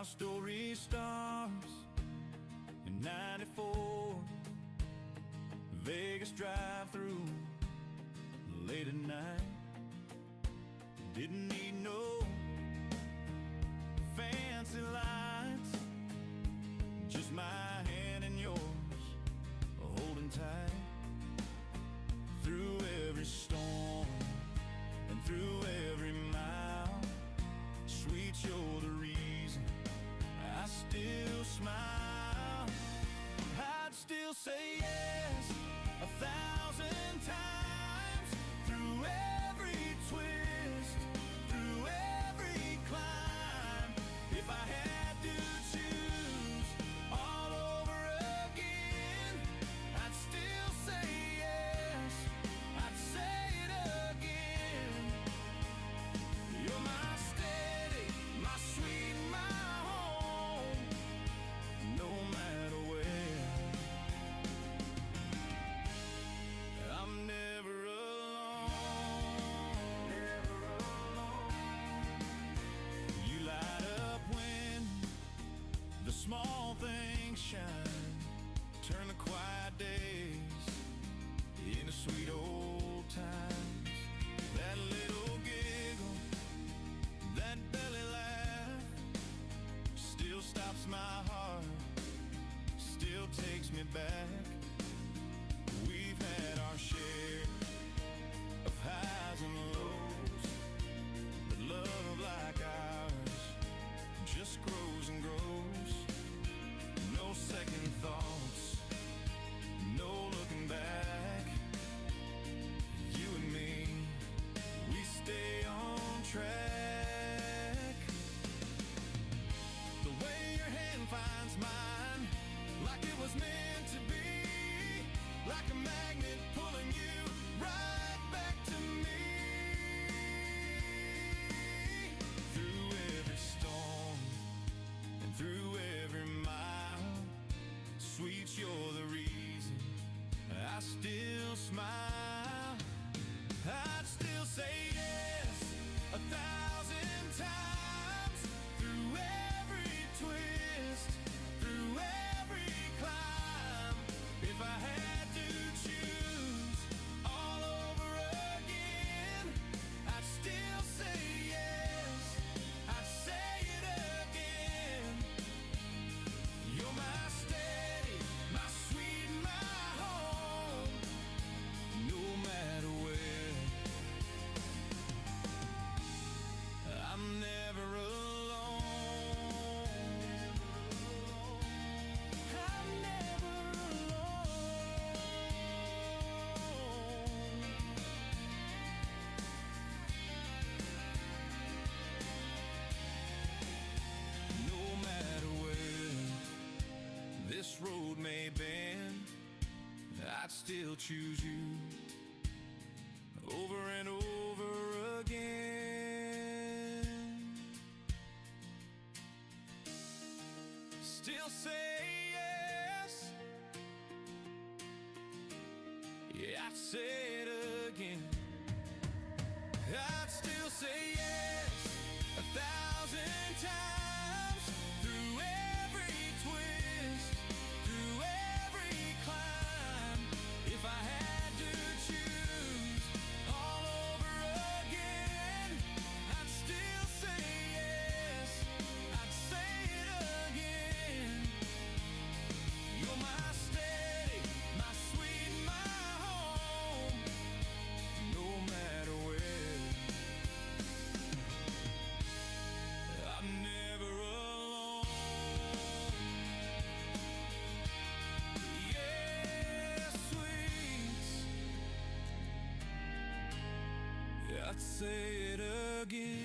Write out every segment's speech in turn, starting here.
story starts in '94. Vegas drive-through late at night. Didn't need no fancy lights, just my hand in yours, holding tight. Through every storm and through every mile, sweet, you're the reason I still smile. I'd still say yes 1,000 times, through every twist, through every climb. If I had to choose all over again, I'd still say yes, I'd say it again. You're my steady, my sweet, my home, no matter where. I'm never alone, never alone. You light up when the small things shine, turn the quiet days into sweet old times. That little giggle, that belly laugh, still stops my heart, still takes me back. We've had our share of highs and lows, but love like ours just grows and grows. No second thoughts, no looking back. You and me, we stay on track. The way your hand finds mine, like it was meant to be, like a magnet pulling you right back to me. Through every storm and through every mile, sweet, you're the reason I still smile. I'd still say yes 1,000 times, through every twist, through every climb. If I had to choose all over again, I'd still say yes, I'd say it again. You're my steady, my sweet, my home, no matter where. I'm never alone, I'm never alone. No matter where this road may bend, I'd still choose you over and over again. Still say yes, yeah, I'd say it again. I'd still say yes 1,000 times, through every twist, through every climb. If I had to choose all over again, I'd still say yes, I'd say it again. You're my steady, my sweet, my home, no matter where. I'm never alone. Yeah, sweet, I'd say it again.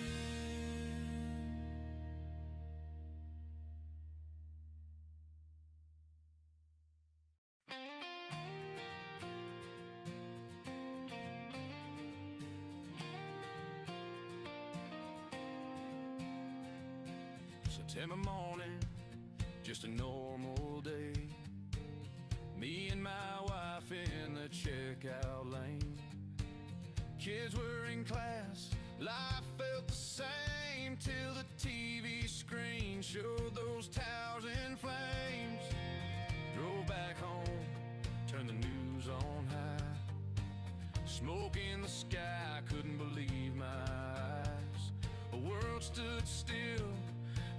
September morning, just a normal day. Me and my wife in the checkout lane. Kids were in class, life felt the same till the TV screen screen showed those towers in flames. Drove back home, turned the news on high. Smoke in the sky, I couldn't believe my eyes. The world stood still,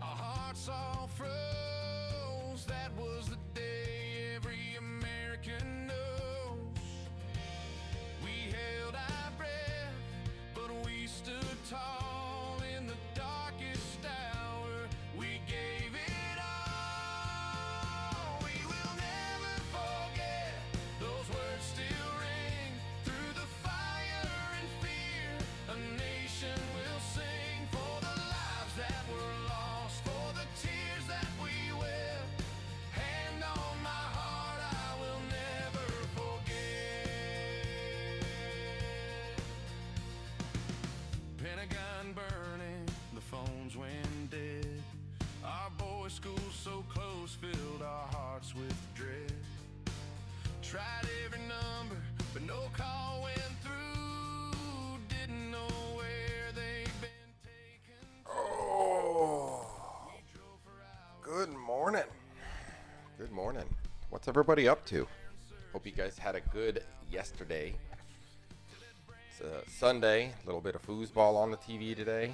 our hearts all froze. That was the day every American knows. We held our breath, but we stood tall in the darkest hour. We gave it all. We will never forget. Those words still ring through the fire and fear. A nation will sing for the lives that were lost, for the tears that we wept. Hand on my heart, I will never forget. Pentagon burning, the phones went dead. Our boys' school so close filled our hearts with dread. Tried every number, but no call went through. Didn't know where they'd been taken. Oh, good morning. Good morning. What's everybody up to? Hope you guys had a good yesterday. It's a Sunday, a little bit of foosball on the TV today.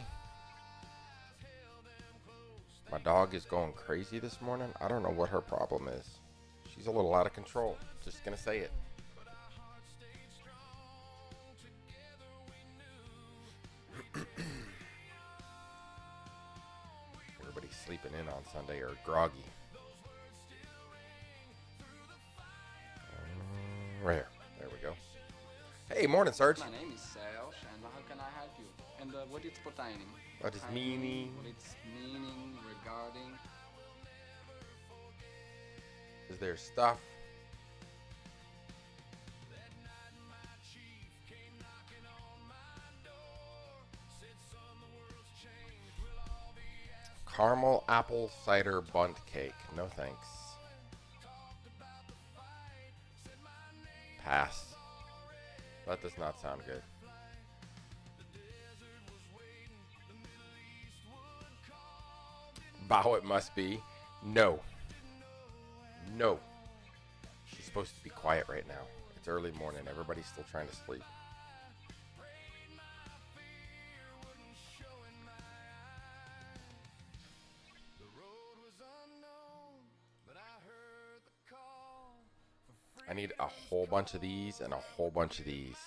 My dog is going crazy this morning. I don't know what her problem is. She's a little out of control. Just gonna say it. Everybody's sleeping in on Sunday or groggy. Right here. There we go. Hey, morning, Sarge. My name is Serge, and how can I help you? And what it's pertaining? What is meaning? What it's meaning regarding? Is there stuff? Caramel apple cider bunt cake. No thanks. Pass. That does not sound good. Bow it must be. No. No. She's supposed to be quiet right now. It's early morning. Everybody's still trying to sleep. I need a whole bunch of these and a whole bunch of these.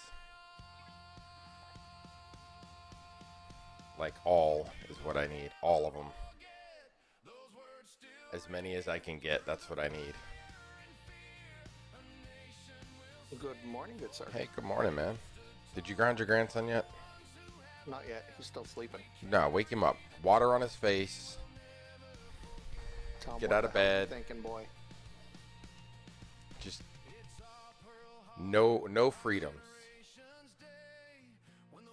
Like all is what I need. All of them. As many as I can get, that's what I need. Good morning, good sir. Hey, good morning, man. Did you ground your grandson yet? Not yet. He's still sleeping. No, wake him up. Water on his face. Tell him Get what out of the hell you're bed. thinking, boy. Just no freedoms.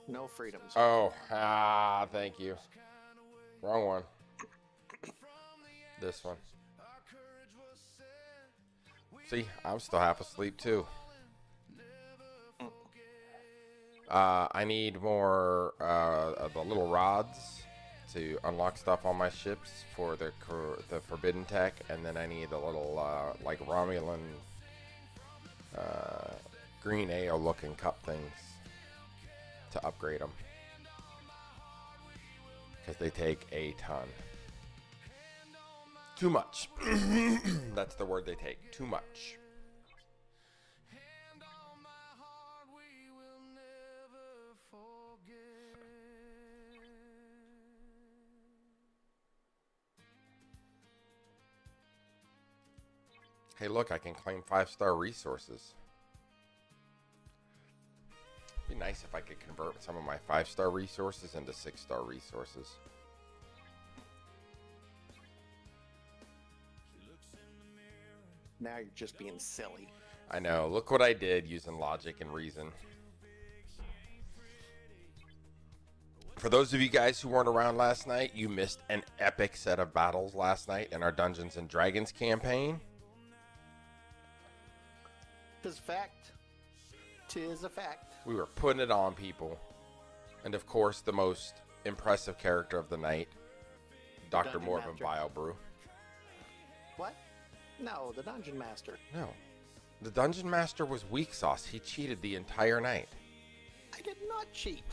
No freedoms. Oh, thank you. Wrong one. This one. See, I'm still half asleep too. I need more of the little rods to unlock stuff on my ships for the forbidden tech, and then I need the little like Romulan green AO looking cup things to upgrade them, because they take a ton. Too much. That's the word they take. Too much. Hey, look, I can claim 5-star resources. It'd be nice if I could convert some of my 5-star resources into 6-star resources. Now you're just being silly. I know. Look what I did using logic and reason. For those of you guys who weren't around last night, you missed an epic set of battles last night in our Dungeons and Dragons campaign. Tis a fact. Tis a fact. We were putting it on people. And of course, the most impressive character of the night, Dr. Dungeon Morvan Master. Bio Brew. What? No, the Dungeon Master. No. The Dungeon Master was weak sauce. He cheated the entire night. I did not cheat.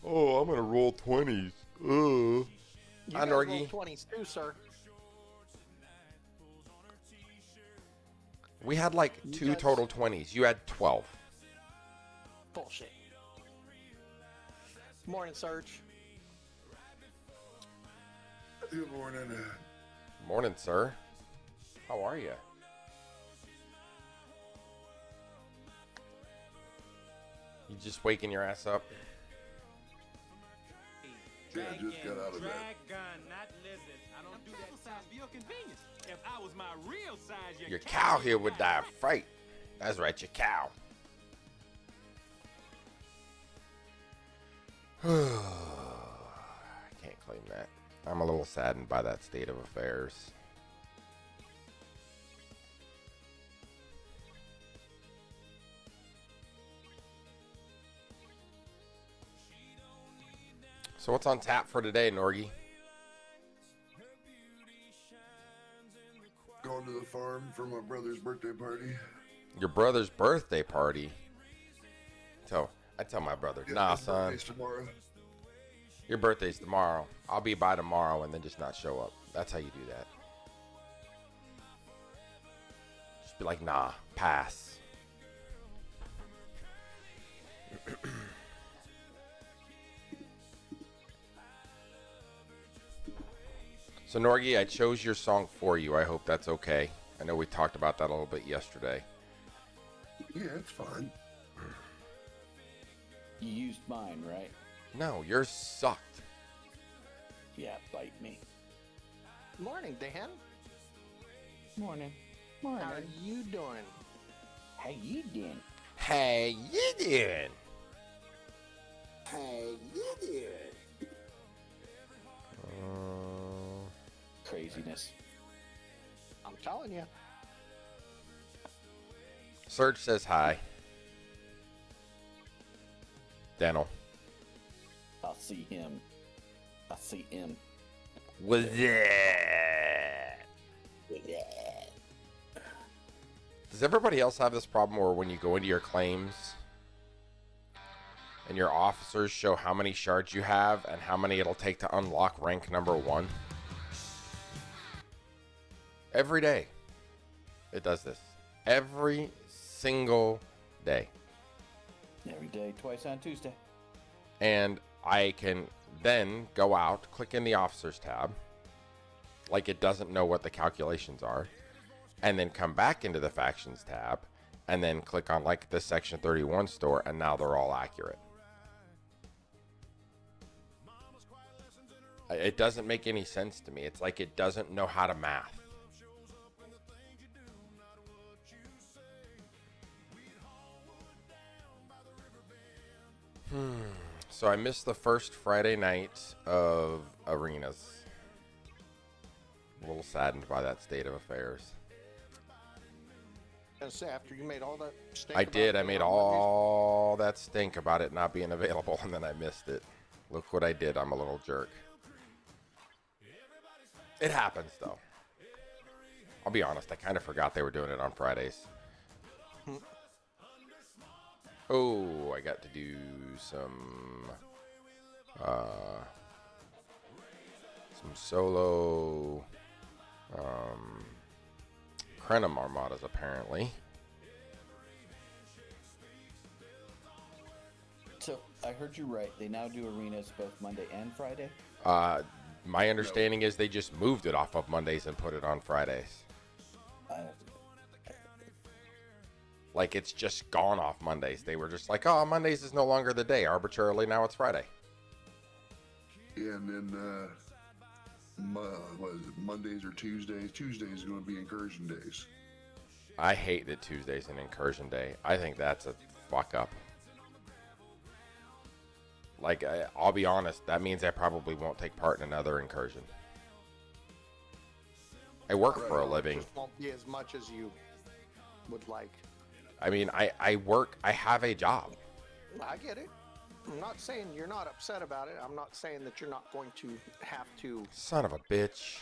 Oh, I'm going to roll 20s. You guys Norgie. rolled 20s too, sir. We had like You 2 guys- total 20s. You had 12. Bullshit. Morning, Serge. Good morning. Morning, sir. How are you? You just waking your ass up? Yeah, I just got out of bed. Dragon, not lizards. I don't do that size for your convenience. If I was my real size, Your cow here would die of fright. That's right, your cow. I can't claim that. I'm a little saddened by that state of affairs. So what's on tap for today, Norgie? Going to the farm for my brother's birthday party. Your brother's birthday party? I tell my brother, Yeah, nah, his son. birthday's tomorrow. Your birthday's tomorrow. I'll be by tomorrow and then just not show up. That's how you do that. Just be like, nah, pass. So, Norgie, I chose your song for you. I hope that's okay. I know we talked about that a little bit yesterday. Yeah, it's fine. You used mine, right? No, yours sucked. Yeah, bite me. Morning, Dan. Morning. How are you doing? How you doing? Hey, you doing? How you doing? Craziness. I'm telling you. Serge says hi. Dental. I'll see him. I'll see him. Was that? Does everybody else have this problem where when you go into your claims and your officers show how many shards you have and how many it'll take to unlock rank number 1? Every day. It does this. Every single day. Every day, twice on Tuesday. And I can then go out, click in the officers tab, like it doesn't know what the calculations are, and then come back into the factions tab, and then click on like the section 31 store, and now they're all accurate. It doesn't make any sense to me. It's like it doesn't know how to math. So I missed the first Friday night of arenas. A little saddened by that state of affairs. Gonna say after you made all that stink I about did. I being made on Mondays, all that stink about it not being available, and then I missed it. Look what I did. I'm a little jerk. It happens, though. I'll be honest. I kind of forgot they were doing it on Fridays. Oh, I got to do some solo Crenum armadas, apparently. So, I heard you right. They now do arenas both Monday and Friday? My understanding is they just moved it off of Mondays and put it on Fridays. Like, it's just gone off Mondays. They were just like, oh, Mondays is no longer the day. Arbitrarily, now it's Friday. Yeah, and then what is it, Mondays or Tuesdays? Tuesdays is going to be incursion days. I hate that Tuesday's an incursion day. I think that's a fuck up. Like, I'll be honest, that means I probably won't take part in another incursion. I work for a living. It just won't be as much as you would like. I mean, I work, I have a job. I get it. I'm not saying you're not upset about it. I'm not saying that you're not going to have to Son of a bitch.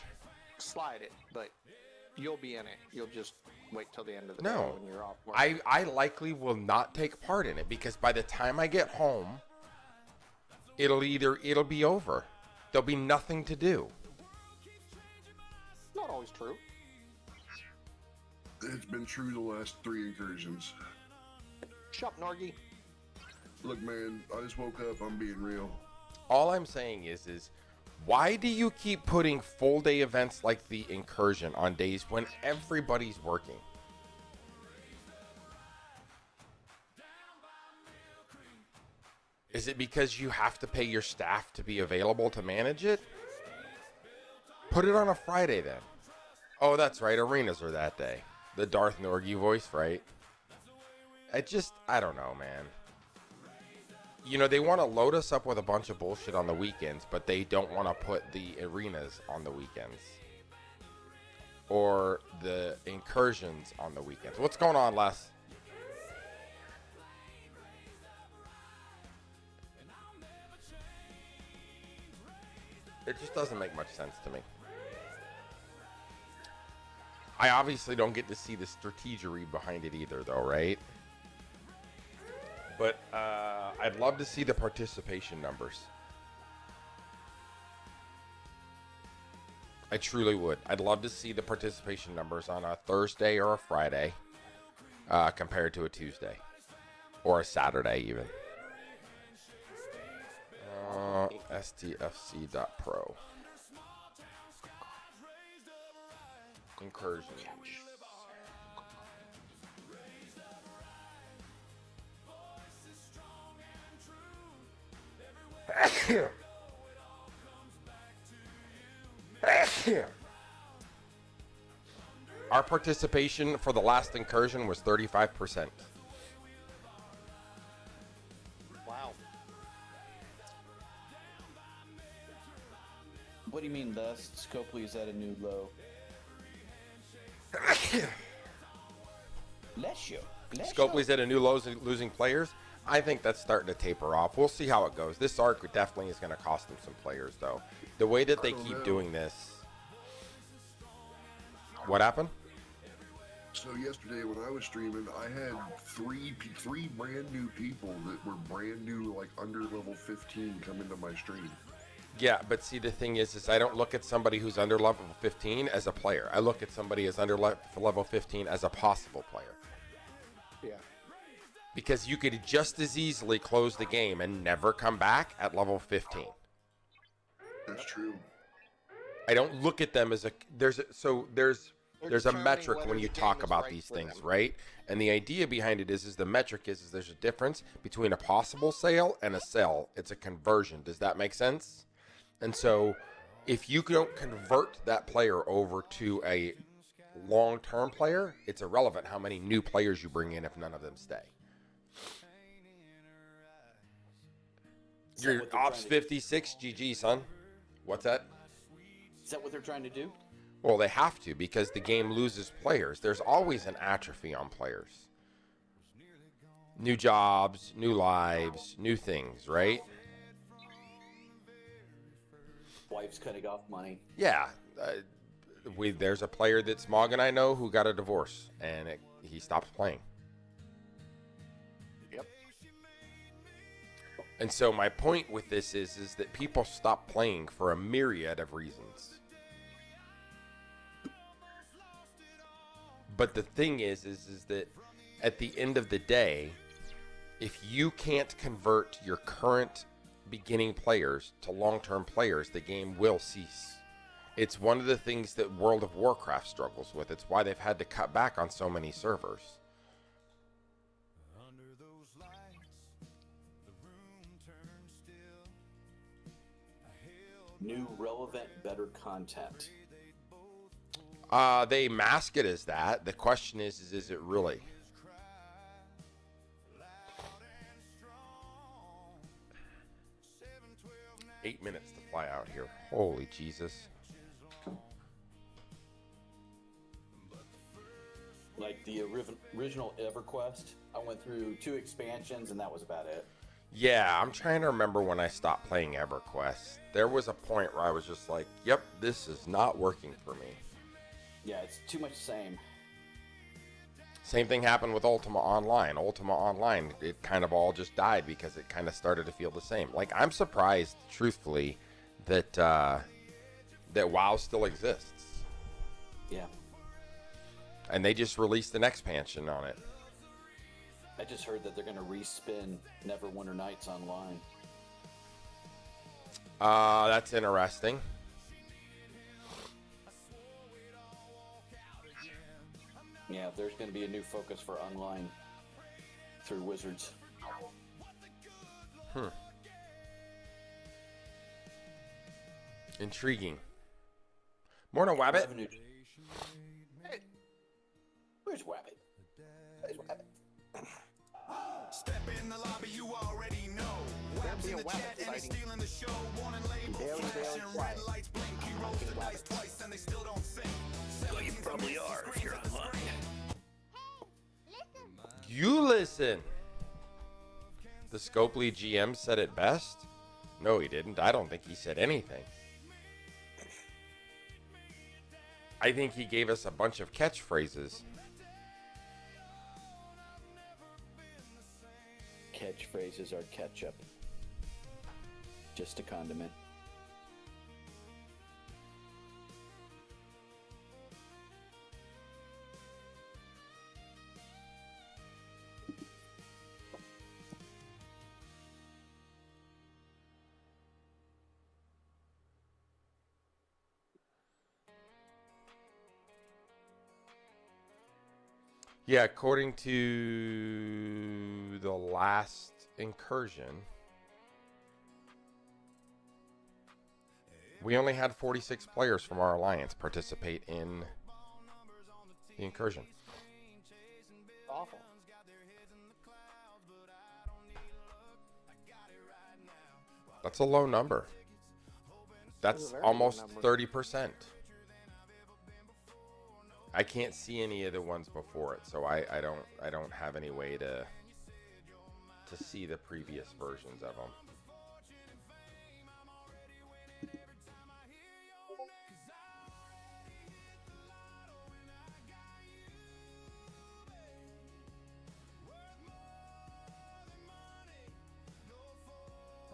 slide it, but you'll be in it. You'll just wait till the end of the day No. when you're off work. I likely will not take part in it because by the time I get home, it'll be over. There'll be nothing to do. Not always true. It's been true the last 3 incursions. Shut up, Norgie. Look, man, I just woke up. I'm being real. All I'm saying is why do you keep putting full day events like the incursion on days when everybody's working? Is it because you have to pay your staff to be available to manage it? Put it on a Friday then. Oh, that's right. Arenas are that day. The Darth Norgie voice, right? I don't know, man. You know, they want to load us up with a bunch of bullshit on the weekends, but they don't want to put the arenas on the weekends. Or the incursions on the weekends. What's going on, Les? It just doesn't make much sense to me. I obviously don't get to see the strategery behind it either, though, right? But I'd love to see the participation numbers. I truly would. I'd love to see the participation numbers on a Thursday or a Friday compared to a Tuesday or a Saturday even. STFC.pro. Incursions. Our participation for the last incursion was 35%. Wow. What do you mean thus? Scopely is at a new low. Bless you. Scopely's at a new low, losing players. I think that's starting to taper off. We'll see how it goes. This arc definitely is going to cost them some players, though. The way that they keep doing this. What happened? So yesterday when I was streaming, I had three brand new people that were brand new, like under level 15, come into my stream. Yeah, but see, the thing is I don't look at somebody who's under level 15 as a player. I look at somebody as under level 15 as a possible player. Yeah. Because you could just as easily close the game and never come back at level 15. That's true. I don't look at them as there's a metric when whether you the talk game is about right these for things, them. right? And the idea behind it is the metric is there's a difference between a possible sale and a sell. It's a conversion. Does that make sense? And so if you don't convert that player over to a long-term player, it's irrelevant how many new players you bring in if none of them stay. Your Ops 56, GG, son. What's that? Is that what they're trying to do? Well, they have to because the game loses players. There's always an atrophy on players. New jobs, new lives, new things, right? Wife's cutting off money. Yeah. There's a player that Smog and I know who got a divorce, and he stopped playing. Yep. And so my point with this is that people stop playing for a myriad of reasons. But the thing is that at the end of the day, if you can't convert your current beginning players to long-term players, the game will cease. It's one of the things that World of Warcraft struggles with. It's why they've had to cut back on so many servers. New, relevant, better content. They mask it as that. The question is it really? Eight minutes to fly out here. Holy Jesus. Like the original EverQuest, I went through 2 expansions and that was about it. Yeah, I'm trying to remember when I stopped playing EverQuest. There was a point where I was just like, yep, this is not working for me. Yeah, it's too much same. Same thing happened with Ultima Online. Ultima Online, it kind of all just died because it kind of started to feel the same. Like, I'm surprised, truthfully, that that WoW still exists. Yeah. And they just released an expansion on it. I just heard that they're going to respin Neverwinter Nights online. That's interesting. Yeah, there's going to be a new focus for online through Wizards. Intriguing. Morning, Wabbit. Revenue. Hey, where's Wabbit? Where's Wabbit? Step in the lobby, you already know. There'll Wab's be in a the Wabbit chat and he's sighting. stealing the show. Warning label, Very, very flashing quiet. red lights blink. He rolls the dice twice and they still don't sink. Well, you probably are if you're online. You listen. The Scopely GM said it best? No, he didn't. I don't think he said anything. I think he gave us a bunch of catchphrases. Catchphrases are ketchup. Just a condiment. Yeah, according to the last incursion, we only had 46 players from our alliance participate in the incursion. Awful. That's a low number. That's a very low almost number. 30%. I can't see any of the ones before it, so I don't have any way to see the previous versions of them.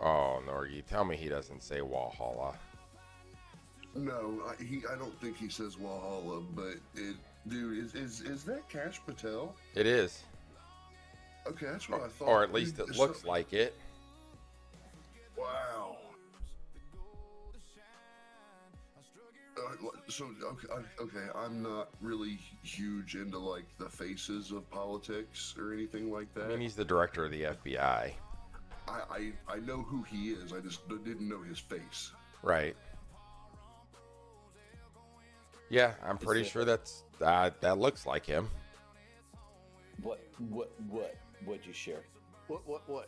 Oh, Norgie, tell me he doesn't say Walhalla. No, I don't think he says Walhalla, but dude, is that Cash Patel? It is. Okay, that's what I thought. Or at least Dude, it looks like it. Wow. So okay, I'm not really huge into like the faces of politics or anything like that. I mean, he's the director of the FBI. I know who he is. I just didn't know his face. Right. Yeah, I'm pretty sure that's that looks like him. What'd you share? What?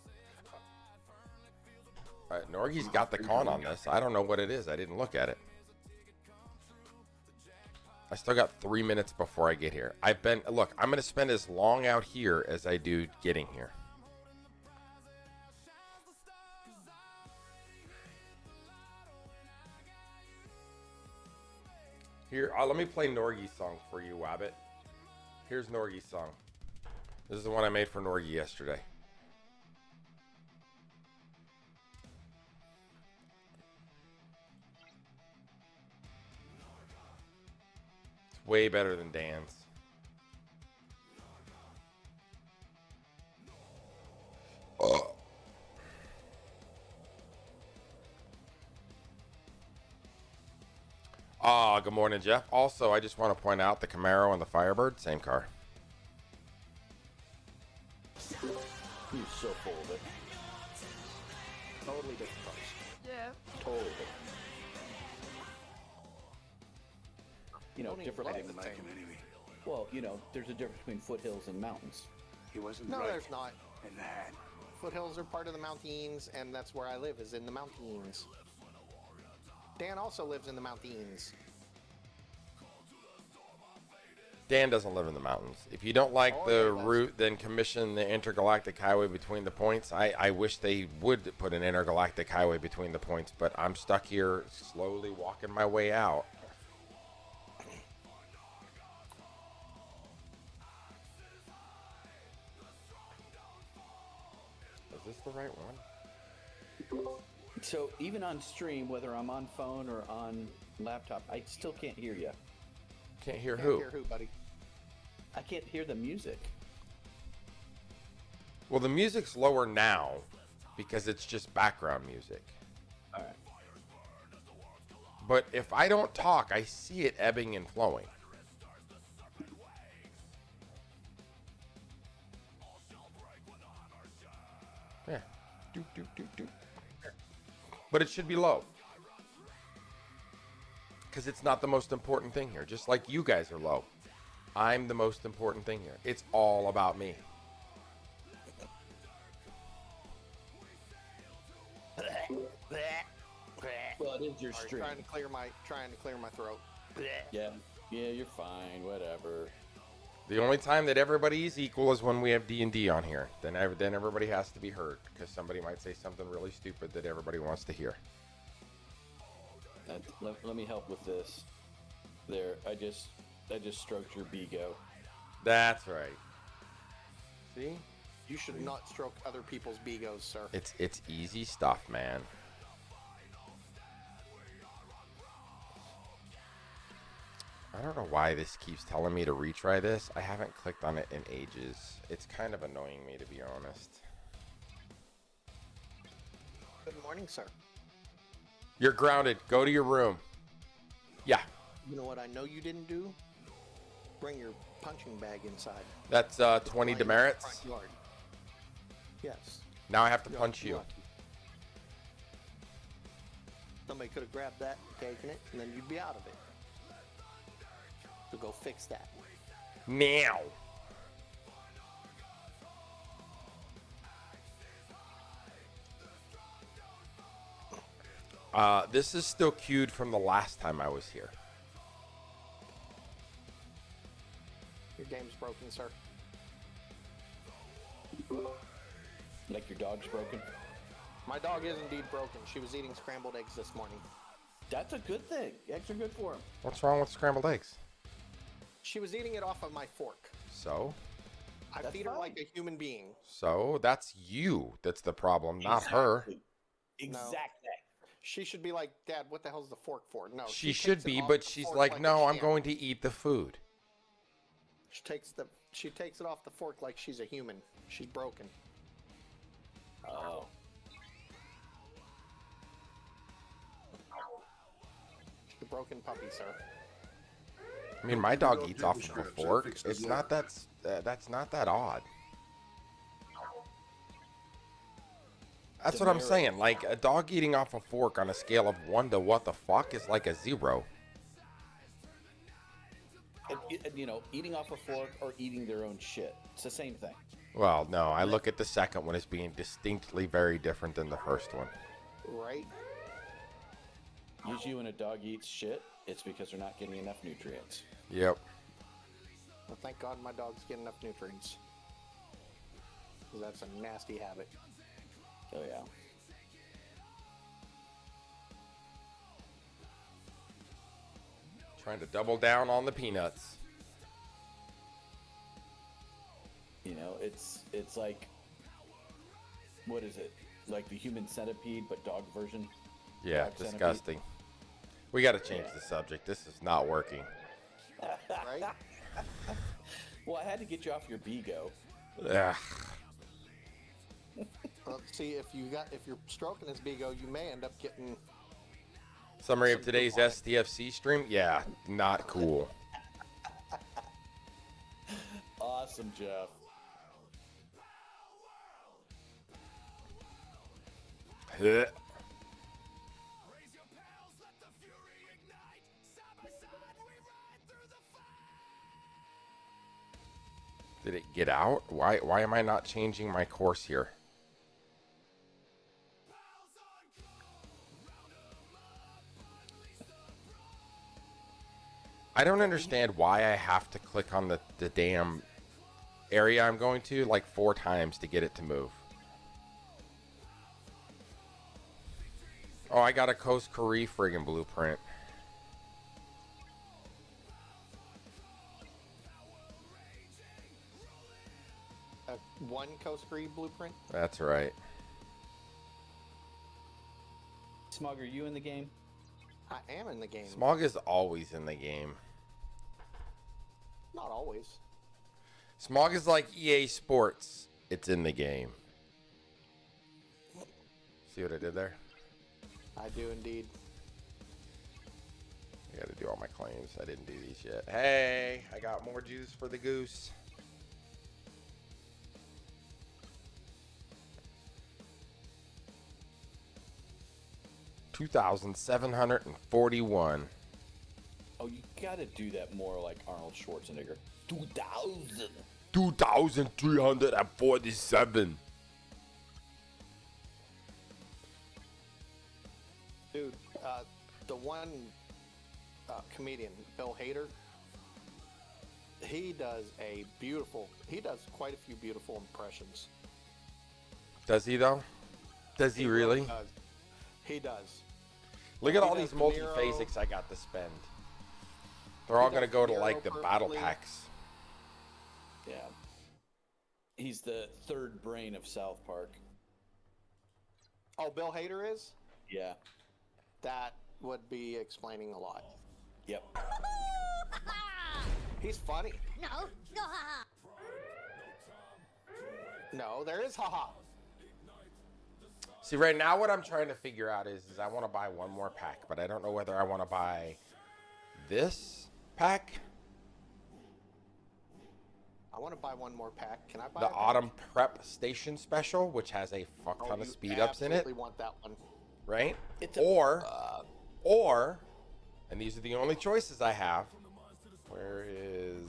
Norgie's got the con on this. I don't know what it is. I didn't look at it. I still got 3 minutes before I get here. Look, I'm going to spend as long out here as I do getting here. Here, let me play Norgie's song for you, Wabbit. Here's Norgie's song. This is the one I made for Norgie yesterday. It's way better than Dan's. Good morning, Jeff. Also, I just want to point out the Camaro and the Firebird, same car. You're so full of it. Totally different price. Yeah. Totally different. You know, Don't even different. look the same. Well, you know, there's a difference between foothills and mountains. He wasn't No, right there's not. in that. Foothills are part of the mountains, and that's where I live, is in the mountains. Dan also lives in the mountains. Dan doesn't live in the mountains. If you don't like the route, then commission the intergalactic highway between the points. I wish they would put an intergalactic highway between the points, but I'm stuck here slowly walking my way out. Is this the right one? So even on stream, whether I'm on phone or on laptop, I still can't hear you. Can't hear Can't who? hear who, buddy? I can't hear the music. Well, the music's lower now because it's just background music. All right. But if I don't talk, I see it ebbing and flowing. Yeah. Doop, doop, doop, doop. But it should be low. Because it's not the most important thing here. Just like you guys are low. I'm the most important thing here. It's all about me. Well, it is your Sorry, stream. trying to clear my throat. Yeah, you're fine. Whatever. The only time that everybody's equal is when we have D&D on here. Then everybody has to be heard because somebody might say something really stupid that everybody wants to hear. Let me help with this. There, I just stroked your Bigo. That's right. See? You should not stroke other people's Bigos, sir. It's easy stuff, man. I don't know why this keeps telling me to retry this. I haven't clicked on it in ages. It's kind of annoying me, to be honest. Good morning, sir. You're grounded. Go to your room. Yeah, You know what I know you didn't do? Bring your punching bag inside. that's 20 Lying in the demerits. front yard. Yes. Now I have to You're punch you. lucky. Somebody could have grabbed that, taken it, and then you'd be out of it. So go fix that. Now. This is still queued from the last time I was here. Your game's broken, sir. Like your dog's broken. My dog is indeed broken. She was eating scrambled eggs this morning. That's a good thing. Eggs are good for him. What's wrong with scrambled eggs? She was eating it off of my fork. So? I That's feed her fine. like a human being. So that's you that's the problem, not her. Exactly. She should be like, Dad, what the hell's the fork for? No. She takes should it be, off but the she's fork like, a no, I'm champ." going to eat the food. She takes it off the fork like she's a human. She's broken. Oh. She's a broken puppy, sir. I mean, my dog No, eats table off of a scraps, I fork. fixed it, It's yeah. not that's not that odd. That's what I'm saying. Like a dog eating off a fork on a scale of 1 to what the fuck is like a 0. And, you know, eating off a fork or eating their own shit. It's the same thing. Well, no, I look at the second one as being distinctly very different than the first one. Right? Usually when a dog eats shit, it's because they're not getting enough nutrients. Yep. Well, thank God my dogs get enough nutrients. 'Cause that's a nasty habit. Oh, yeah. Trying to double down on the peanuts. You know, it's like, what is it? Like the human centipede, but dog version? Yeah, Dog centipede? disgusting. We got to change the subject. This is not working. Right? Well, I had to get you off your Bigo. Ugh. Well, see, if you're stroking this Bigo, you may end up getting. Summary of today's STFC stream? Yeah, not cool. Awesome, Jeff. Huh. Did it get out? Why am I not changing my course here? I don't understand why I have to click on the damn area I'm going to like 4 times to get it to move. Oh, I got a Coast Korea friggin' blueprint. One Coast Korea blueprint? That's right. Smog, are you in the game? I am in the game. Smog is always in the game. Not always. Smog is like EA Sports. It's in the game. See what I did there? I do indeed. I gotta do all my claims. I didn't do these yet. Hey, I got more juice for the goose. $2,741. Oh, you gotta do that more like Arnold Schwarzenegger. 2,000. 2,347. Dude, the one comedian, Bill Hader, he does quite a few beautiful impressions. Does he though? Does he really? Does. He does. Look at He all does these De Niro. multi-phasics I got to spend. They're all He gonna does go De to Niro like the battle perfectly. packs. Yeah. He's the third brain of South Park. Oh, Bill Hader is? Yeah. That would be explaining a lot. Yep. He's funny. No, no, haha. No, there is haha. See, right now what I'm trying to figure out is I want to buy one more pack, but I don't know whether I want to buy this pack, I want to buy one more pack. Can I buy the a pack? Autumn Prep Station Special, which has a fuck Oh, ton of you speed ups in it, absolutely want that one. right? It's or, and these are the only choices I have. Where is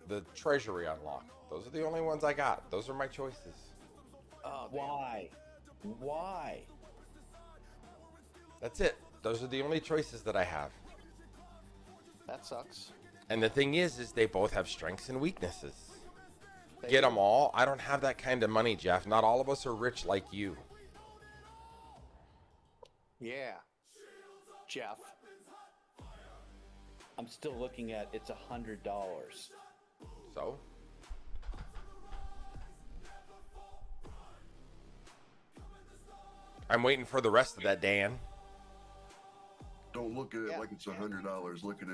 the Treasury Unlock? Those are the only ones I got. Those are my choices. Oh, damn. Why? Why? That's it. Those are the only choices that I have. That sucks. And the thing is they both have strengths and weaknesses. They Get do. them all. I don't have that kind of money, Jeff. Not all of us are rich like you. Yeah. Jeff. I'm still looking at it's $100. So? I'm waiting for the rest of that, Dan. Don't look at it Yeah. like it's $100. Look at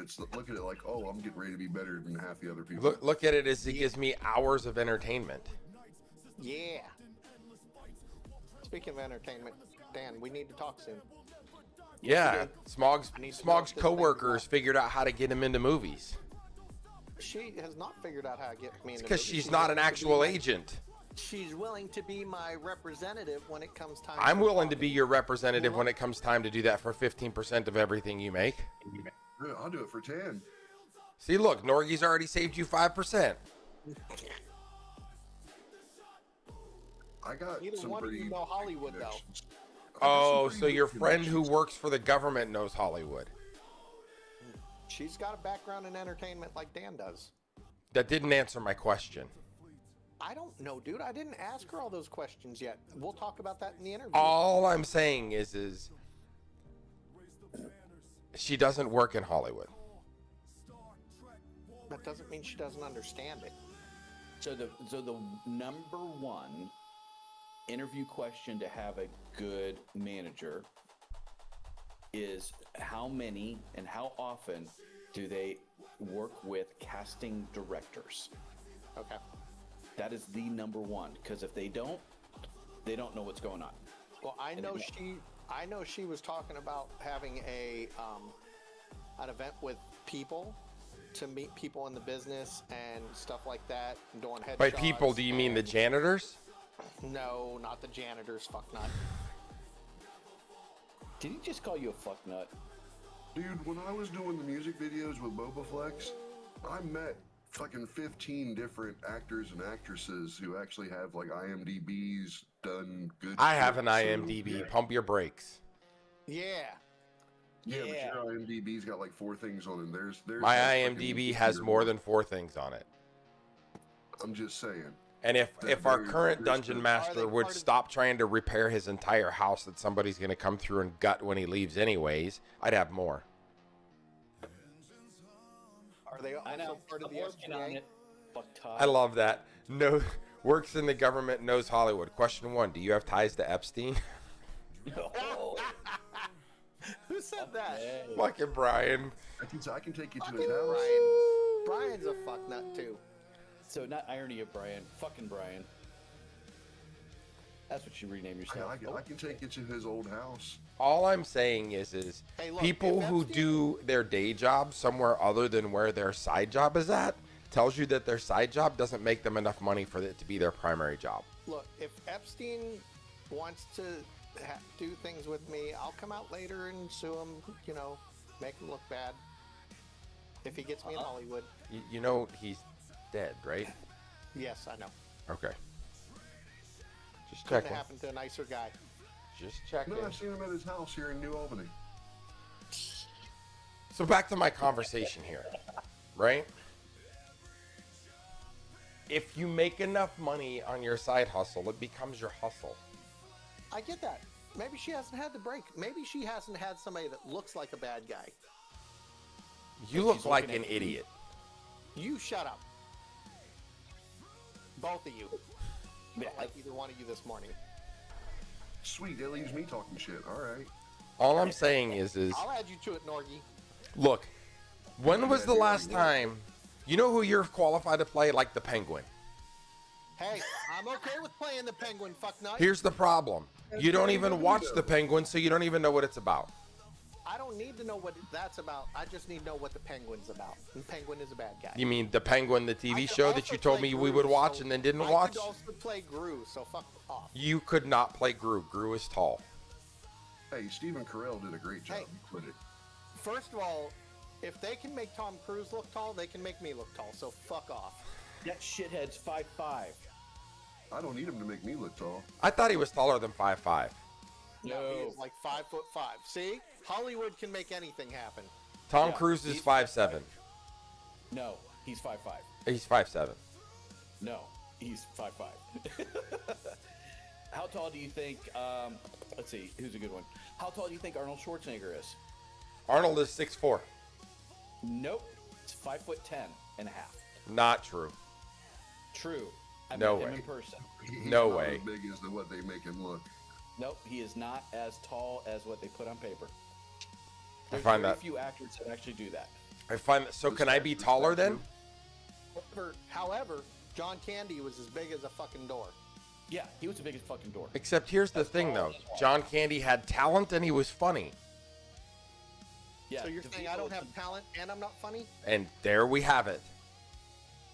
it like, oh, I'm getting ready to be better than half the other people. Look at it as it gives me hours of entertainment. Yeah. Speaking of entertainment, Dan, we need to talk soon. Yeah, Smog's I need to Smog's talk this thing coworkers about- figured out how to get him into movies. She has not figured out how to get me into Because movies. she's She's not an willing to be actual my- agent. She's willing to be my representative when it comes time. I'm for willing to talking. be your representative when it comes time to do that for 15% of everything you make. Yeah, I'll do it for 10. See, look, Norgie's already saved you 5%. I got Neither some one of pretty you know Hollywood, though. connections. I got some Oh, pretty so good your friend who connections. works for the government knows Hollywood. She's got a background in entertainment like Dan does. That didn't answer my question. I don't know, dude. I didn't ask her all those questions yet. We'll talk about that in the interview. All I'm saying is she doesn't work in Hollywood. That doesn't mean she doesn't understand it. So the number one interview question to have a good manager is how many and how often do they work with casting directors? Okay. That is the number one, because if they don't know what's going on. Well, I know she was talking about having an event with people to meet people in the business and stuff like that, and doing headshots. By people, do you mean the and- janitors? No, not the janitors. Fuck not. Did he just call you a fuck nut? Dude, when I was doing the music videos with Bobaflex, I met fucking 15 different actors and actresses who actually have like IMDb's, done good I have shit. an So, IMDb. yeah. Pump your brakes. Yeah. Yeah, but your IMDb's got like 4 things on it. There's My like fucking IMDb has more one. than 4 things on it. I'm just saying. And if our current there's dungeon the- master would stop trying to repair his entire house that somebody's going to come through and gut when he leaves anyways, I'd have more. Are they I know. also part of I'm the working on SGA? it. Fuck Todd. I love that. No, works in the government, knows Hollywood. Question 1, do you have ties to Epstein? Oh, Who said that? man. Fucking Brian. I can take you to Fucking his house. Brian's a fucknut too. So not irony of Brian, fucking Brian. That's what you rename yourself. I can take you to his old house. All I'm saying is Hey, look, people if who Epstein- do their day job somewhere other than where their side job is at tells you that their side job doesn't make them enough money for it to be their primary job. Look, if Epstein wants to do things with me, I'll come out later and sue him. You know, make him look bad. If he gets me in Hollywood. You know he's dead, right? Yes, I know. Okay. Just Couldn't checking. happen to a nicer guy. Just checking. No, I've seen him at his house here in New Albany. So back to my conversation here, right? If you make enough money on your side hustle, it becomes your hustle. I get that. Maybe she hasn't had the break. Maybe she hasn't had somebody that looks like a bad guy. You look like an idiot. You shut up. Both of you. I don't like either one of you this morning. Sweet, that leaves me talking shit. All right. All I'm saying is I'll add you to it, Norgie. look, when was the last time, you know who you're qualified to play, like the Penguin? Hey, I'm okay with playing the Penguin, fucknut. Here's the problem. You don't even watch the Penguin, so you don't even know what it's about. I don't need to know what that's about. I just need to know what the Penguin's about. And Penguin is a bad guy. You mean the Penguin, the I TV could show also that you told play me we Gru, would watch so and then didn't I watch? could also play Gru, so fuck off. You could not play Gru. Gru is tall. Hey, Stephen Carell did a great job. Hey. He quit it. First of all, if they can make Tom Cruise look tall, they can make me look tall, so fuck off. That shithead's 5'5". I don't need him to make me look tall. I thought he was taller than 5'5". No, he is like 5'5". See? Hollywood can make anything happen. Tom Yeah, Cruise is he's- 5'7". No, he's 5'5". He's 5'7". No, he's 5'5". How tall do you think? Let's see, who's a good one? How tall do you think Arnold Schwarzenegger is? Arnold is 6'4". Nope, it's 5'10" and a half. Not true. True. I No met him way. in person. He's No not way. as big as what they make him look. Nope, he is not as tall as what they put on paper. There's find very that- few actors that actually do that. I find that. So can I be taller then? However, John Candy was as big as a fucking door. Yeah, he was the biggest fucking door. Except here's the thing though. John Candy had talent and he was funny. Yeah, So you're saying I don't have talent and I'm not funny? And there we have it.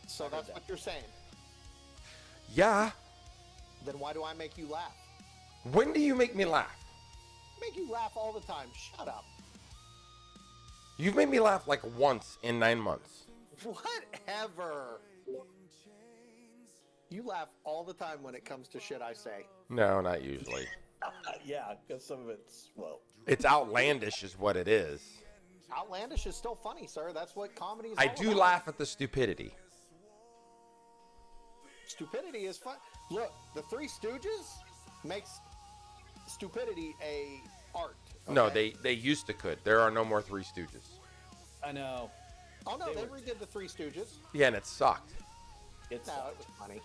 So that's what you're saying. Yeah. Then why do I make you laugh? When do you make me laugh? Make you laugh all the time. Shut up. You've made me laugh like once in 9 months. Whatever. You laugh all the time when it comes to shit I say. No, not usually. Yeah, because some of it's, well, It's outlandish is what it is. Outlandish is still funny, sir. That's what comedy is I all do about. laugh at the stupidity. Stupidity is fun. Look, the Three Stooges makes stupidity a art. No, okay? they used to could. There are no more Three Stooges. I know. Oh no, they were- redid the Three Stooges. Yeah, and it sucked. It's No, it was funny.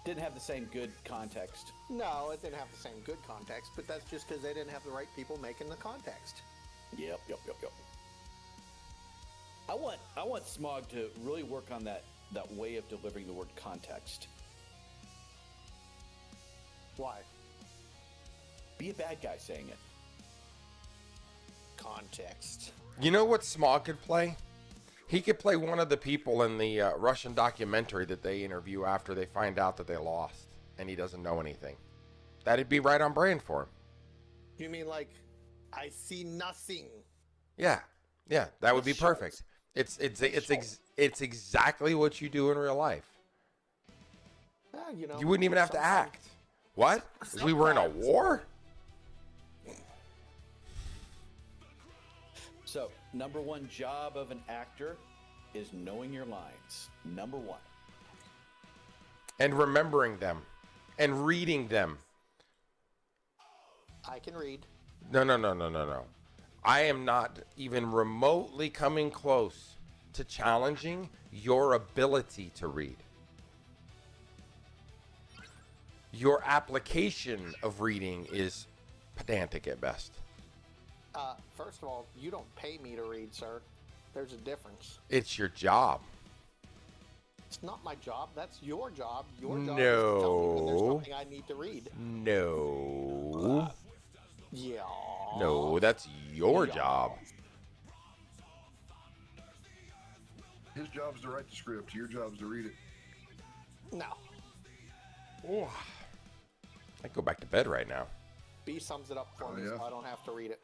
didn't have the same good context. No, it didn't have the same good context, but that's just because they didn't have the right people making the context. Yep. I want Smog to really work on that way of delivering the word context. Why? Be a bad guy saying it. Context. You know what Smog could play? He could play one of the people in the Russian documentary that they interview after they find out that they lost and he doesn't know anything. That'd be right on brand for him. You mean like, I see nothing? Yeah, that would be perfect. It's exactly what you do in real life. You know, You wouldn't even have to act. What? We were in a war? So, number one job of an actor is knowing your lines. Number one. And remembering them. And reading them. I can read. No. I am not even remotely coming close to challenging your ability to read. Your application of reading is pedantic at best. First of all, you don't pay me to read, sir. There's a difference. It's your job. It's not my job. That's your job. Your job is to tell me when there's something I need to read. No. Yeah. No, that's your job. His job's to write the script. Your job's to read it. No. Oh. I go back to bed right now. B sums it up for me, yeah. so I don't have to read it.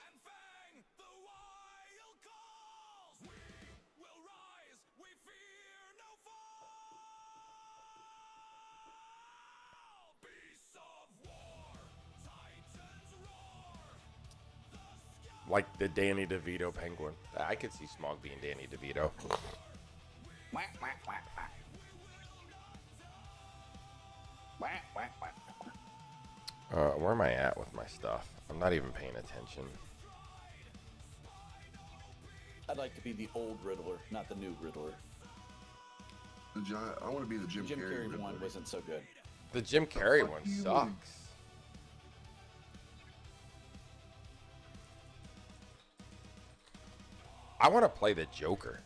Like the Danny DeVito penguin. I could see Smog being Danny DeVito. Where am I at with my stuff? I'm not even paying attention. I'd like to be the old Riddler, not the new Riddler. I want to be the Jim Carrey one Riddler. wasn't so good. The Jim Carrey fuck one you? sucks. I want to play the Joker.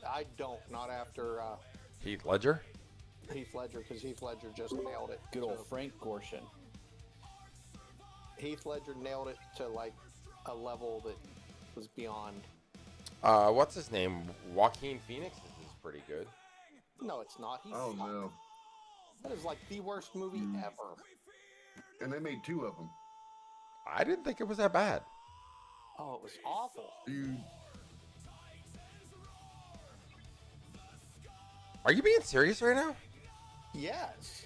I don't. Not after Heath Ledger? Heath Ledger, because Heath Ledger just nailed it. Good old Frank Gorshin. Heath Ledger nailed it to like a level that was beyond. What's his name? Joaquin Phoenix is pretty good. No, it's not. He's Oh no! That is like the worst movie ever. And they made 2 of them. I didn't think it was that bad. Oh, it was awful. Dude, Are you being serious right now? Yes.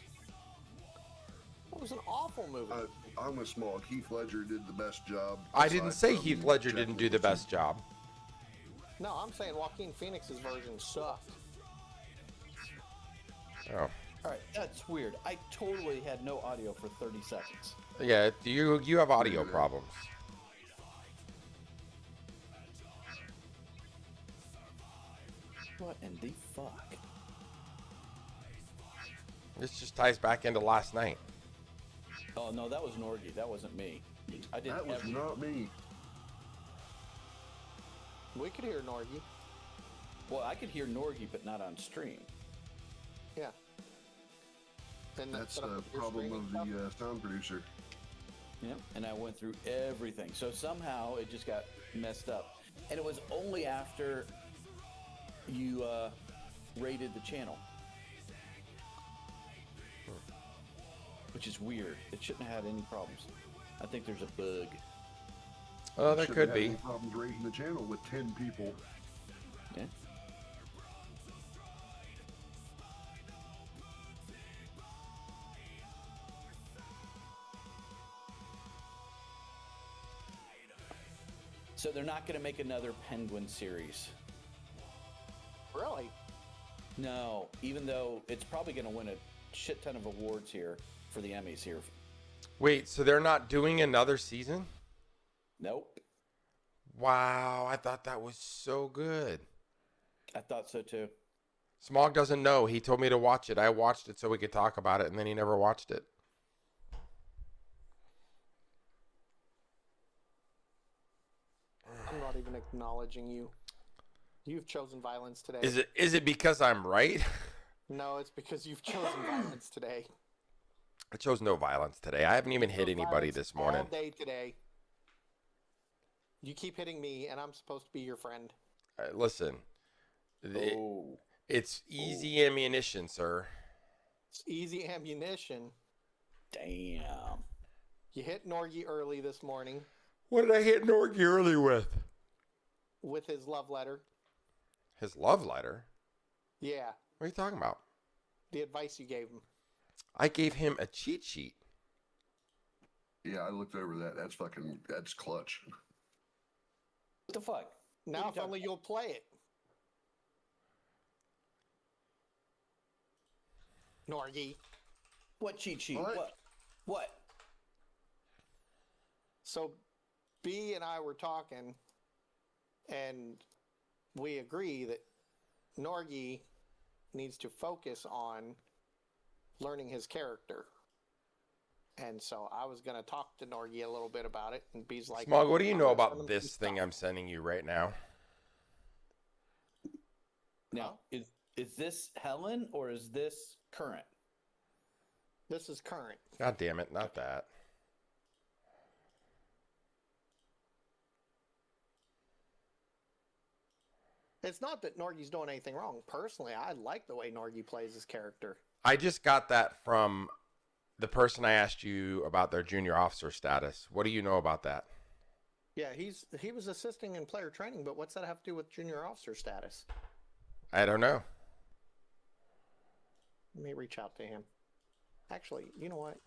It was an awful movie. I'm with Smog. Heath Ledger did the best job. I didn't aside say from Heath Ledger Jack didn't do the Nicholson. best job. No, I'm saying Joaquin Phoenix's version sucked. Oh. All right, that's weird. I totally had no audio for 30 seconds. Yeah, you have audio problems. What in the fuck? This just ties back into last night. Oh no, that was Norgie. That wasn't me. I didn't. That was not me. We could hear Norgie. Well, I could hear Norgie, but not on stream. Yeah. And That's set up the your problem streaming of stuff. the sound producer. Yeah. And I went through everything. So somehow it just got messed up. And it was only after you rated the channel. Which is weird. It shouldn't have had any problems. I think there's a bug. Oh, there Shouldn't could have be. any problems rating the channel with 10 people. Yeah. So they're not going to make another Penguin series. Really? No, even though it's probably going to win a shit ton of awards here for the Emmys here. Wait, so they're not doing another season? Nope. Wow, I thought that was so good. I thought so too. Smog doesn't know. He told me to watch it. I watched it so we could talk about it, and then he never watched it. I'm not even acknowledging you. You've chosen violence today. Is it because I'm right? No, it's because you've chosen violence today. I chose no violence today. I haven't even hit Chose anybody violence this morning. All day today. You keep hitting me, and I'm supposed to be your friend. Listen, it's easy ammunition, sir. It's easy ammunition. Damn. You hit Norgie early this morning What did I hit Norgie early with? with his love letter. His love letter? Yeah, What are you talking about? the advice you gave him. I gave him a cheat sheet. Yeah, I looked over that. That's clutch. What the fuck? Now, if only you'll play it. Norgy. What cheat sheet? What? What? So, B and I were talking, and we agree that Norgy needs to focus on learning his character. And so I was going to talk to Norgy a little bit about it, and B's like, Smog, what do you I'm know gonna about send him this some thing stuff. I'm sending you right now? Now, is this Helen or is this current? This is current. God damn it, not that. It's not that Norgy's doing anything wrong. Personally, I like the way Norgy plays his character. I just got that from the person I asked you about their junior officer status. What do you know about that? Yeah, he was assisting in player training, but what's that have to do with junior officer status? I don't know. Let me reach out to him. Actually, you know what?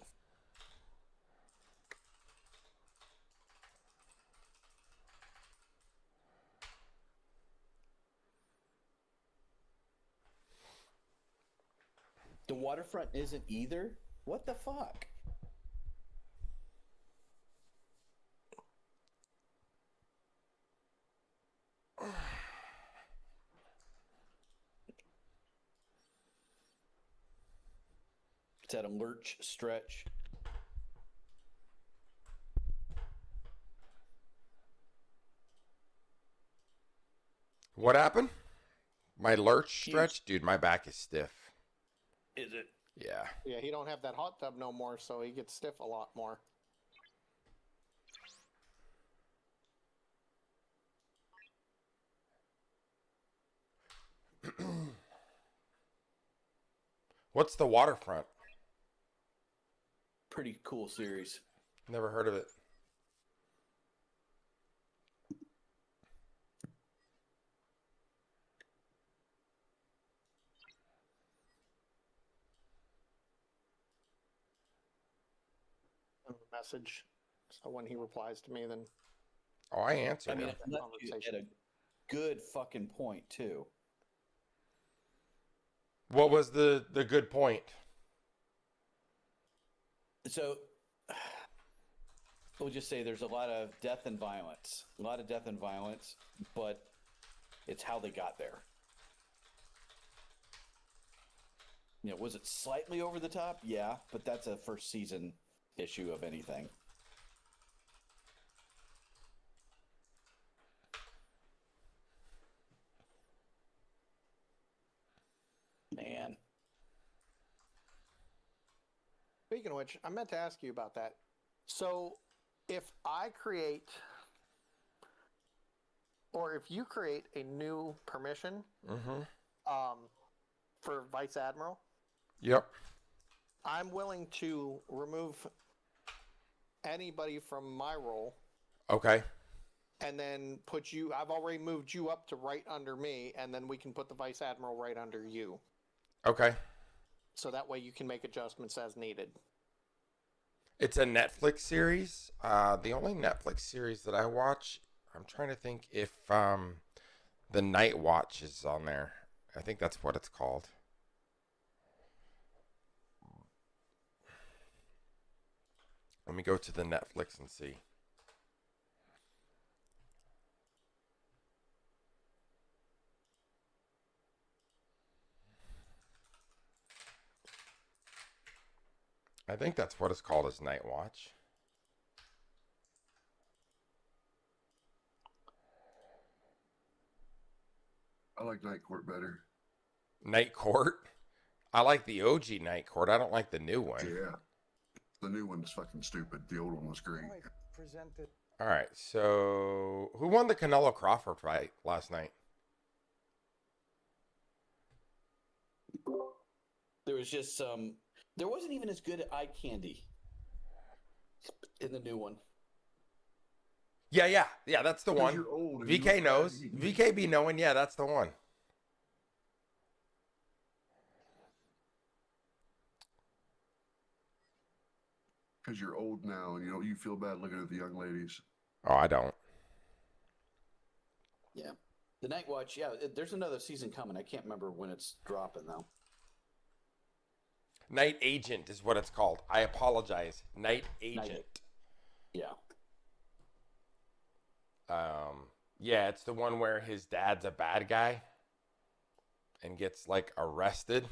The waterfront isn't either? What the fuck? It's at a lurch stretch. What happened? My lurch stretch? Dude, my back is stiff. Is it? Yeah. Yeah, he don't have that hot tub no more, so he gets stiff a lot more. What's the waterfront? Pretty cool series. Never heard of it. Message. So when he replies to me, then Oh, I answered I mean, him. it left you at a good fucking point, too. What was the good point? So, we'll just say there's a lot of death and violence. A lot of death and violence, but it's how they got there. You know, was it slightly over the top? Yeah, but that's a first season issue of anything. Man. Speaking of which, I meant to ask you about that. So, if I create, or if you create a new permission for Vice Admiral, Yep. I'm willing to remove anybody from my role Okay. and then put you, I've already moved you up to right under me, and then we can put the Vice Admiral right under you. Okay. So that way you can make adjustments as needed. It's a Netflix series. The only Netflix series that I watch, I'm trying to think if The Night Watch is on there. I think that's what it's called. Let me go to the Netflix and see. I think that's what it's called, is Night Watch. I like Night Court better. Night Court? I like the OG Night Court. I don't like the new one. Yeah. The new one's fucking stupid. The old one was great. All right, so who won the Canelo Crawford fight last night? There was just some. There wasn't even as good eye candy in the new one. Yeah, that's the one. You're old and you VK look knows. bad. VK be knowing. Yeah, that's the one. because you're old now and you feel bad looking at the young ladies. Oh, I don't. Yeah. The Night Watch, yeah, there's another season coming. I can't remember when it's dropping, though. Night Agent is what it's called. I apologize. Night Agent. Yeah. Yeah, it's the one where his dad's a bad guy and gets like arrested.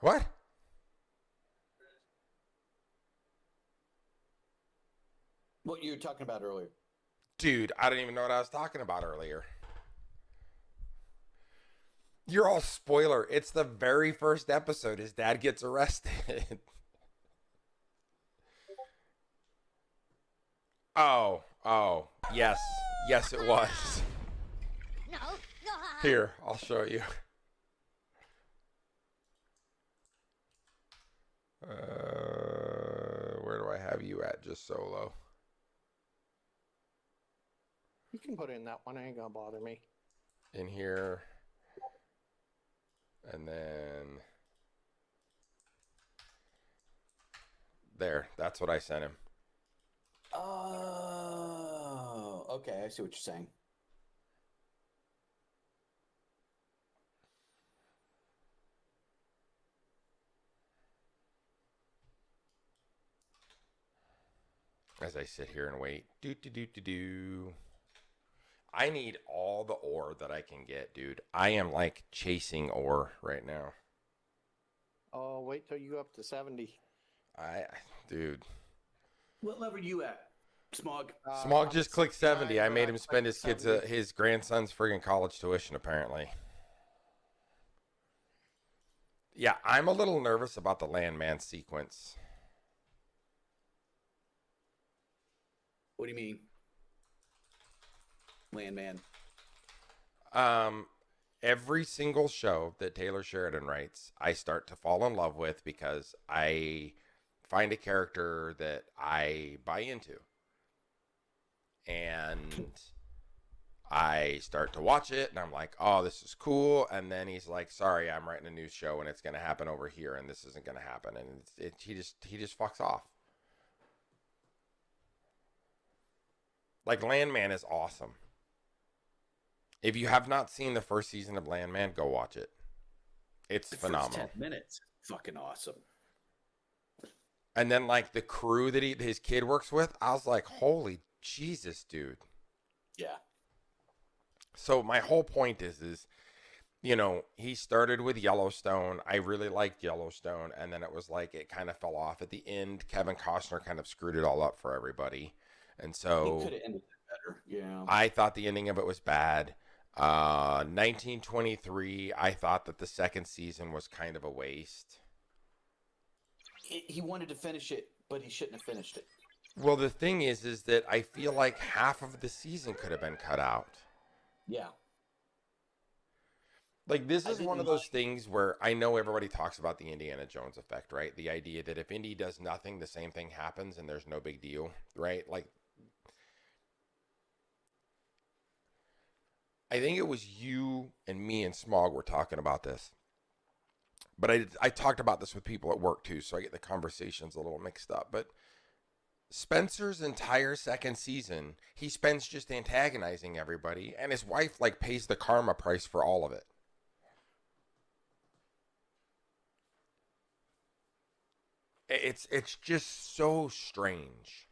What? What you were talking about earlier. Dude, I don't even know what I was talking about earlier. You're all spoiler. It's the very first episode. His dad gets arrested. Oh, yes. Yes, it was. Here, I'll show you. Where do I have you at? Just solo. You can put in that one. It ain't gonna bother me. In here. And then there. That's what I sent him. Oh, okay. I see what you're saying. As I sit here and wait. Do. I need all the ore that I can get, dude. I am like chasing ore right now. Oh, wait till you go up to 70. Dude. What level are you at, Smog? Smog just clicked 70. I but made I him spend his clicked kid's 70. his grandson's friggin' college tuition, apparently. Yeah, I'm a little nervous about the landman sequence. What do you mean? Landman. Every single show that Taylor Sheridan writes, I start to fall in love with because I find a character that I buy into. And I start to watch it and I'm like, oh, this is cool. And then he's like, sorry, I'm writing a new show and it's going to happen over here and this isn't going to happen. And he just fucks off. Like, Landman is awesome. If you have not seen the first season of Landman, go watch it. It's phenomenal. First 10 minutes. Fucking awesome. And then, like, the crew that his kid works with, I was like, holy Jesus, dude. Yeah. So my whole point is, you know, he started with Yellowstone. I really liked Yellowstone. And then it was like, it kind of fell off at the end. Kevin Costner kind of screwed it all up for everybody. And so It could have ended better. Yeah. I thought the ending of it was bad. 1923, I thought that the second season was kind of a waste. He wanted to finish it, but he shouldn't have finished it. Well, the thing is that I feel like half of the season could have been cut out. Yeah. Like, this is one of those things where I know everybody talks about the Indiana Jones effect, right? The idea that if Indy does nothing, the same thing happens and there's no big deal, right? Like, I think it was you and me and Smog were talking about this. But I talked about this with people at work too, so I get the conversations a little mixed up. But Spencer's entire second season, he spends just antagonizing everybody, and his wife like pays the karma price for all of it. It's just so strange.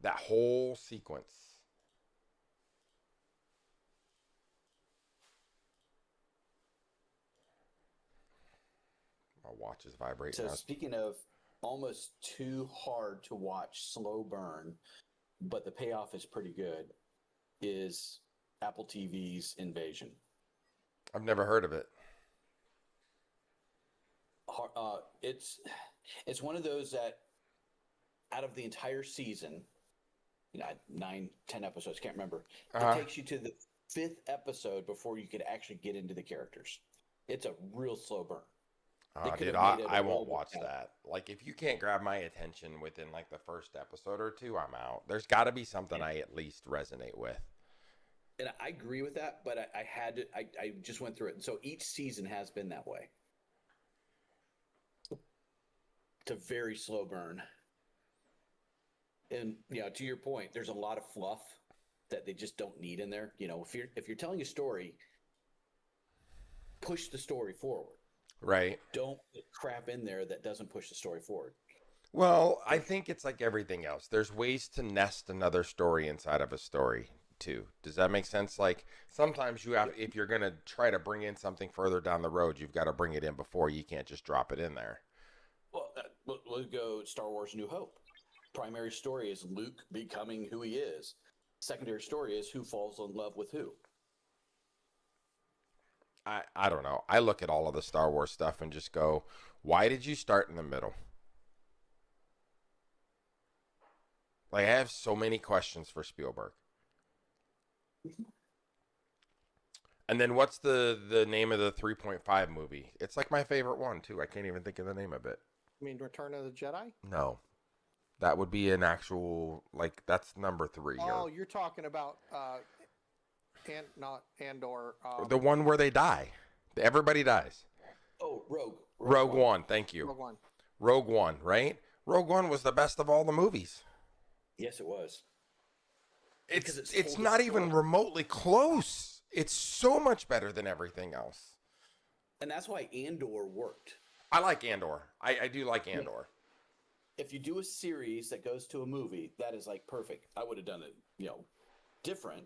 That whole sequence. My watch is vibrating. So speaking of almost too hard to watch slow burn, but the payoff is pretty good, is Apple TV's Invasion. I've never heard of it. It's one of those that out of the entire season, 9, 10 episodes, can't remember. It takes you to the 5th episode before you could actually get into the characters. It's a real slow burn. Dude, I won't watch that. Like, if you can't grab my attention within like the first episode or two, I'm out. There's got to be something I at least resonate with. And I agree with that, but I had to. I just went through it, and so each season has been that way. It's a very slow burn, and to your point, there's a lot of fluff that they just don't need in there. If you're telling a story, push the story forward. Right. Don't put crap in there that doesn't push the story forward. Well, I think it's like everything else. There's ways to nest another story inside of a story too. Does that make sense? Like sometimes you have, if you're going to try to bring in something further down the road, you've got to bring it in before. You can't just drop it in there. Well, we'll go Star Wars New Hope. Primary story is Luke becoming who he is. Secondary story is who falls in love with who. I don't know. I look at all of the Star Wars stuff and just go, why did you start in the middle? Like, I have so many questions for Spielberg. And then what's the name of the 3.5 movie? It's like my favorite one, too. I can't even think of the name of it. You mean Return of the Jedi? No. That would be an actual, like, that's number 3. Oh, you're talking about... not Andor. The one where they die. Everybody dies. Oh, Rogue One. Thank you. Rogue One, right? Rogue One was the best of all the movies. Yes, it was. It's not even remotely close. It's so much better than everything else. And that's why Andor worked. I like Andor. I do like Andor. If you do a series that goes to a movie, that is like perfect. I would have done it, different.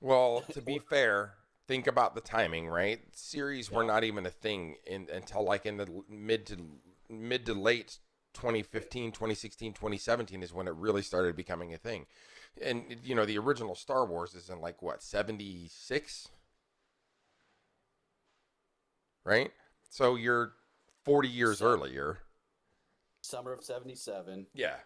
Well, to be fair, think about the timing, right? Series were not even a thing until like in the mid to late 2015, 2016, 2017 is when it really started becoming a thing. And the original Star Wars is in like what, 76? Right? So you're 40 years earlier. Summer of 77. Yeah.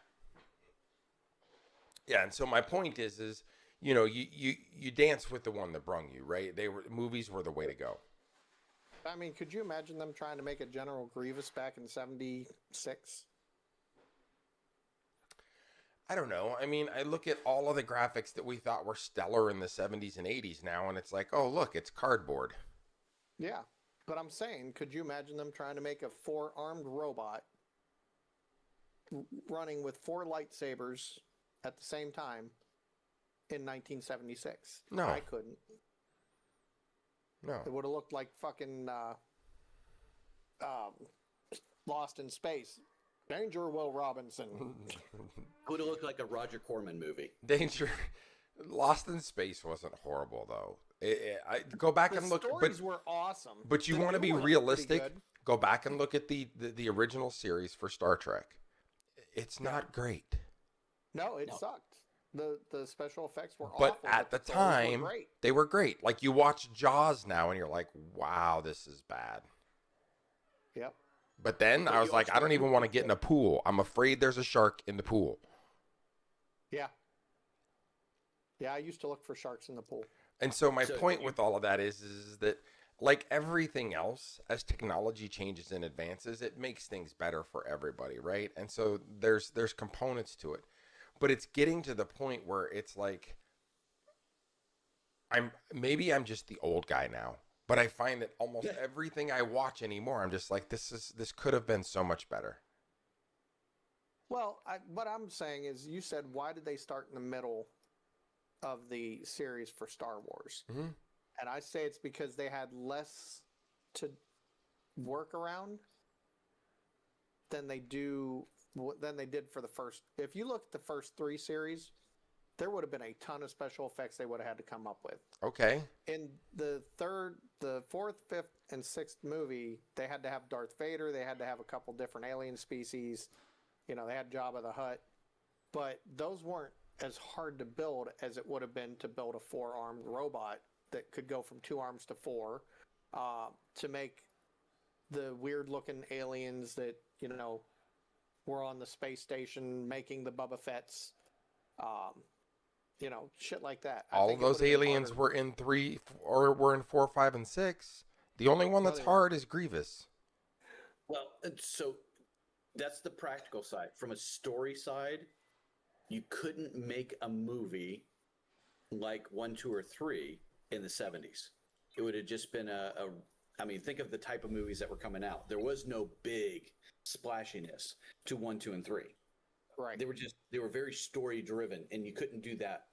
Yeah, and so my point is you dance with the one that brung you, right? Movies were the way to go. I mean, could you imagine them trying to make a General Grievous back in 76? I don't know. I mean, I look at all of the graphics that we thought were stellar in the 70s and 80s now, and it's like, oh, look, it's cardboard. Yeah, but I'm saying, could you imagine them trying to make a 4-armed robot running with 4 lightsabers at the same time in 1976? No. I couldn't. No. It would have looked like fucking Lost in Space. Danger, Will Robinson. It would have looked like a Roger Corman movie. Danger. Lost in Space wasn't horrible, though. I go back and look. The stories were awesome. But you want to be realistic? Go back and look at the original series for Star Trek. It's not great. No, it sucked. The special effects were awful. But at the time, they were great. Like, you watch Jaws now, and you're like, wow, this is bad. Yep. But then I was like, I don't even want to get in a pool. I'm afraid there's a shark in the pool. Yeah. Yeah, I used to look for sharks in the pool. And so my point with all of that is that, like everything else, as technology changes and advances, it makes things better for everybody, right? And so there's components to it. But it's getting to the point where it's like, I'm just the old guy now. But I find that almost everything I watch anymore, I'm just like, this could have been so much better. Well, what I'm saying is, you said, why did they start in the middle of the series for Star Wars? Mm-hmm. And I say it's because they had less to work around than they did for the first. If you look at the first 3 series, there would have been a ton of special effects they would have had to come up with. Okay. In the 4th, 5th, and 6th movie, they had to have Darth Vader. They had to have a couple different alien species. They had Jabba the Hutt. But those weren't as hard to build as it would have been to build a 4-armed robot that could go from 2 arms to 4, to make the weird-looking aliens that, were on the space station making the Boba Fett's, shit like that. I All think of it those would've been aliens harder. were in 3 or were in 4, 5, and 6. The only one No, that's they hard is Grievous. Well, so that's the practical side. From a story side, you couldn't make a movie like 1, 2, or 3 in the 70s. It would have just been I mean, think of the type of movies that were coming out. There was no big splashiness to 1, 2, and 3. Right. They were very story driven, and you couldn't do that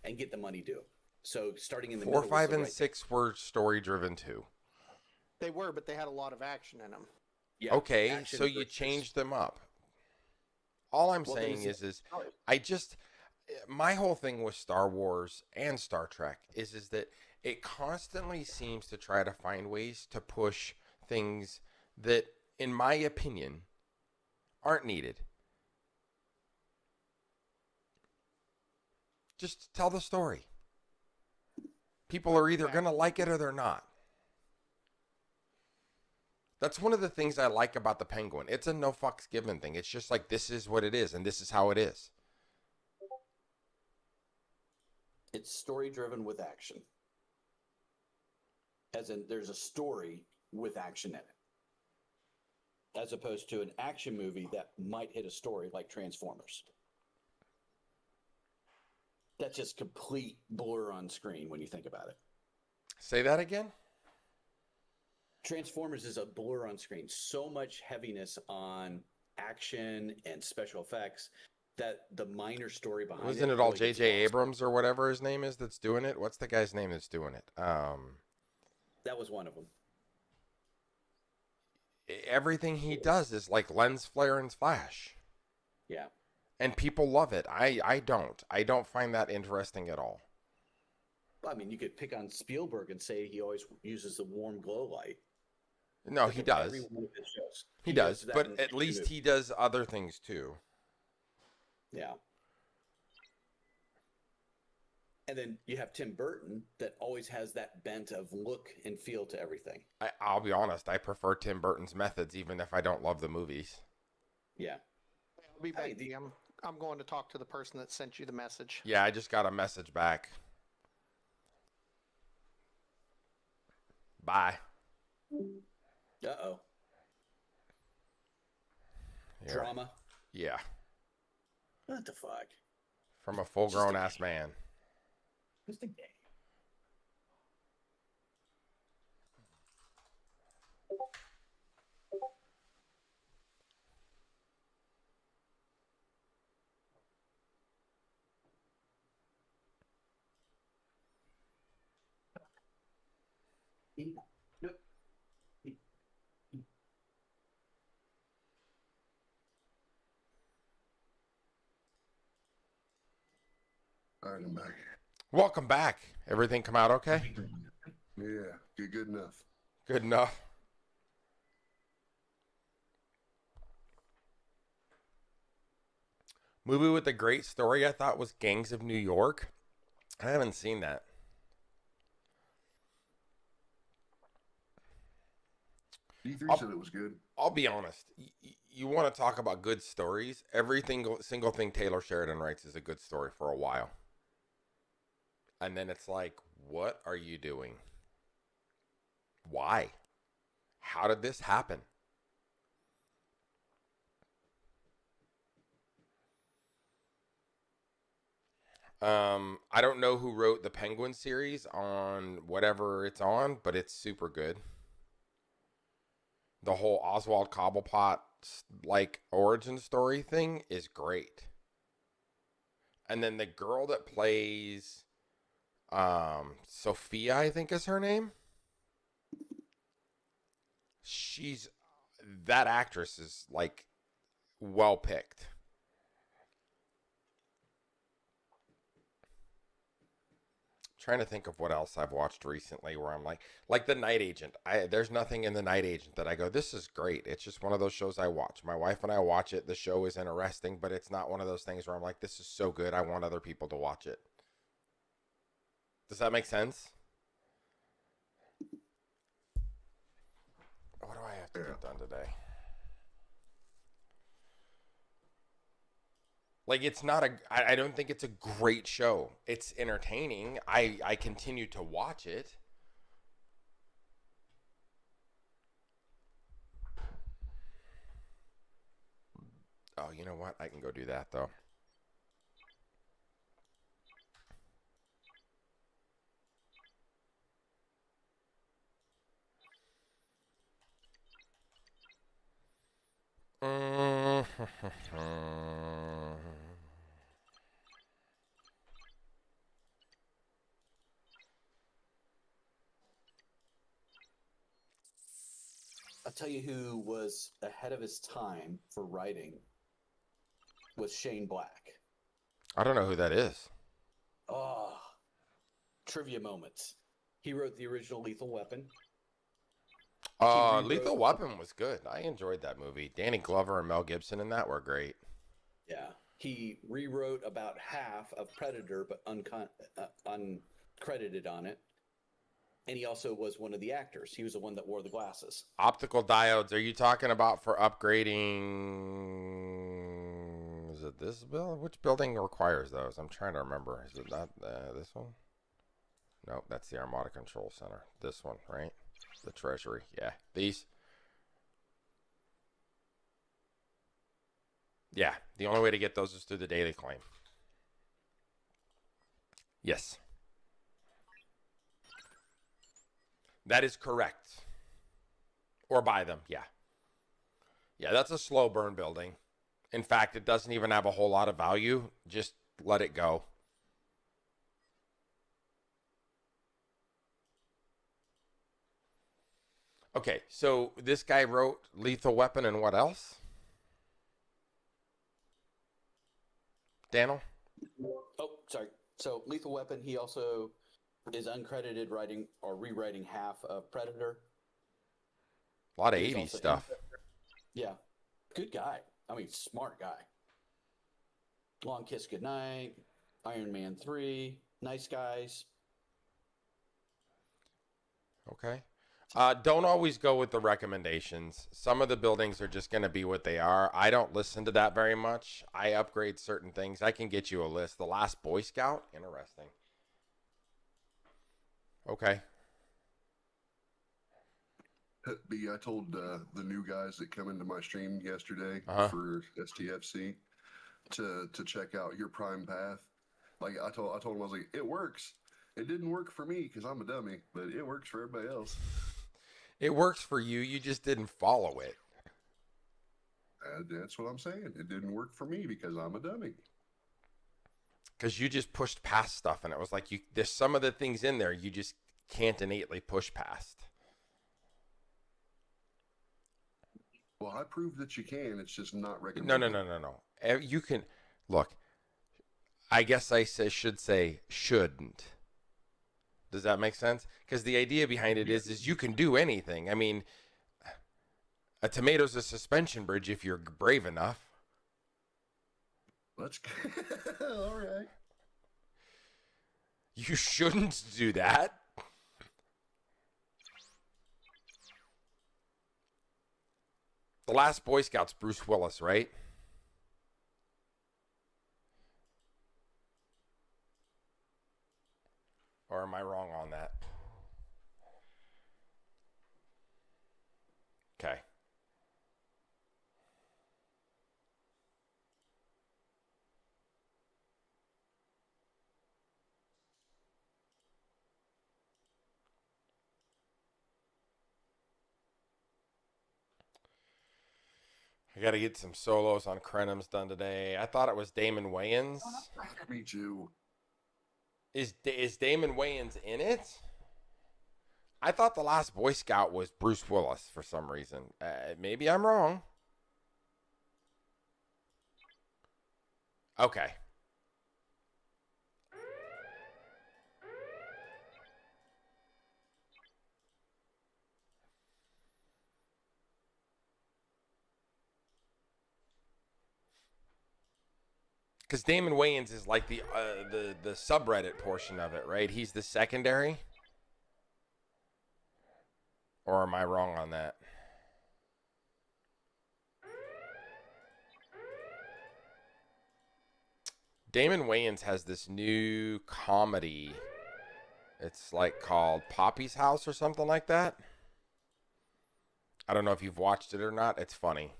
and get the money due. So starting in the 4, middle was 5, the and right 6 were story driven too. They were, but they had a lot of action in them. Yeah, Okay, action so you versus- changed them up. All I'm Well, then saying it's- is my whole thing with Star Wars and Star Trek is that it constantly seems to try to find ways to push things that, in my opinion, aren't needed. Just tell the story. People are either going to like it or they're not. That's one of the things I like about the Penguin. It's a no fucks given thing. It's just like, this is what it is, and this is how it is. It's story driven with action. As in, there's a story with action in it. As opposed to an action movie that might hit a story like Transformers. That's just complete blur on screen when you think about it. Say that again? Transformers is a blur on screen. So much heaviness on action and special effects that the minor story behind Wasn't it all really gets J.J. lost. Abrams or whatever his name is that's doing it? What's the guy's name that's doing it? That was one of them. Everything he does is like lens flare and flash. Yeah. And people love it. I don't. I don't find that interesting at all. I mean, you could pick on Spielberg and say he always uses the warm glow light. No, Look he at does. every one of his shows. He does, that but in at every least movie. he does other things too. Yeah. And then you have Tim Burton that always has that bent of look and feel to everything. I'll be honest. I prefer Tim Burton's methods, even if I don't love the movies. Yeah. I'll be back. Hey, the- I'm going to talk to the person that sent you the message. Yeah, I just got a message back. Bye. Uh-oh. Here. Drama. Yeah, What the fuck? from a full-grown ass man. Just a game. All right, I'm back. Welcome back. Everything come out okay? Yeah, good enough. Good enough. Movie with a great story I thought was Gangs of New York. I haven't seen that. D3 said it was good. I'll be honest. You want to talk about good stories? Every single thing Taylor Sheridan writes is a good story for a while. And then it's like, what are you doing? Why? How did this happen? I don't know who wrote the Penguin series on whatever it's on, but it's super good. The whole Oswald Cobblepot like origin story thing is great. And then the girl that plays Sophia, I think is her name. That actress is like well picked. Trying to think of what else I've watched recently where I'm like The Night Agent. There's nothing in The Night Agent that I go, this is great. It's just one of those shows I watch. My wife and I watch it. The show is interesting, but it's not one of those things where I'm like, this is so good. I want other people to watch it. Does that make sense? What do I have to get done today? Like, it's not I don't think it's a great show. It's entertaining. I continue to watch it. Oh, you know what? I can go do that, though. I'll tell you who was ahead of his time for writing was Shane Black. I don't know who that is. Oh, trivia moments. He wrote the original Lethal Weapon. Lethal Weapon was good. I enjoyed that movie. Danny Glover and Mel Gibson in that were great. Yeah. He rewrote about half of Predator, but uncredited on it. And he also was one of the actors. He was the one that wore the glasses. Optical diodes. Are you talking about for upgrading? Is it this building? Which building requires those? I'm trying to remember. Is it not this one? No, that's the Armada Control Center. This one, right? The Treasury. Yeah. These. Yeah. The only way to get those is through the daily claim. Yes. That is correct. Or buy them, yeah. Yeah, that's a slow burn building. In fact, it doesn't even have a whole lot of value. Just let it go. Okay, so this guy wrote Lethal Weapon and what else? Daniel? Oh, sorry. So Lethal Weapon, he also is uncredited writing or rewriting half of Predator. A lot of He's 80s also stuff. Yeah. Good guy. I mean, smart guy. Long Kiss Goodnight, Iron Man 3, Nice Guys. Okay. Don't always go with the recommendations. Some of the buildings are just going to be what they are. I don't listen to that very much. I upgrade certain things. I can get you a list. The Last Boy Scout? Interesting. Okay. B, I told the new guys that come into my stream yesterday for STFC to check out your PrimePath. Like I told them, I was like, it works. It didn't work for me because I'm a dummy, but it works for everybody else. It works for you. You just didn't follow it. That's what I'm saying. It didn't work for me because I'm a dummy. Because you just pushed past stuff, and it was like there's some of the things in there you just can't innately push past. Well, I proved that you can. It's just not recommended. No. You can look. I guess I should say shouldn't. Does that make sense? Because the idea behind it is you can do anything. I mean, a tomato's a suspension bridge if you're brave enough. Let's go. All right. You shouldn't do that. The Last Boy Scout's Bruce Willis, right? Or am I wrong on that? Okay. I got to get some solos on Crenham's done today. I thought it was Damon Wayans. Me too. Is Damon Wayans in it? I thought the Last Boy Scout was Bruce Willis for some reason. Maybe I'm wrong. Okay. Because Damon Wayans is like the subreddit portion of it, right? He's the secondary? Or am I wrong on that? Damon Wayans has this new comedy. It's like called Poppy's House or something like that. I don't know if you've watched it or not. It's funny.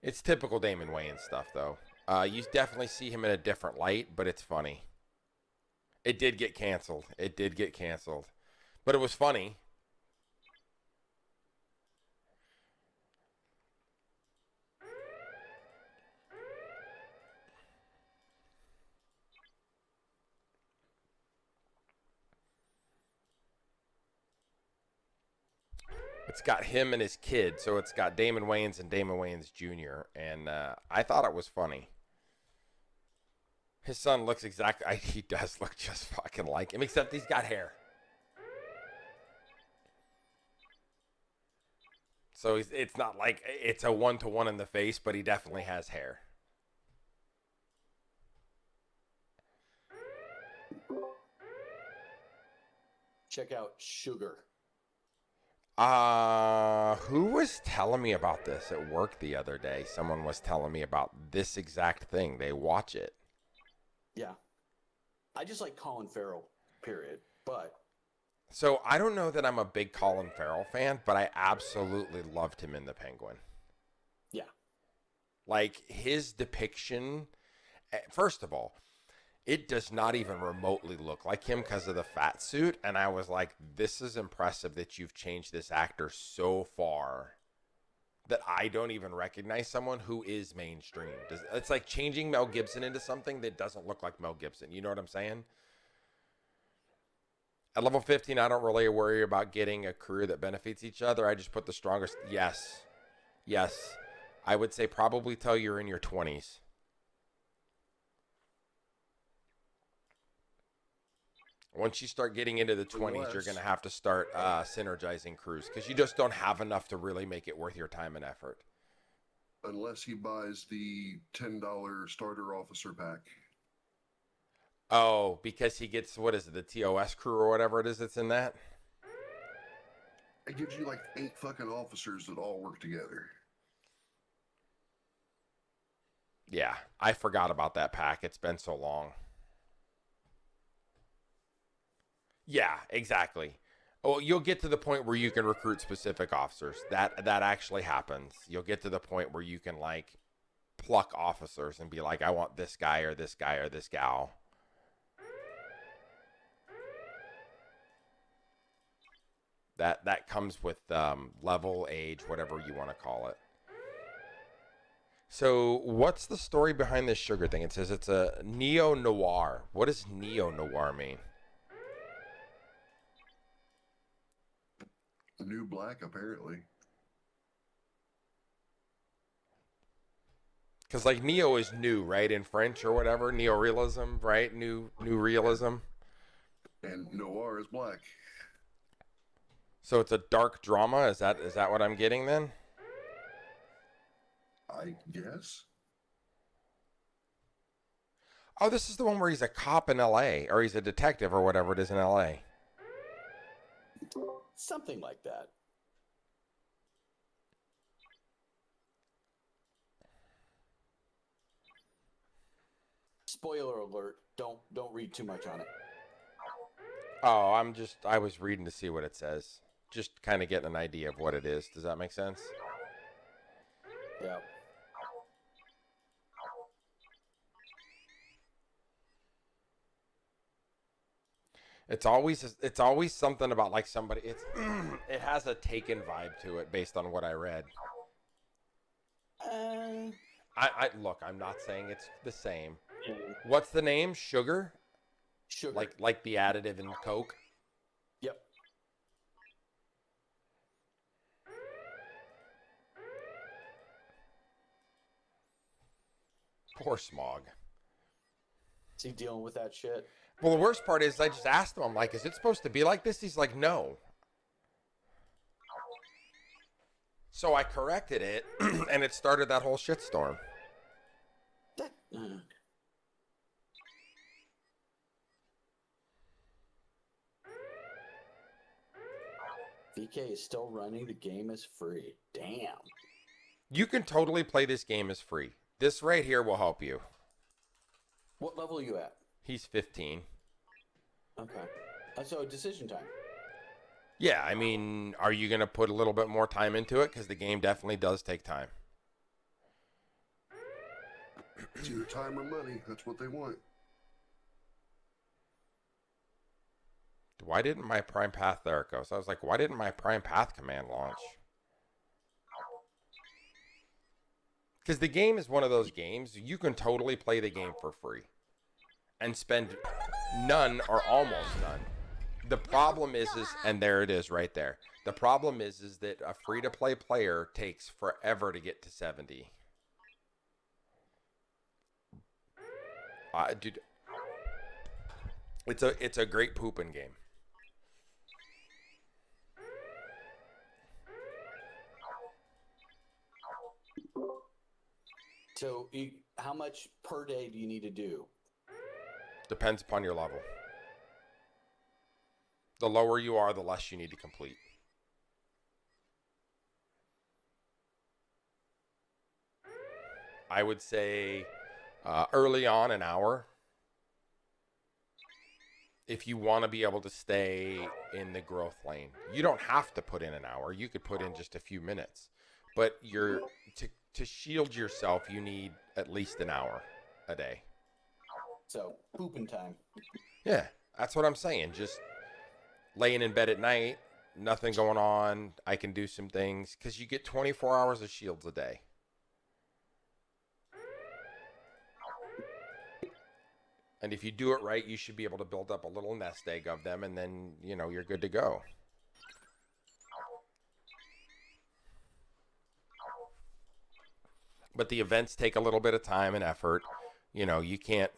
It's typical Damon Wayans stuff, though. You definitely see him in a different light, but it's funny. It did get canceled. But it was funny. It's got him and his kid, so it's got Damon Wayans and Damon Wayans Jr., and I thought it was funny. His son looks exactly... he does look just fucking like him, except he's got hair. So it's not like it's a one-to-one in the face, but he definitely has hair. Check out Sugar. Who was telling me about this at work the other day? Someone was telling me about this exact thing. They watch it. Yeah. I just like Colin Farrell, period. But so I don't know that I'm a big Colin Farrell fan, but I absolutely loved him in The Penguin. Yeah. Like his depiction, first of all, it does not even remotely look like him because of the fat suit. And I was like, this is impressive that you've changed this actor so far that I don't even recognize someone who is mainstream. It's like changing Mel Gibson into something that doesn't look like Mel Gibson. You know what I'm saying? At level 15, I don't really worry about getting a career that benefits each other. I just put the strongest. Yes. I would say probably till you're in your 20s. Once you start getting into the 20s, you're going to have to start synergizing crews because you just don't have enough to really make it worth your time and effort. Unless he buys the $10 starter officer pack. Oh, because he gets, what is it, the TOS crew or whatever it is that's in that? It gives you like 8 fucking officers that all work together. Yeah, I forgot about that pack. It's been so long. Yeah, exactly. Oh, you'll get to the point where you can recruit specific officers. That actually happens. You'll get to the point where you can like pluck officers and be like, I want this guy or this guy or this gal. That comes with level, age, whatever you want to call it. So what's the story behind this sugar thing? It says it's a neo-noir. What does neo-noir mean? New black, apparently. Because like neo is new, right? In French or whatever. Neo-realism, right? New realism. And noir is black. So it's a dark drama? Is that what I'm getting then? I guess. Oh, this is the one where he's a cop in L.A. or he's a detective or whatever it is in L.A. something like that. Spoiler alert, don't read too much on it. Oh, I was reading to see what it says. Just kind of getting an idea of what it is. Does that make sense? Yeah. It's always something about like somebody. It has a Taken vibe to it based on what I read. I look. I'm not saying it's the same. Yeah. What's the name? Sugar? Sugar. Like the additive in Coke? Yep. Poor Smog. Is he dealing with that shit? Well, the worst part is I just asked him, I'm like, is it supposed to be like this? He's like, no. So I corrected it, and it started that whole shitstorm. VK is still running. The game is free. Damn. You can totally play this game as free. This right here will help you. What level are you at? He's 15. Okay. So decision time. Yeah, I mean, are you going to put a little bit more time into it? Because the game definitely does take time. It's either time or money. That's what they want. Why didn't my PrimePath, there it goes. I was like, why didn't my PrimePath command launch? Because the game is one of those games, you can totally play the game for free and spend none or almost none. The problem is, and there it is right there. The problem is that a free-to-play player takes forever to get to 70. Dude, it's a great pooping game. So, how much per day do you need to do? Depends upon your level. The lower you are, the less you need to complete. I would say early on an hour. If you want to be able to stay in the growth lane. You don't have to put in an hour. You could put in just a few minutes. But to shield yourself, you need at least an hour a day. So, pooping time. Yeah, that's what I'm saying. Just laying in bed at night, nothing going on. I can do some things because you get 24 hours of shields a day. And if you do it right, you should be able to build up a little nest egg of them, and then, you're good to go. But the events take a little bit of time and effort. You can't...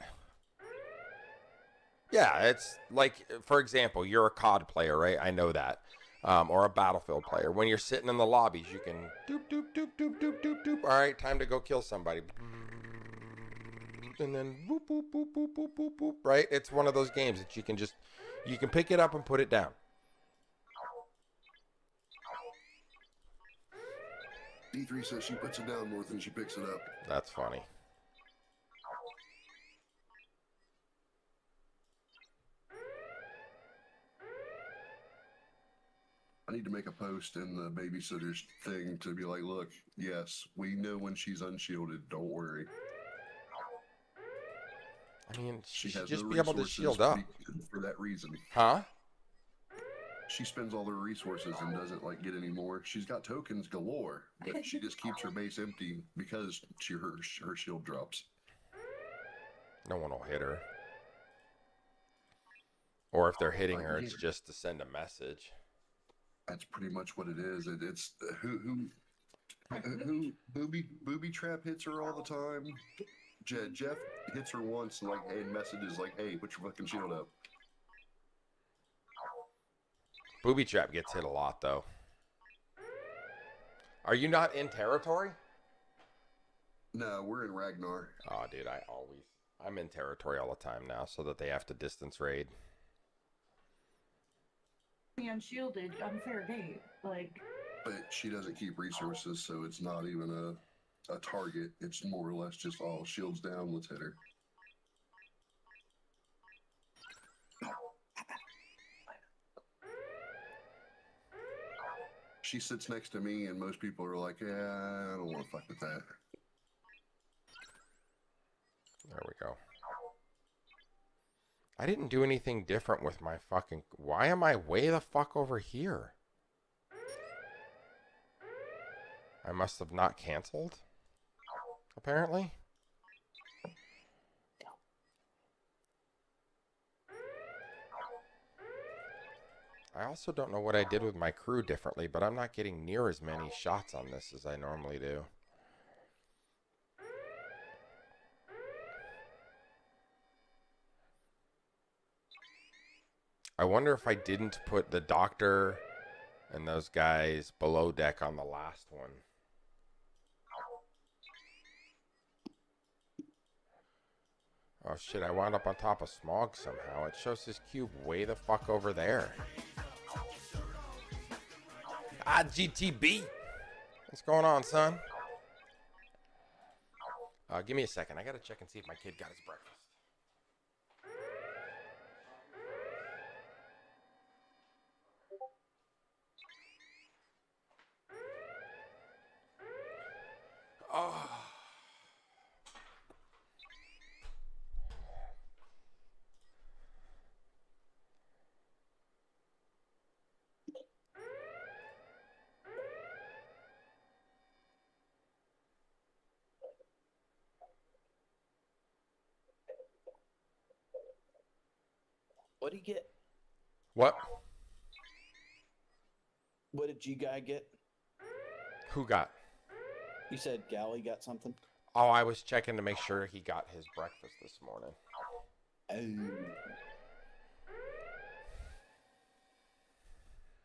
Yeah, it's like, for example, you're a COD player, right? I know that. Or a Battlefield player. When you're sitting in the lobbies, you can doop, doop, doop, doop, doop, doop, doop. All right, time to go kill somebody. And then boop, boop, boop, boop, boop, boop, boop, right? It's one of those games that you can pick it up and put it down. D3 says she puts it down more than she picks it up. That's funny. I need to make a post in the babysitter's thing to be like, look, yes, we know when she's unshielded. Don't worry. I mean, she should has just no be able to resources shield up. for that reason. Huh? She spends all her resources and doesn't get any more. She's got tokens galore, but she just keeps her base empty because her shield drops. No one will hit her. Or if they're hitting her, it's just to send a message. That's pretty much what it is. It's who booby trap hits her all the time. Jeff hits her once and hey, messages hey, put your fucking shield up. Booby trap gets hit a lot though. Are you not in territory? No, we're in Ragnar. Oh, dude, I'm in territory all the time now, so that they have to distance raid. Unshielded, unfair date, But she doesn't keep resources, so it's not even a target. It's more or less just all shields down. Let's hit her. She sits next to me, and most people are like, "Yeah, I don't want to fuck with that." There we go. I didn't do anything different with my fucking... Why am I way the fuck over here? I must have not canceled, apparently. I also don't know what I did with my crew differently, but I'm not getting near as many shots on this as I normally do. I wonder if I didn't put the doctor and those guys below deck on the last one. Oh shit, I wound up on top of Smog somehow. It shows his cube way the fuck over there. Ah, GTB! What's going on, son? Give me a second. I gotta check and see if my kid got his breakfast. What'd he get? What? What did G Guy get? Who got? You said Galley got something? Oh, I was checking to make sure he got his breakfast this morning. Oh.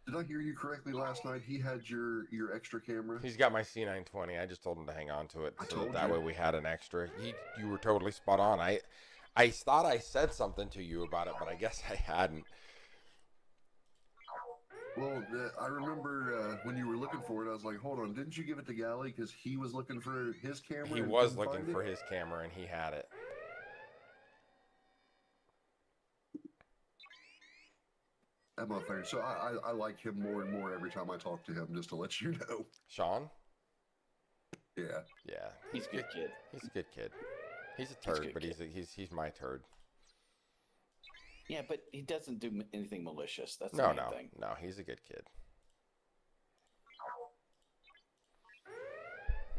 Did I hear you correctly last night? He had your extra camera. He's got my C920. I just told him to hang on to it so that, told way you. we had an extra. You were totally spot on. I thought I said something to you about it, but I guess I hadn't. Well, I remember when you were looking for it, I was like, hold on, didn't you give it to Galley because he was looking for his camera? He and was couldn't looking find for it? his camera, and he had it. That motherfucker. So I like him more and more every time I talk to him, just to let you know. Sean? Yeah. Yeah. He's a good kid. He's a good kid. He's a turd, good but kid. he's my turd. Yeah, but he doesn't do anything malicious. That's the No, main no, thing. no. He's a good kid.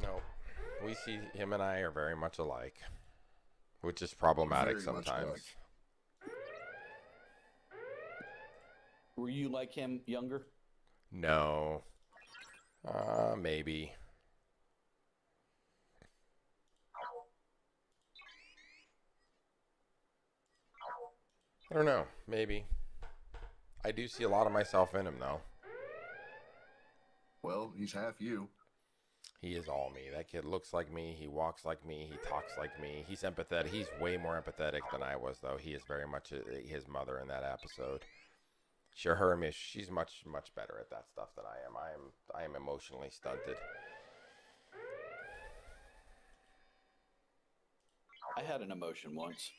No, we see him and I are very much alike, which is problematic Very much sometimes. alike. Were you like him younger? No, maybe. I don't know. Maybe. I do see a lot of myself in him, though. Well, he's half you. He is all me. That kid looks like me. He walks like me. He talks like me. He's empathetic. He's way more empathetic than I was, though. He is very much his mother in that episode. She's much better at that stuff than I am. I am emotionally stunted. I had an emotion once.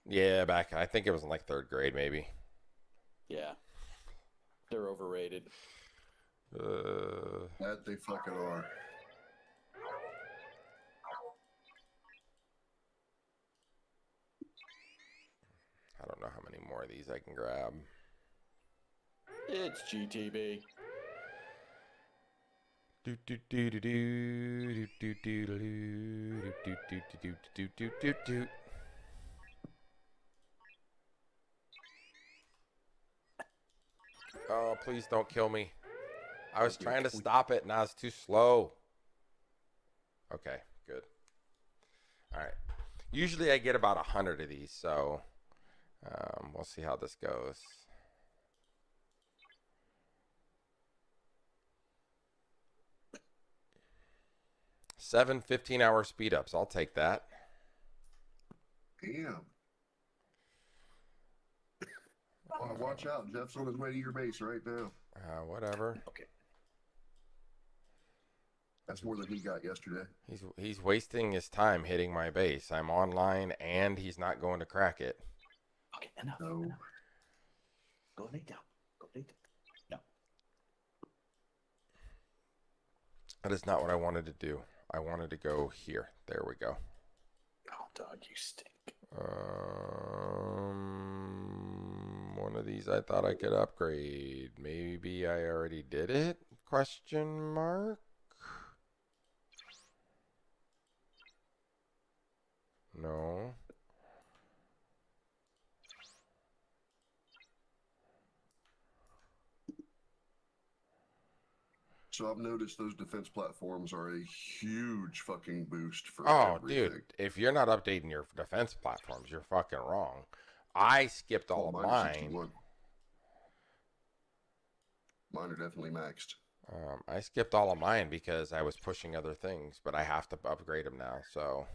Yeah, I think it was in like 3rd grade, maybe. Yeah. They're overrated. That they fucking are. I don't know how many more of these I can grab. It's GTB. Do do do do do do do do do do do do do do do. Oh, please don't kill me. I was trying to stop it and I was too slow. Okay, good. All right. Usually I get about 100 of these, so we'll see how this goes. 7 15-hour speed ups. I'll take that. Damn. Watch out. Jeff's on his way to your base right now. Whatever. Okay. That's more than he got yesterday. He's wasting his time hitting my base. I'm online and he's not going to crack it. Okay, enough. No. Enough. Go lay down. Go lay down. No. That is not what I wanted to do. I wanted to go here. There we go. Oh, dog, you stink. One of these I thought I could upgrade. Maybe I already did it? Question mark? No. So I've noticed those defense platforms are a huge fucking boost for Oh, everything. dude, if you're not updating your defense platforms, you're fucking wrong. I skipped all of Mine are mine. 61. Mine are definitely maxed. I skipped all of mine because I was pushing other things, but I have to upgrade them now, so.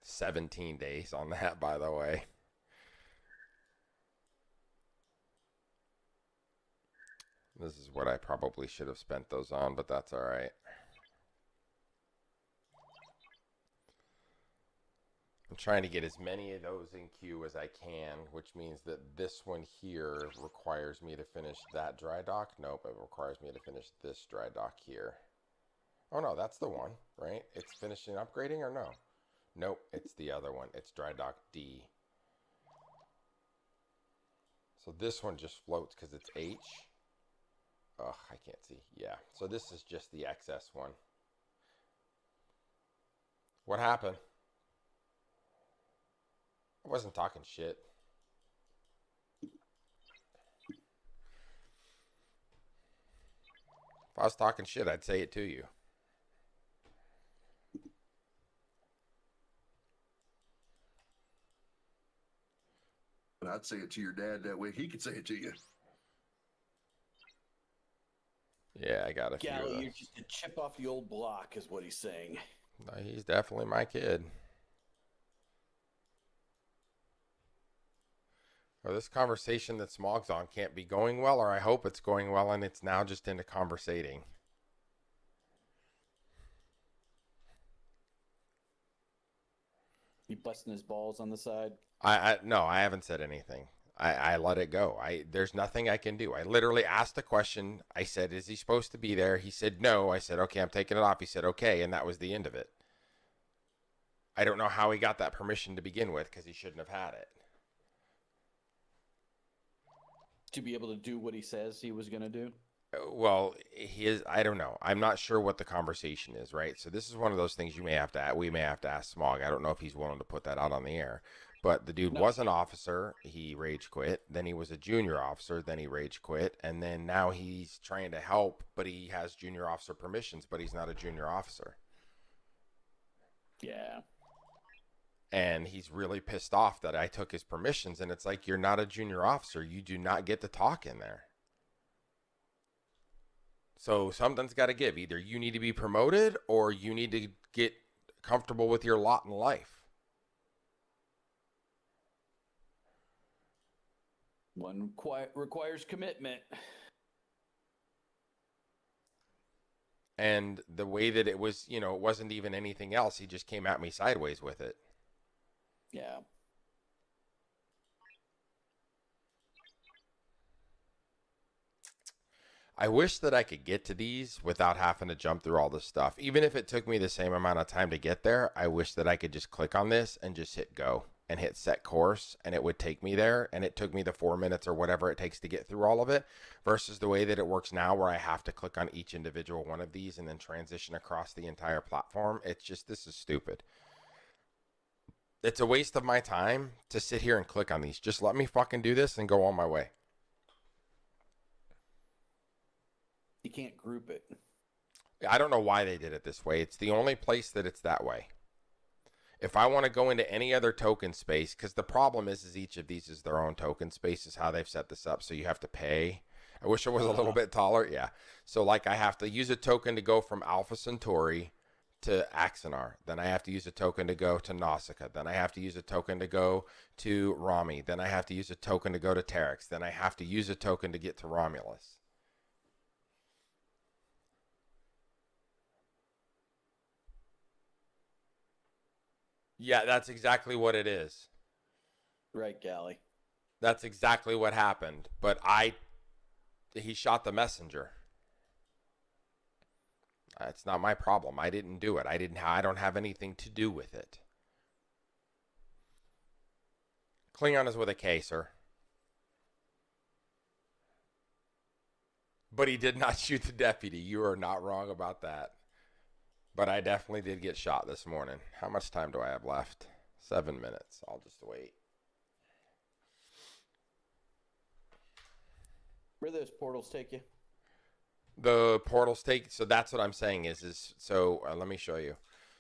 $17 days on that, by the way. This is what I probably should have spent those on, but that's all right. I'm trying to get as many of those in queue as I can, which means that this one here requires me to finish that dry dock. Nope, it requires me to finish this dry dock here. Oh no, that's the one, right? It's finishing upgrading or no? Nope, it's the other one. It's dry dock D. So this one just floats because it's H. Ugh, I can't see. Yeah, so this is just the XS one. What happened? I wasn't talking shit. If I was talking shit, I'd say it to you. And I'd say it to your dad that way he could say it to you. Yeah, I got a few of Gally, those. you're just a chip off the old block, is what he's saying. No, he's definitely my kid. Or this conversation that Smog's on can't be going well, or I hope it's going well and it's now just into conversating. You busting his balls on the side? No, I haven't said anything. I let it go. There's nothing I can do. I literally asked the question. I said, is he supposed to be there? He said no. I said, okay, I'm taking it off. He said, okay, and that was the end of it. I don't know how he got that permission to begin with, because he shouldn't have had it. To be able to do what he says he was going to do? Well, I don't know. I'm not sure what the conversation is, right? So this is one of those things we may have to ask Smog. I don't know if he's willing to put that out on the air. But the dude was an officer. He rage quit. Then he was a junior officer. Then he rage quit. And then now he's trying to help, but he has junior officer permissions, but he's not a junior officer. Yeah. And he's really pissed off that I took his permissions. And it's like, you're not a junior officer. You do not get to talk in there. So something's got to give. Either you need to be promoted or you need to get comfortable with your lot in life. One requires commitment. And the way that it was, it wasn't even anything else. He just came at me sideways with it. Yeah. I wish that I could get to these without having to jump through all this stuff. Even if it took me the same amount of time to get there, I wish that I could just click on this and just hit go and hit set course, and it would take me there. And it took me the 4 minutes or whatever it takes to get through all of it, versus the way that it works now where I have to click on each individual one of these and then transition across the entire platform. It's just, this is stupid. It's a waste of my time to sit here and click on these. Just let me fucking do this and go on my way. You can't group it. I don't know why they did it this way. It's the only place that it's that way. If I want to go into any other token space, because the problem is each of these is their own token space, is how they've set this up. So you have to pay. I wish it was a little bit taller. Yeah. So like I have to use a token to go from Alpha Centauri to Axanar. Then I have to use a token to go to Nausicaa. Then I have to use a token to go to Rami. Then I have to use a token to go to Terex. Then I have to use a token to get to Romulus. Yeah, that's exactly what it is. Right, Gally. That's exactly what happened. But he shot the messenger. It's not my problem. I didn't do it. I don't have anything to do with it. Klingon is with a K, sir. But he did not shoot the deputy. You are not wrong about that. But I definitely did get shot this morning. How much time do I have left? 7 minutes. I'll just wait. Where do those portals take you? The portals take, so that's what I'm saying let me show you.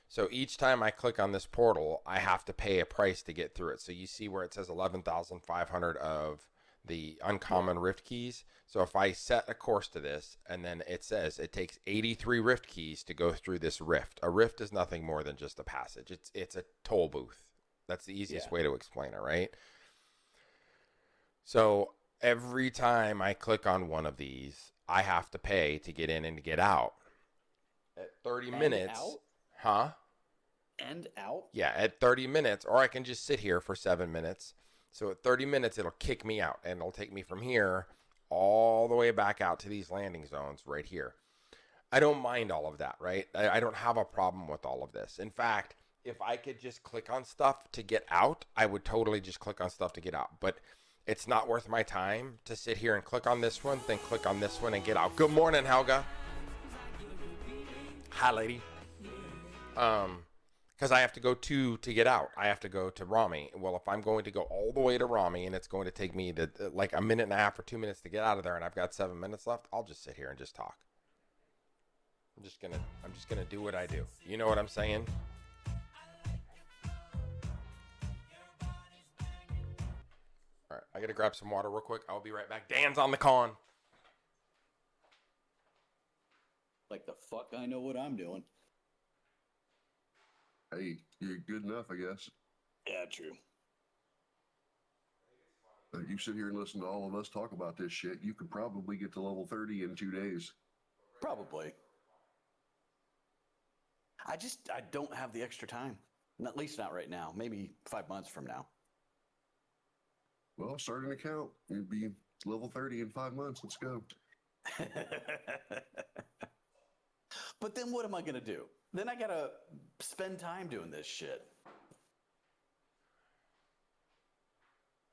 So each time I click on this portal, I have to pay a price to get through it. So you see where it says 11,500 of the uncommon rift keys. So if I set a course to this, and then it says it takes 83 rift keys to go through this rift. A rift is nothing more than just a passage. It's a toll booth. That's the easiest way to explain it, right? So every time I click on one of these, I have to pay to get in and to get out. At 30 minutes. Out? Huh? And out? Yeah, at 30 minutes, or I can just sit here for 7 minutes. So at 30 minutes, it'll kick me out, and it'll take me from here all the way back out to these landing zones right here. I don't mind all of that, right? I don't have a problem with all of this. In fact, if I could just click on stuff to get out, I would totally just click on stuff to get out. But it's not worth my time to sit here and click on this one, then click on this one and get out. Good morning, Helga. Hi, lady. Because Because I have to go to get out. I have to go to Rami. Well, if I'm going to go all the way to Rami and it's going to take me like a minute and a half or 2 minutes to get out of there, and I've got 7 minutes left, I'll just sit here and just talk. I'm just gonna do what I do. You know what I'm saying? All right, I gotta grab some water real quick. I'll be right back. Dan's on the con. Like the fuck I know what I'm doing. Hey, you're good enough, I guess. Yeah, true. You sit here and listen to all of us talk about this shit, you could probably get to level 30 in 2 days. Probably. I don't have the extra time. At least not right now. Maybe 5 months from now. Well, start an account. You'd be level 30 in 5 months. Let's go. But then what am I going to do? Then I got to spend time doing this shit.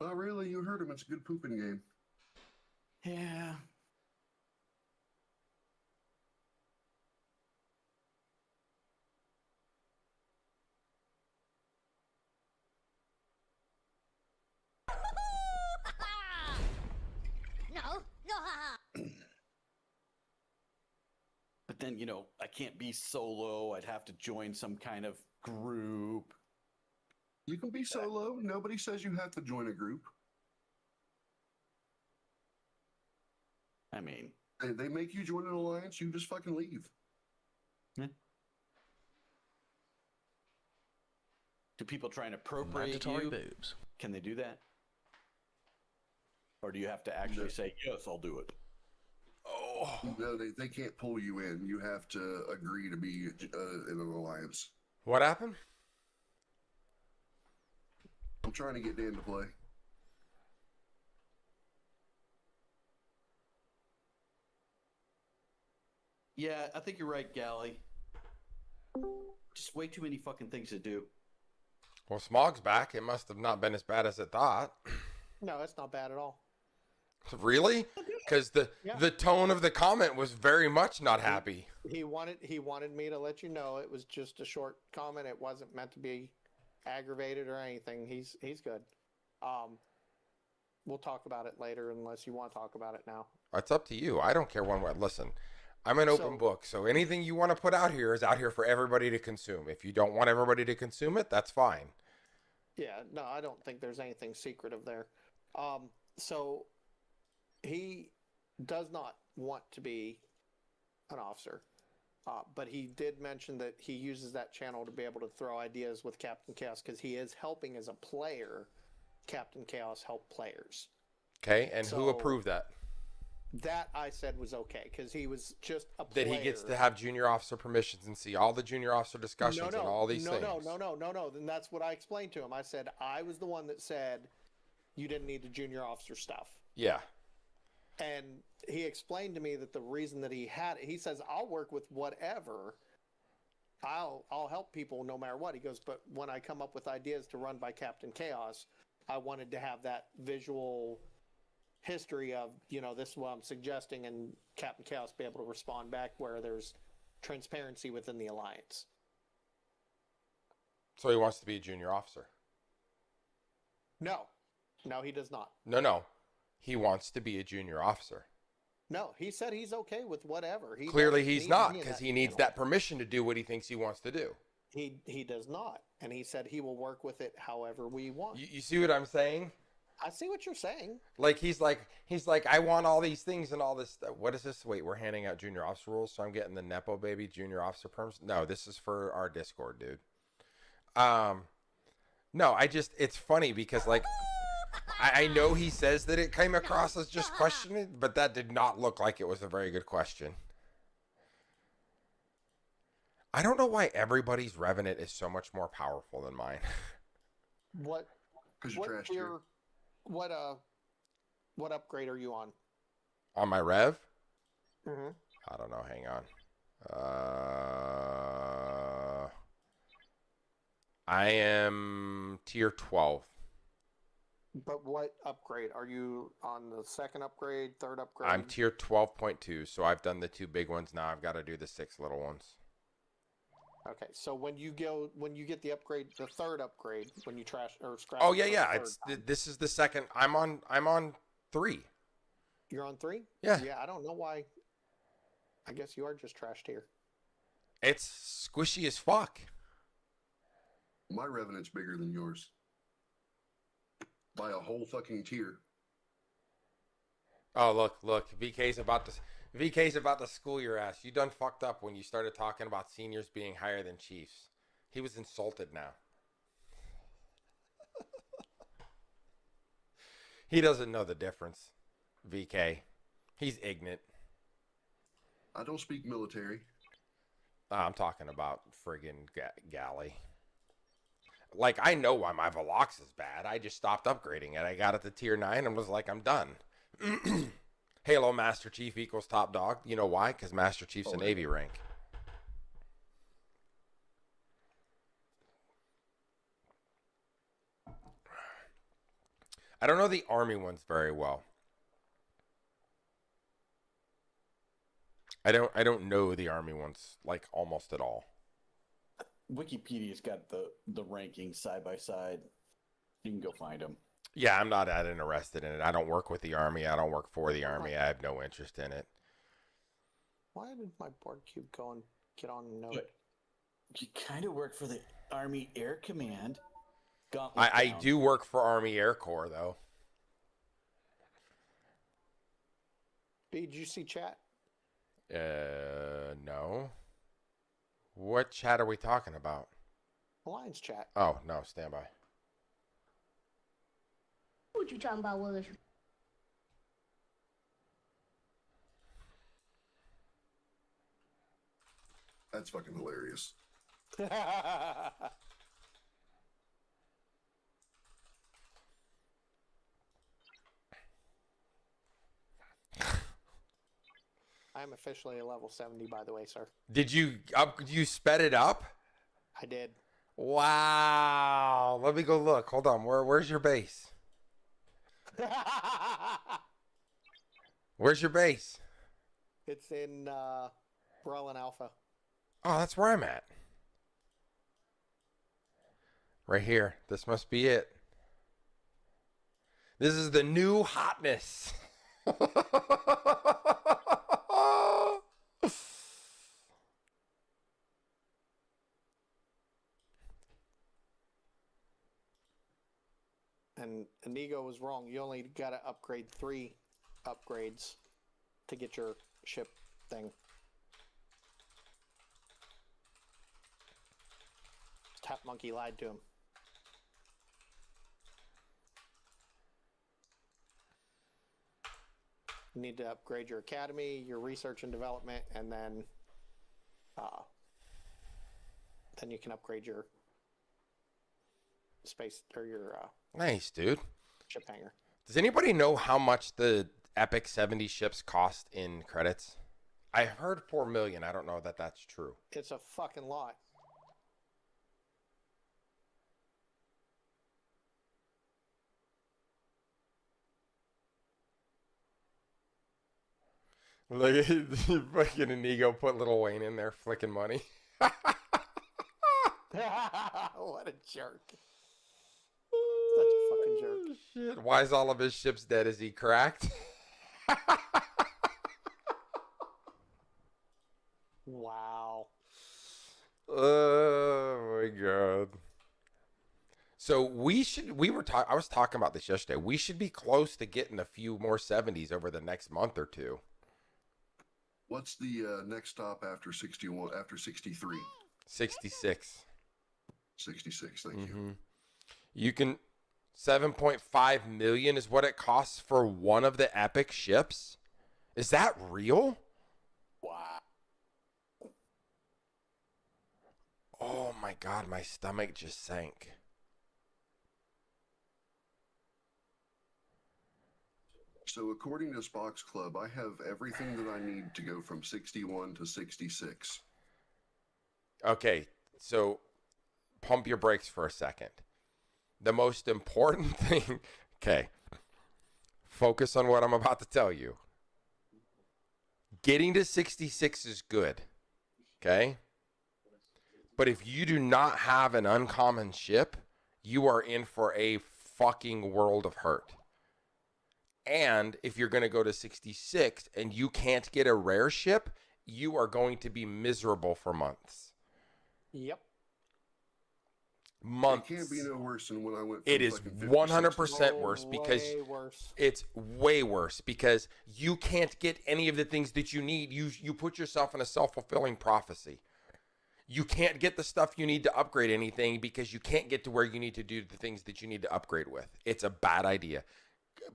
Oh, really? You heard him. It's a good pooping game. Yeah. But then, I can't be solo. I'd have to join some kind of group. You can be solo. Nobody says you have to join a group. I mean, They make you join an alliance, you just fucking leave. yeah. Do people try and appropriate you? Boobs. Can they do that? Or do you have to actually say, yes, I'll do it? Oh. No, they can't pull you in. You have to agree to be in an alliance. What happened? I'm trying to get Dan to play. Yeah, I think you're right, Gally. Just way too many fucking things to do. Well, Smog's back. It must have not been as bad as it thought. No, it's not bad at all. Really? Because the tone of the comment was very much not happy. He wanted me to let you know it was just a short comment. It wasn't meant to be aggravated or anything. He's good. We'll talk about it later unless you want to talk about it now. It's up to you. I don't care one way. Listen, I'm an open book, so anything you want to put out here is out here for everybody to consume. If you don't want everybody to consume it, that's fine. Yeah, no, I don't think there's anything secretive there. So he does not want to be an officer, but he did mention that he uses that channel to be able to throw ideas with Captain Chaos because he is helping as a player. Captain Chaos help players. Okay, and who approved that? That I said was okay because he was just a player. That he gets to have junior officer permissions and see all the junior officer discussions and all these things. No. Then that's what I explained to him. I said I was the one that said you didn't need the junior officer stuff. Yeah. And he explained to me that the reason that he says, I'll work with whatever. I'll help people no matter what. He goes, but when I come up with ideas to run by Captain Chaos, I wanted to have that visual history of, this is what I'm suggesting, and Captain Chaos be able to respond back where there's transparency within the alliance. So he wants to be a junior officer. No, he does not. No. He wants to be a junior officer. No, he said he's okay with whatever. Clearly he's not, because he needs that permission to do what he thinks he wants to do. He does not. And he said he will work with it however we want. You see what I'm saying? I see what you're saying. Like, he's like, I want all these things and all this stuff. What is this? Wait, we're handing out junior officer rules, so I'm getting the Nepo baby junior officer perms? No, this is for our Discord, dude. No, it's funny because, like, I know he says that it came across as just questioning, but that did not look like it was a very good question. I don't know why everybody's Revenant is so much more powerful than mine. What? Because you're trash tier. What upgrade are you on? On my Rev? Mm-hmm. I don't know. Hang on. I am tier 12. But what upgrade? Are you on the second upgrade, third upgrade? I'm tier 12.2, so I've done the 2 big ones. Now I've got to do the 6 little ones. Okay, so when you get the upgrade, the third upgrade, when you trash or scrap. Oh it yeah, for the yeah. third time, This is the second. I'm on 3. You're on 3. Yeah. Yeah, I don't know why. I guess you are just trashed here. It's squishy as fuck. My Revenant's bigger than yours by a whole fucking tier. Oh look, VK's about to school your ass. You done fucked up when you started talking about seniors being higher than chiefs. He was insulted now. He doesn't know the difference, VK. He's ignorant. I don't speak military. I'm talking about friggin' galley. Like, I know why my Velox is bad. I just stopped upgrading it. I got it to tier 9 and was like, I'm done. Halo Master Chief equals top dog. You know why? Because Master Chief's a Navy rank. I don't know the Army ones very well. I don't know the Army ones like almost at all. Wikipedia's got the rankings side by side. You can go find them. Yeah, I'm not that interested in it. I don't work with the Army. I don't work for the Army. I have no interest in it. Why did my board cube go and get on note? But you kind of work for the Army Air Command. I do work for Army Air Corps, though. B, did you see chat? No. What chat are we talking about? Alliance chat. Oh, no, stand by. What you talking about, Willis? That's fucking hilarious. I'm officially a level 70, by the way, sir. Did you sped it up? I did. Wow. Let me go look. Hold on. Where's your base? Where's your base? It's in Berlin Alpha. Oh, that's where I'm at. Right here. This must be it. This is the new hotness. And Inigo was wrong. You only got to upgrade 3 upgrades to get your ship thing. Tap Monkey lied to him. You need to upgrade your academy, your research and development, and then you can upgrade your space or your Nice, dude. ship hangar. Does anybody know how much the Epic 70 ships cost in credits? I heard 4 million. I don't know that that's true. It's a fucking lot. Look at fucking Inigo put Lil Wayne in there flicking money. What a jerk. Such a fucking jerk. Shit. Why is all of his ships dead? Is he cracked? Wow. Oh my god. So I was talking about this yesterday. We should be close to getting a few more 70s over the next month or two. What's the next stop after 61? After 63? 66. 66. Thank you. You can 7.5 million is what it costs for one of the Epic ships. Is that real? Wow. Oh my god, my stomach just sank. So according to Spock's Club, I have everything that I need to go from 61 to 66. Okay, so pump your brakes for a second. The most important thing, okay, focus on what I'm about to tell you. Getting to 66 is good, okay? But if you do not have an uncommon ship, you are in for a fucking world of hurt. And if you're going to go to 66 and you can't get a rare ship, you are going to be miserable for months. Yep. Months. It can't be no worse than when I went. It is 100% worse because it's way worse because you can't get any of the things that you need. You put yourself in a self-fulfilling prophecy. You can't get the stuff you need to upgrade anything because you can't get to where you need to do the things that you need to upgrade with. It's a bad idea.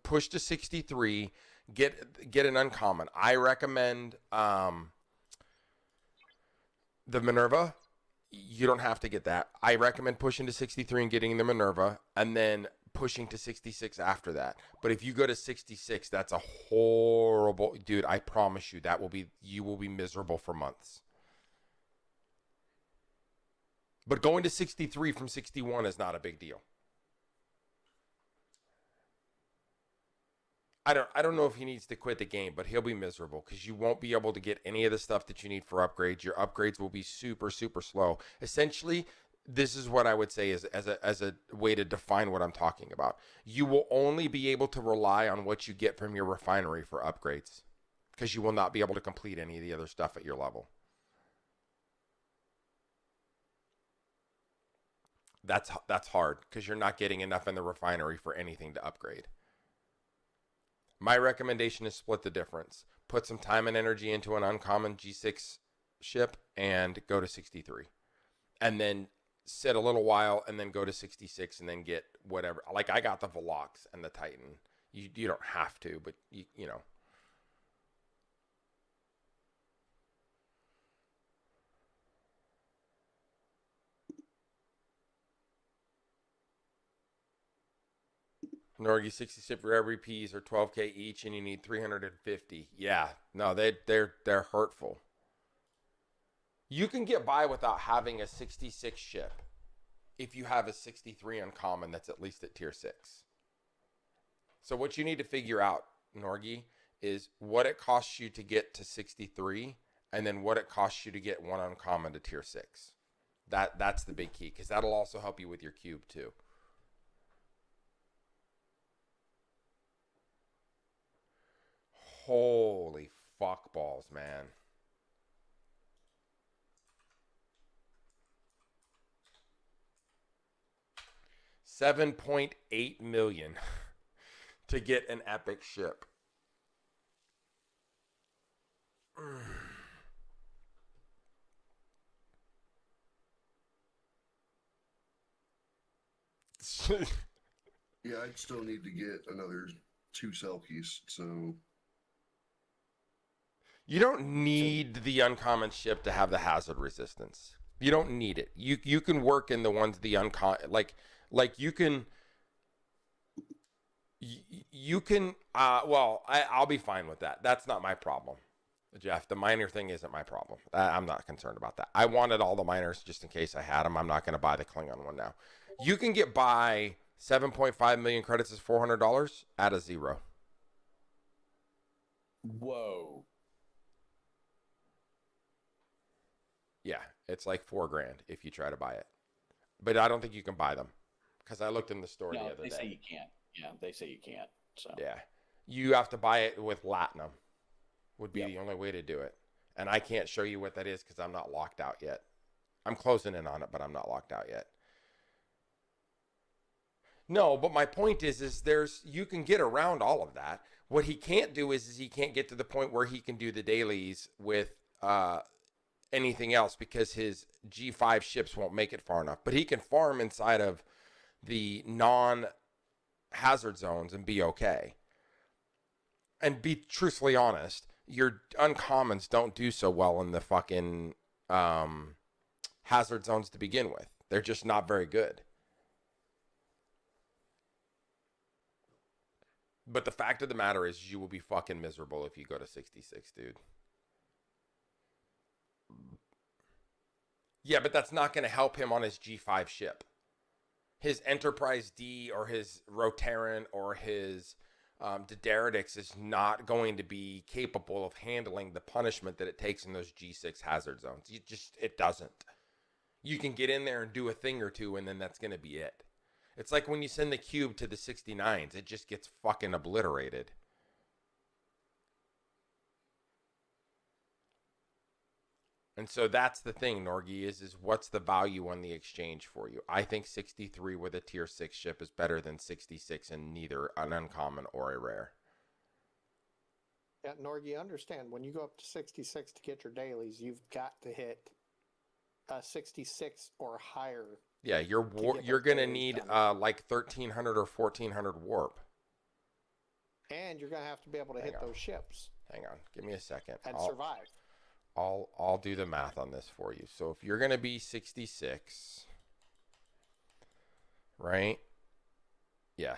Push to 63, get an uncommon. I recommend the Minerva. You don't have to get that. I recommend pushing to 63 and getting the Minerva and then pushing to 66 after that. But if you go to 66, that's a horrible, dude, I promise you you will be miserable for months. But going to 63 from 61 is not a big deal. I don't know if he needs to quit the game, but he'll be miserable because you won't be able to get any of the stuff that you need for upgrades. Your upgrades will be super, super slow. Essentially, this is what I would say is as a way to define what I'm talking about. You will only be able to rely on what you get from your refinery for upgrades because you will not be able to complete any of the other stuff at your level. That's hard because you're not getting enough in the refinery for anything to upgrade. My recommendation is split the difference. Put some time and energy into an uncommon G6 ship and go to 63. And then sit a little while and then go to 66 and then get whatever. Like I got the Velox and the Titan. You don't have to, but you know. Norgy 60 ship rare repeats are 12K each, and you need 350. Yeah, no, they're hurtful. You can get by without having a 66 ship if you have a 63 uncommon that's at least at tier 6. So what you need to figure out, Norgy, is what it costs you to get to 63, and then what it costs you to get one uncommon to tier 6. That's the big key, because that'll also help you with your cube too. Holy fuck balls, man. $7.8 million to get an epic ship. Yeah, I'd still need to get another 2 Selkies, so... You don't need the uncommon ship to have the hazard resistance. You don't need it. You can work in the ones the uncommon like you can I'll be fine with that. That's not my problem, Jeff. The minor thing isn't my problem. I'm not concerned about that. I wanted all the minors just in case I had them. I'm not going to buy the Klingon one now. You can get by 7.5 million credits is $400 at a 0. Whoa. Yeah, it's like $4,000 if you try to buy it. But I don't think you can buy them because I looked in the store the other day. They say you can't. Yeah, they say you can't. So yeah, you have to buy it with Latinum would be the only way to do it. And I can't show you what that is because I'm not locked out yet. I'm closing in on it, but I'm not locked out yet. No, but my point is you can get around all of that. What he can't do is he can't get to the point where he can do the dailies with anything else because his G5 ships won't make it far enough. But he can farm inside of the non-hazard zones and be okay. And be truthfully honest, your uncommons don't do so well in the fucking hazard zones to begin with. They're just not very good. But the fact of the matter is you will be fucking miserable if you go to 66, dude. Yeah, but that's not going to help him on his G5 ship. His Enterprise D or his Rotaran or his Dideritix is not going to be capable of handling the punishment that it takes in those G6 hazard zones. It doesn't. You can get in there and do a thing or two, and then that's going to be it. It's like when you send the cube to the 69s, it just gets fucking obliterated. And so that's the thing, Norgie, is what's the value on the exchange for you? I think 63 with a tier 6 ship is better than 66 in neither an uncommon or a rare. Yeah, Norgie, understand, when you go up to 66 to get your dailies, you've got to hit 66 or higher. Yeah, you're going to need like 1300 or 1400 warp. And you're going to have to be able to hit those ships. Hang on, give me a second. And survive. I'll do the math on this for you. So if you're going to be 66, right? Yeah.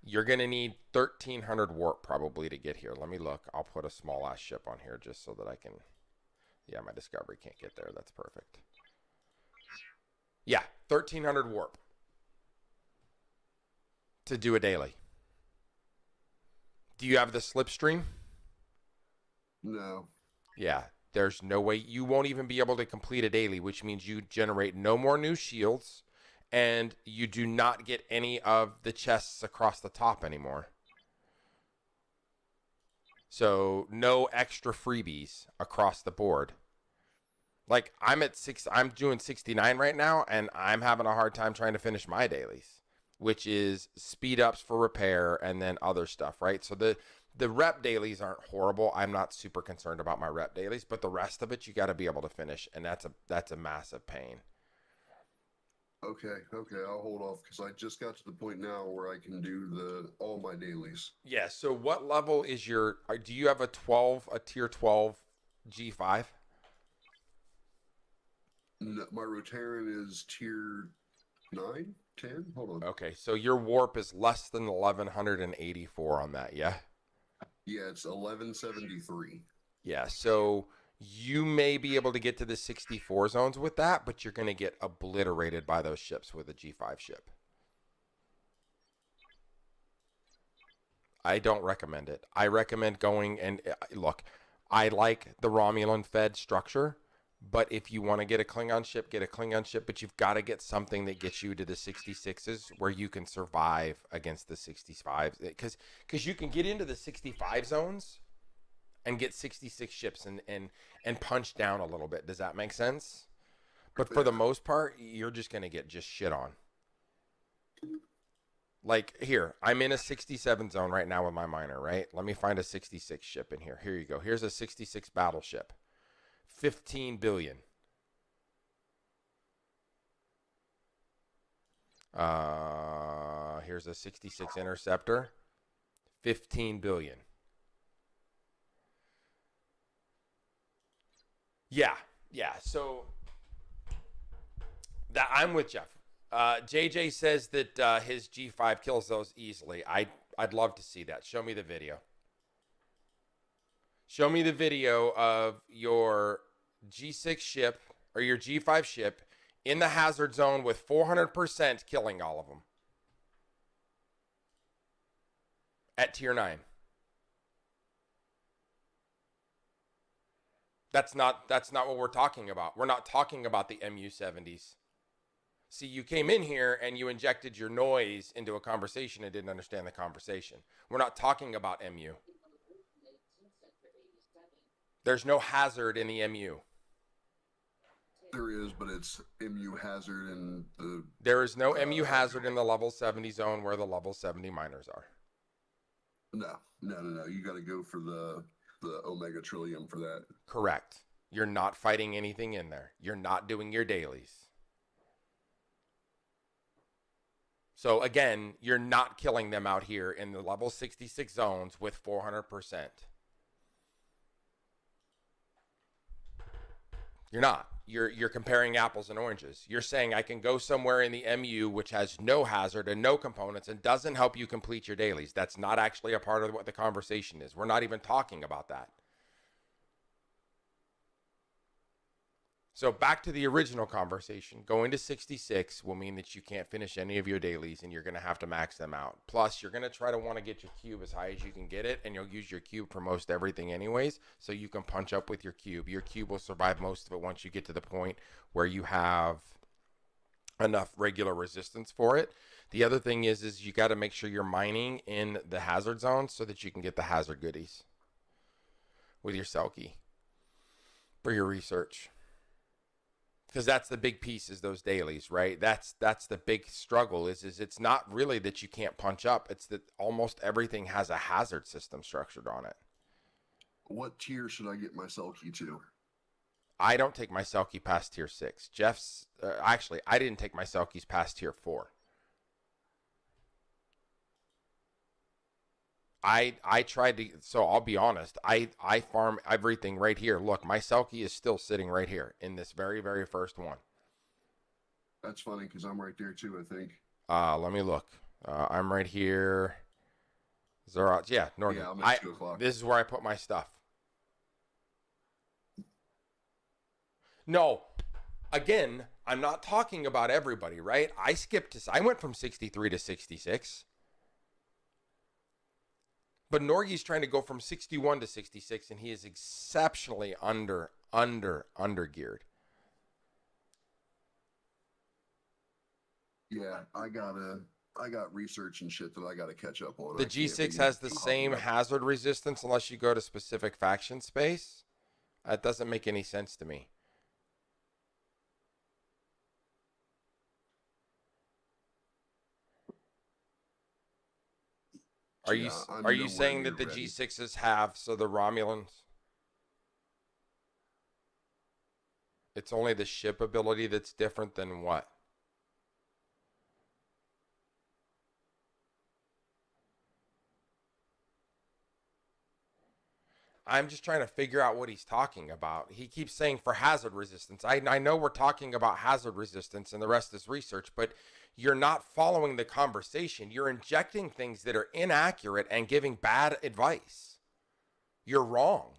You're going to need 1300 warp probably to get here. Let me look. I'll put a small ass ship on here just so that I can. Yeah, my discovery can't get there. That's perfect. Yeah, 1300 warp to do a daily. Do you have the slipstream? No. Yeah, there's no way. You won't even be able to complete a daily, which means you generate no more new shields, and you do not get any of the chests across the top anymore. So no extra freebies across the board. Like I'm doing 69 right now, and I'm having a hard time trying to finish my dailies, which is speed ups for repair and then other stuff, right? So the rep dailies aren't horrible. I'm not super concerned about my rep dailies, but the rest of it you got to be able to finish, and that's a massive pain. Okay, I'll hold off because I just got to the point now where I can do all my dailies. Yeah. So what level is do you have a tier 12 G5? No, my Rotaran is tier 9, 10. Hold on. Okay, so your warp is less than 1184 on that, yeah? Yeah, it's 1173. Yeah, so you may be able to get to the 64 zones with that, but you're going to get obliterated by those ships with a G5 ship. I don't recommend it. I recommend going and look, I like the Romulan fed structure, but if you want to get a Klingon ship, get a Klingon ship, but you've got to get something that gets you to the 66s where you can survive against the 65s. Because you can get into the 65 zones and get 66 ships and punch down a little bit. Does that make sense? But for the most part, you're just going to get just shit on. Like here, I'm in a 67 zone right now with my miner, right? Let me find a 66 ship in here. Here you go. Here's a 66 battleship. 15 billion. Here's a 66 interceptor. 15 billion. Yeah. So that I'm with Jeff. JJ says that his G5 kills those easily. I'd love to see that. Show me the video. Show me the video of your G6 ship or your G5 ship in the hazard zone with 400% killing all of them at tier 9. That's not what we're talking about. We're not talking about the MU-70s. See, you came in here and you injected your noise into a conversation and didn't understand the conversation. We're not talking about MU. There's no hazard in the MU. There is, but it's MU hazard in the... There is no MU hazard in the level 70 zone where the level 70 miners are. No. You got to go for the Omega Trillium for that. Correct. You're not fighting anything in there. You're not doing your dailies. So again, you're not killing them out here in the level 66 zones with 400%. You're not. You're comparing apples and oranges. You're saying I can go somewhere in the MU which has no hazard and no components and doesn't help you complete your dailies. That's not actually a part of what the conversation is. We're not even talking about that. So back to the original conversation, going to 66 will mean that you can't finish any of your dailies and you're going to have to max them out. Plus, you're going to try to want to get your cube as high as you can get it, and you'll use your cube for most everything anyways, so you can punch up with your cube. Your cube will survive most of it once you get to the point where you have enough regular resistance for it. The other thing is you got to make sure you're mining in the hazard zone so that you can get the hazard goodies with your Selkie for your research. Because that's the big piece, is those dailies, right? That's the big struggle is it's not really that you can't punch up. It's that almost everything has a hazard system structured on it. What tier should I get my Selkie to? I don't take my Selkie past tier 6. Jeff's, actually, I didn't take my Selkies past tier 4. I tried to, so I'll be honest, I farm everything right here. Look, my Selkie is still sitting right here in this very, very first one. That's funny because I'm right there too, I think. Let me look. I'm right here. Zerox, yeah, Northern. Yeah, I'm at 2 o'clock. This is where I put my stuff. No, again, I'm not talking about everybody, right? I went from 63 to 66. But Norgie's trying to go from 61 to 66, and he is exceptionally under geared. Yeah, I got research and shit that I got to catch up on. The G6 has the same hazard resistance unless you go to specific faction space. That doesn't make any sense to me. Are you saying that the G6s have, so the Romulans? It's only the ship ability that's different than what? I'm just trying to figure out what he's talking about. He keeps saying for hazard resistance. I know we're talking about hazard resistance and the rest is research, but you're not following the conversation. You're injecting things that are inaccurate and giving bad advice. You're wrong.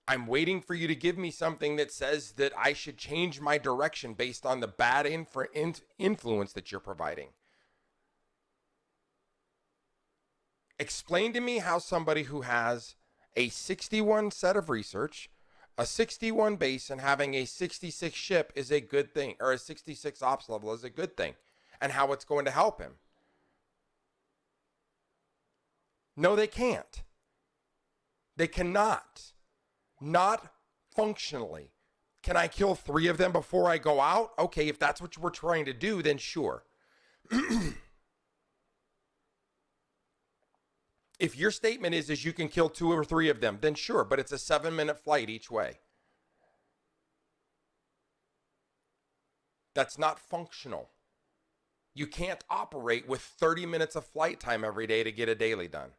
I'm waiting for you to give me something that says that I should change my direction based on the bad influence that you're providing. Explain to me how somebody who has a 61 set of research, a 61 base, and having a 66 ship is a good thing, or a 66 ops level is a good thing, and how it's going to help him. No, they can't. They cannot. Not functionally. Can I kill 3 of them before I go out? Okay, if that's what we're trying to do, then sure. If your statement is you can kill 2 or 3 of them, then sure, but it's a 7-minute flight each way. That's not functional. You can't operate with 30 minutes of flight time every day to get a daily done.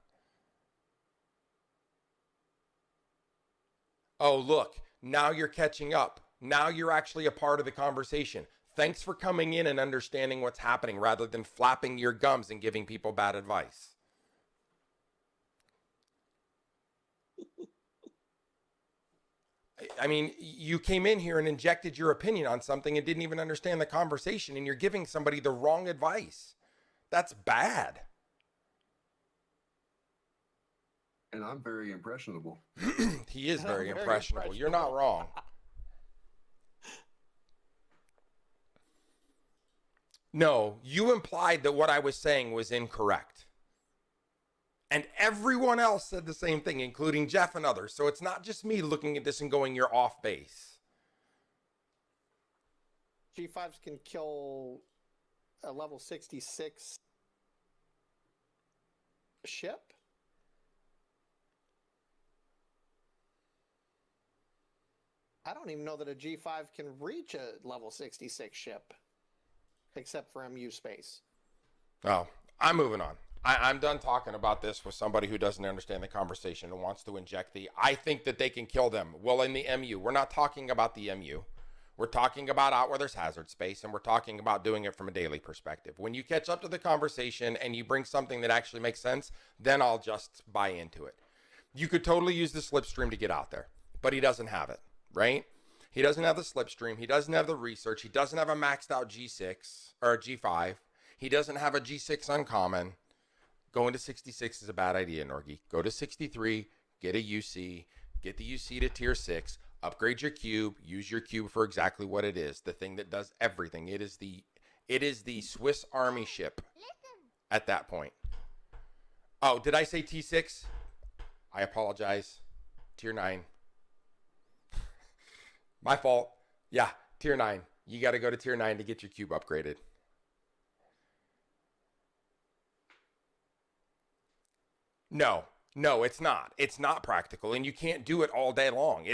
Oh, look, now you're catching up. Now you're actually a part of the conversation. Thanks for coming in and understanding what's happening rather than flapping your gums and giving people bad advice. I mean, you came in here and injected your opinion on something and didn't even understand the conversation, and you're giving somebody the wrong advice. That's bad. And I'm very impressionable. He is very impressionable. You're not wrong. No, you implied that what I was saying was incorrect. And everyone else said the same thing, including Jeff and others. So it's not just me looking at this and going, you're off base. G5s can kill a level 66 ship? I don't even know that a G5 can reach a level 66 ship, except for MU space. Oh, I'm moving on. I'm done talking about this with somebody who doesn't understand the conversation and wants to inject I think that they can kill them. Well, in the MU, we're not talking about the MU. We're talking about out where there's hazard space, and we're talking about doing it from a daily perspective. When you catch up to the conversation and you bring something that actually makes sense, then I'll just buy into it. You could totally use the slipstream to get out there, but he doesn't have it, right? He doesn't have the slipstream. He doesn't have the research. He doesn't have a maxed out G6 or a G5. He doesn't have a G6 uncommon. Going to 66 is a bad idea, Norgie. Go to 63, get a UC, get the UC to tier 6, upgrade your cube, use your cube for exactly what it is, the thing that does everything. It is the Swiss Army ship at that point. Oh, did I say T6? I apologize. Tier 9. My fault. Yeah, tier 9. You got to go to tier 9 to get your cube upgraded. No, it's not. It's not practical, and you can't do it all day long.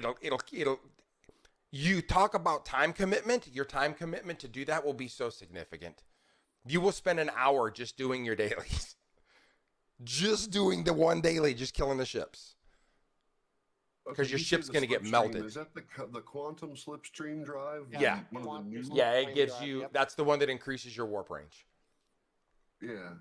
You talk about time commitment. Your time commitment to do that will be so significant. You will spend an hour just doing your dailies. Just doing the one daily, just killing the ships. Because your ship's going to get melted. Is that the quantum slipstream drive? Yeah. Yeah, it gives you, that's the one that increases your warp range. Yeah.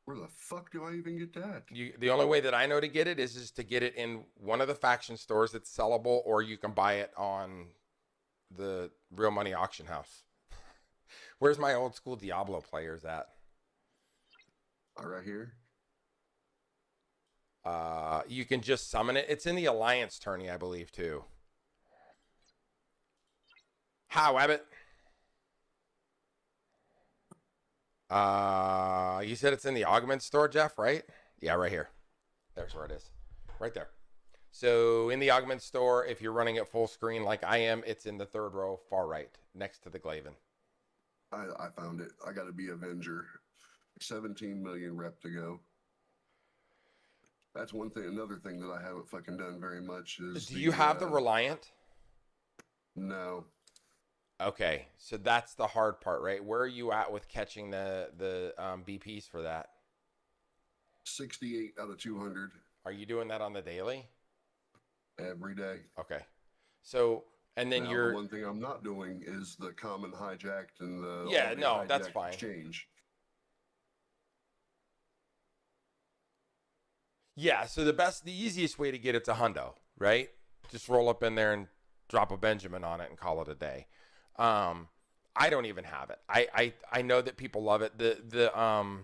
Where the fuck do I even get that? The only way that I know to get it is to get it in one of the faction stores that's sellable, or you can buy it on the Real Money Auction House. Where's my old school Diablo players at? Right here. You can just summon it. It's in the Alliance tourney, I believe, too. How, Abbott? You said it's in the Augment store, Jeff, right? Yeah, right here. There's where it is. Right there. So in the Augment store, if you're running it full screen like I am, it's in the third row, far right, next to the Glaven. I found it. I got to be Avenger. 17 million rep to go. That's one thing. Another thing that I haven't fucking done very much is. Do you have the Reliant? No. Okay, so that's the hard part, right? Where are you at with catching the BPs for that? 68 out of 200. Are you doing that on the daily? Every day. Okay. So, and then the one thing I'm not doing is the common hijacked and the that's fine. Exchange. Yeah, so the easiest way to get it's a hundo, right? Just roll up in there and drop a Benjamin on it and call it a day. I don't even have it. I know that people love it. The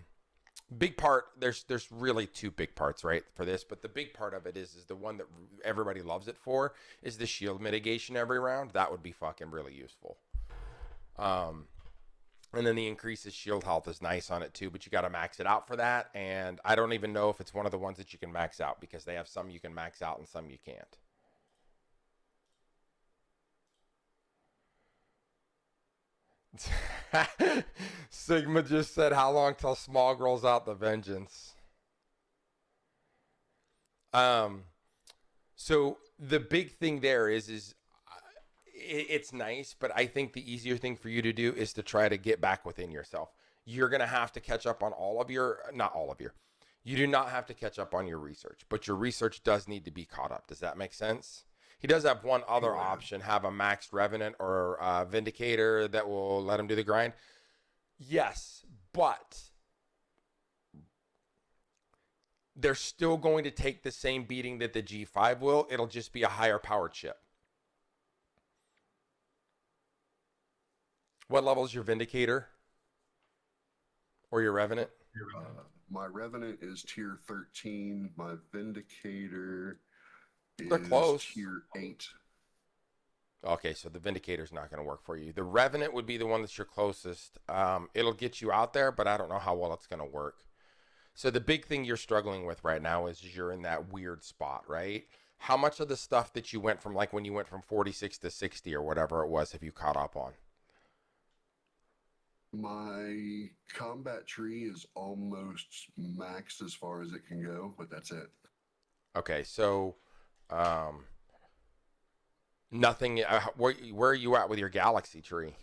big part, there's really two big parts, right, for this, but the big part of it is the one that everybody loves it for is the shield mitigation every round. That would be fucking really useful. And then the increases shield health is nice on it too, but you got to max it out for that. And I don't even know if it's one of the ones that you can max out, because they have some you can max out and some you can't. Sigma just said, how long till Smog rolls out the vengeance? So the big thing there is it's nice, but I think the easier thing for you to do is to try to get back within yourself. You're going to have to catch up on you do not have to catch up on your research, but your research does need to be caught up. Does that make sense? He does have one other option, have a maxed Revenant or Vindicator that will let him do the grind. Yes, but they're still going to take the same beating that the G5 will. It'll just be a higher powered chip. What level is your Vindicator? Or your Revenant? My Revenant is tier 13. My Vindicator They're close. Tier 8. Okay, so the Vindicator's not going to work for you. The Revenant would be the one that's your closest. It'll get you out there, but I don't know how well it's going to work. So the big thing you're struggling with right now is you're in that weird spot, right? How much of the stuff that you went from, like when you went from 46 to 60 or whatever it was, have you caught up on? My combat tree is almost maxed as far as it can go, but that's it. Okay, so nothing. Where are you at with your galaxy tree?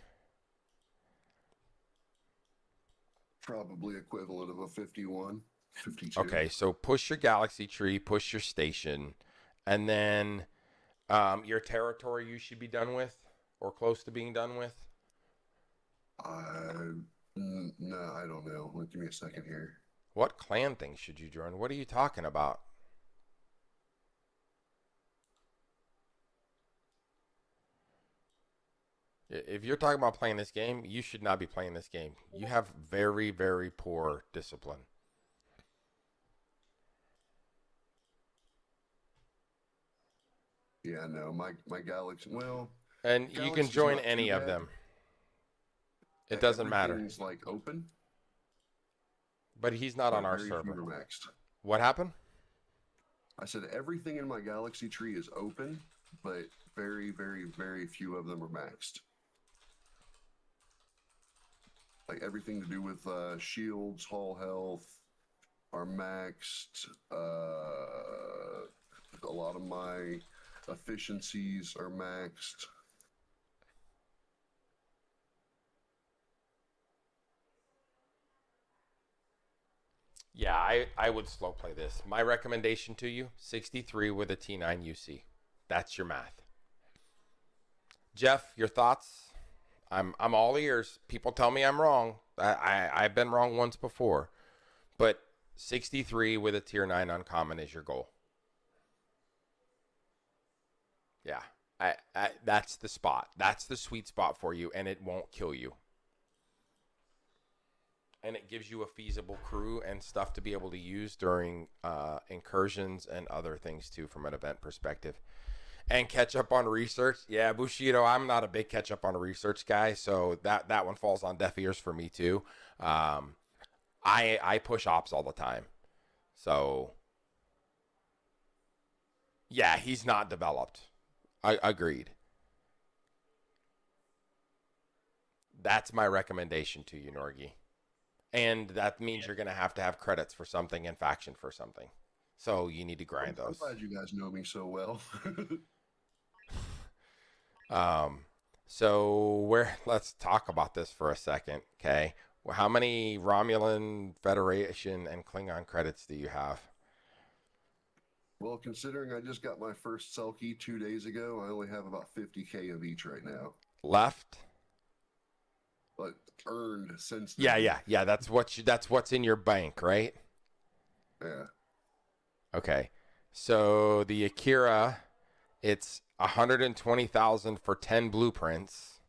Probably equivalent of a 51, 52. Okay, so push your galaxy tree, push your station, and then your territory you should be done with or close to being done with. No, I don't know. Give me a second here. What clan thing should you join? What are you talking about? If you're talking about playing this game, you should not be playing this game. You have very, very poor discipline. Yeah, no, my Galaxy. Well, and you can join any of them. It doesn't matter. Everything's like open. But he's not on our server. Maxed. What happened? I said everything in my Galaxy tree is open, but very, very, very few of them are maxed. Like everything to do with shields, hull health are maxed. A lot of my efficiencies are maxed. Yeah, I would slow play this. My recommendation to you, 63 with a T9 UC. That's your math. Jeff, your thoughts? I'm all ears. People tell me I'm wrong. I've been wrong once before. But 63 with a tier 9 uncommon is your goal. Yeah. That's the spot. That's the sweet spot for you, and it won't kill you. And it gives you a feasible crew and stuff to be able to use during incursions and other things too from an event perspective. And catch up on research. Yeah, Bushido, I'm not a big catch up on research guy, so that one falls on deaf ears for me too. I push ops all the time. So, yeah, he's not developed. Agreed. That's my recommendation to you, Norgi. And that means you're going to have credits for something and faction for something. So you need to grind those. I'm glad you guys know me so well. Let's talk about this for a second, okay? How many Romulan, Federation, and Klingon credits do you have? Well, considering I just got my first Selkie 2 days ago, I only have about 50K of each right now. Left? But earned since then. Yeah. That's what's in your bank, right? Yeah. Okay. So the Akira, it's 120,000 for 10 blueprints,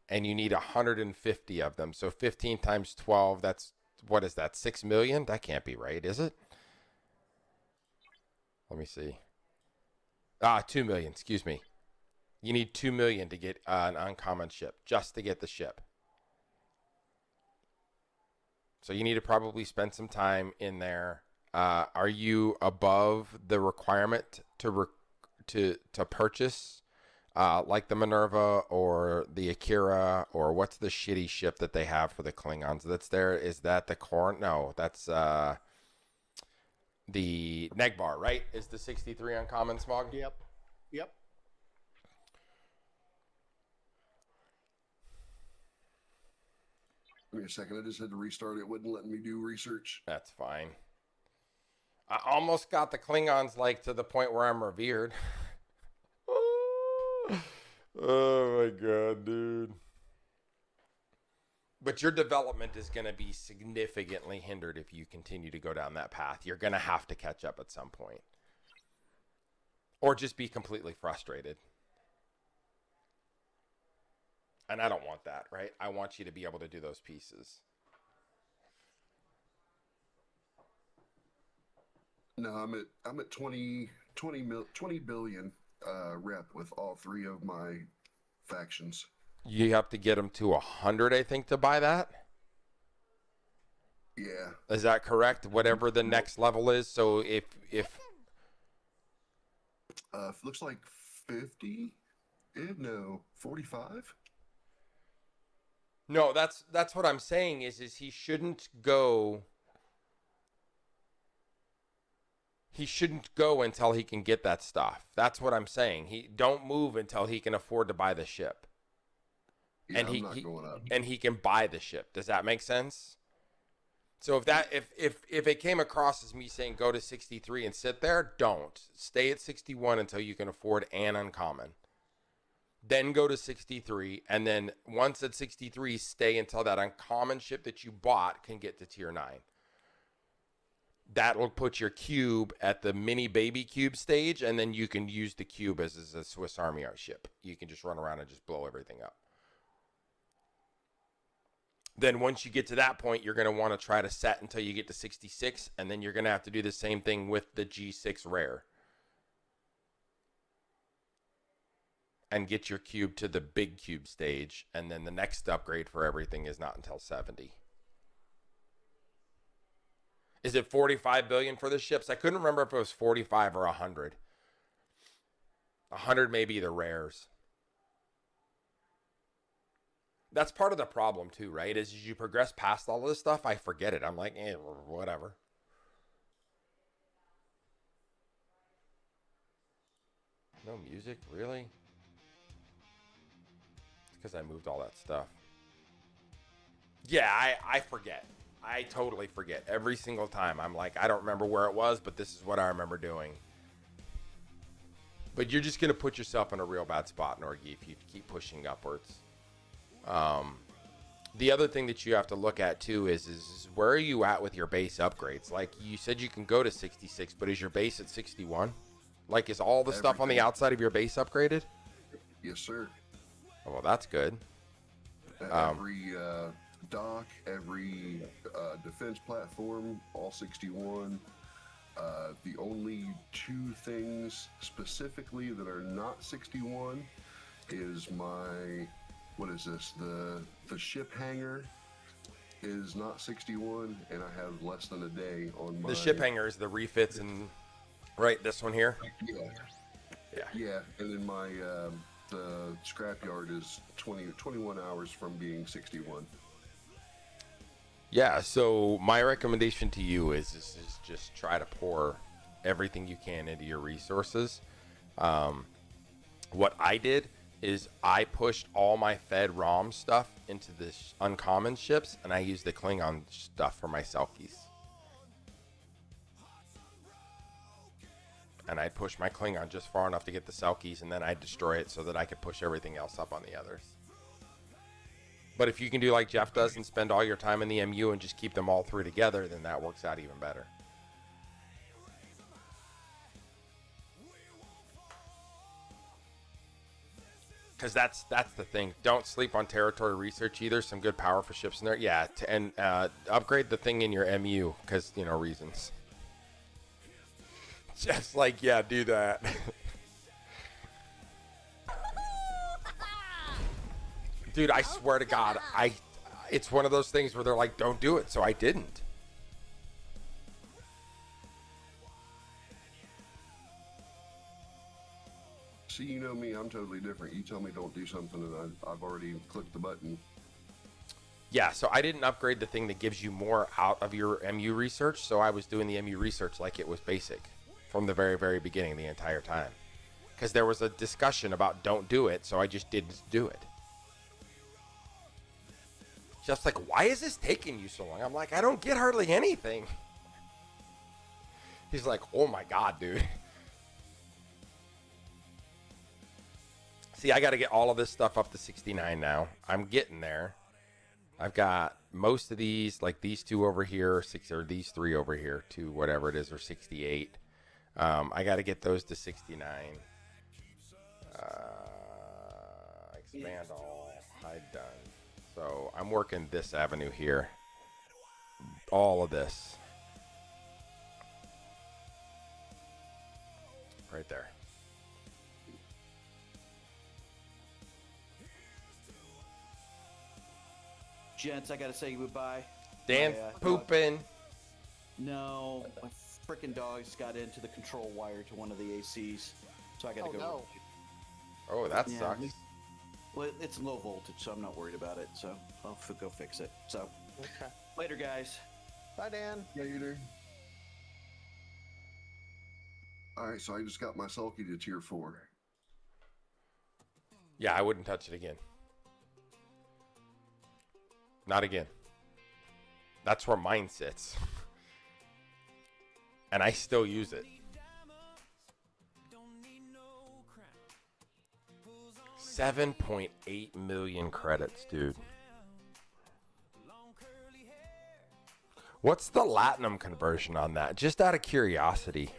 and you need 150 of them. So 15 times 12, that's, what is that, 6 million? That can't be right, is it? Let me see. 2 million, excuse me. You need 2 million to get an uncommon ship, just to get the ship. So you need to probably spend some time in there. Are you above the requirement to purchase like the Minerva or the Akira, or what's the shitty ship that they have for the Klingons that's there? Is that the Korn? No, that's the Negbar, right? Is the 63 uncommon, Smog? Yep. Give me a second. I just had to restart it. Wouldn't let me do research. That's fine. I almost got the Klingons like to the point where I'm revered. Oh my god, dude. But your development is going to be significantly hindered if you continue to go down that path. You're going to have to catch up at some point. Or just be completely frustrated. And I don't want that, right? I want you to be able to do those pieces. No, I'm at 20 billion rep with all three of my factions. You have to get them to 100, I think, to buy that. Yeah. Is that correct? Whatever the next level is. So if looks like 50. No, 45. No, that's what I'm saying is he shouldn't go. He shouldn't go until he can get that stuff. That's what I'm saying. He don't move until he can afford to buy the ship. Yeah, and I'm not going up. And he can buy the ship. Does that make sense? So if it came across as me saying go to 63 and sit there, don't. Stay at 61 until you can afford an uncommon. Then go to 63, and then once at 63, stay until that uncommon ship that you bought can get to tier 9. that'll put your cube at the mini baby cube stage, and then you can use the cube as a Swiss Army ship. You can just run around and just blow everything up. Then once you get to that point, you're going to want to try to set until you get to 66, and then you're going to have to do the same thing with the G6 rare. And get your cube to the big cube stage, and then the next upgrade for everything is not until 70. Is it 45 billion for the ships? I couldn't remember if it was 45 or 100. 100 may be the rares. That's part of the problem too, right? Is as you progress past all of this stuff, I forget it. I'm like, whatever. No music, really? It's because I moved all that stuff. Yeah, I forget. I totally forget. Every single time. I'm like, I don't remember where it was, but this is what I remember doing. But you're just going to put yourself in a real bad spot, Norgie, if you keep pushing upwards. The other thing that you have to look at, too, is where are you at with your base upgrades? Like, you said you can go to 66, but is your base at 61? Like, is all the stuff on the outside of your base upgraded? Yes, sir. Oh, well, that's good. Every dock, every defense platform, all 61. The only two things specifically that are not 61 is my, what is this? The ship hangar is not 61, and I have less than a day on my... The ship hangar is the refits and... Right, this one here? Yeah, and then my... the scrapyard is 21 hours from being 61. Yeah, so my recommendation to you is just try to pour everything you can into your resources. What I did is I pushed all my Fed ROM stuff into the uncommon ships, and I used the Klingon stuff for my Selkies. And I'd push my Klingon just far enough to get the Selkies, and then I'd destroy it so that I could push everything else up on the others. But if you can do like Jeff does and spend all your time in the MU and just keep them all three together, then that works out even better. Because that's the thing. Don't sleep on territory research either. Some good powerful ships in there. Yeah, and upgrade the thing in your MU because, you know, reasons. Just like, yeah, do that. Dude, I swear to God, it's one of those things where they're like, don't do it, so I didn't. See, you know me, I'm totally different. You tell me don't do something, and I've already clicked the button. Yeah, so I didn't upgrade the thing that gives you more out of your MU research, so I was doing the MU research like it was basic from the very, very beginning, the entire time. Because there was a discussion about don't do it, so I just didn't do it. Jeff's like, why is this taking you so long? I'm like, I don't get hardly anything. He's like, oh my God, dude. See, I got to get all of this stuff up to 69 now. I'm getting there. I've got most of these, like these two over here, or these three over here, to whatever it is, or 68. I got to get those to 69. Expand all, hide done. So I'm working this avenue here. All of this. Right there. Gents, I gotta say goodbye. Dan pooping. No, my freaking dogs got into the control wire to one of the ACs, so I gotta go. No. Oh, that sucks. Well, it's low voltage, so I'm not worried about it. So I'll go fix it. So Okay. later, guys. Bye, Dan. Later. All right, so I just got my Sulky to tier 4. Yeah, I wouldn't touch it again. Not again. That's where mine sits. And I still use it. 7.8 million credits, dude. What's the Latinum conversion on that? Just out of curiosity.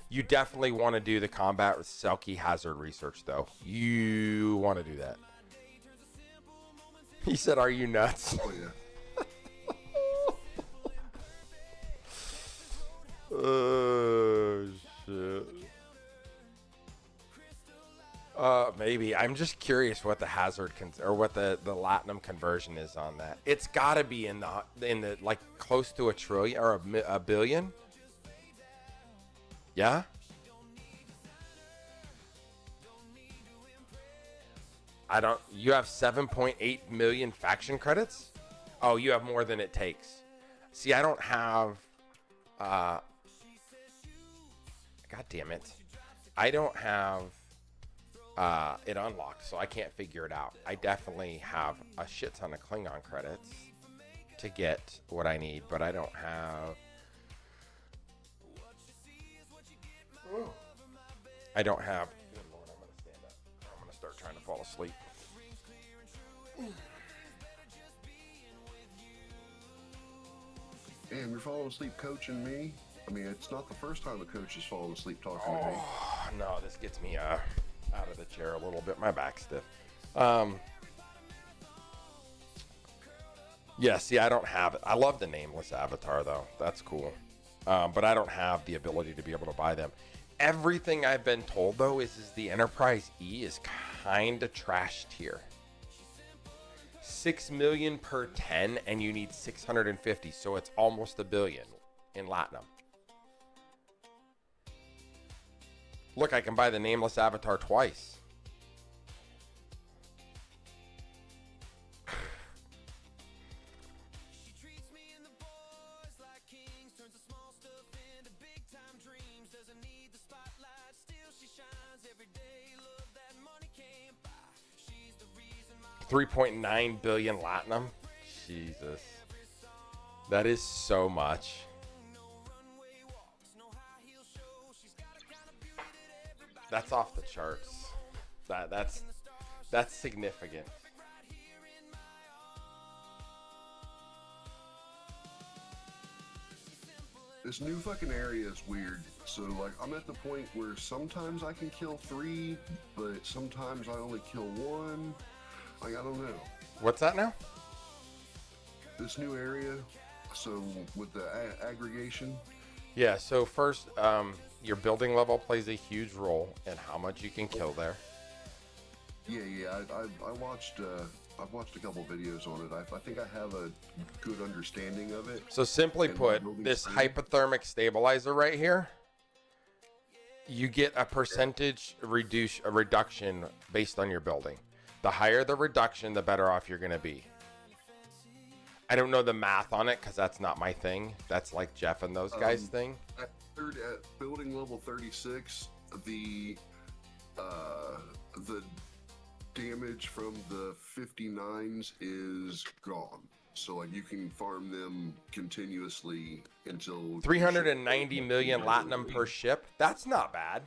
You definitely want to do the combat with Selkie hazard research, though. You want to do that. He said, "Are you nuts?" Oh yeah. Oh shit. Maybe. I'm just curious what the hazard or what the Latinum conversion is on that. It's got to be in the like close to a trillion or a billion. Yeah. You have 7.8 million faction credits? Oh, you have more than it takes. See, I don't have God damn it. I don't have it unlocked, so I can't figure it out. I definitely have a shit ton of Klingon credits to get what I need, but I don't have Good Lord, I'm gonna stand up. I'm gonna start trying to fall asleep. Damn, you're falling asleep coaching me? I mean, it's not the first time a coach has fallen asleep talking to me. Oh, no, this gets me out of the chair a little bit. My back's stiff. Yeah, see, I don't have it. I love the nameless avatar, though. That's cool. But I don't have the ability to be able to buy them. Everything I've been told, though, is the Enterprise E is kind of trashed here. 6 million per 10, and you need 650, so it's almost a billion in Latinum. Look, I can buy the nameless avatar twice. $3.9 billion Latinum. Jesus. That is so much. That's off the charts. That's significant. This new fucking area is weird. So, like, I'm at the point where sometimes I can kill 3, but sometimes I only kill 1. Like, I don't know. What's that now? This new area, so with the aggregation. Yeah, so first, your building level plays a huge role in how much you can kill there. Yeah, I watched I've watched a couple videos on it. I think I have a good understanding of it. So simply put, this hypothermic stabilizer right here, you get a percentage reduction based on your building. The higher the reduction, the better off you're going to be. I don't know the math on it because that's not my thing. That's like Jeff and those guys' thing. At building level 36, the damage from the 59s is gone. So like you can farm them continuously until 390 million Latinum per ship. That's not bad.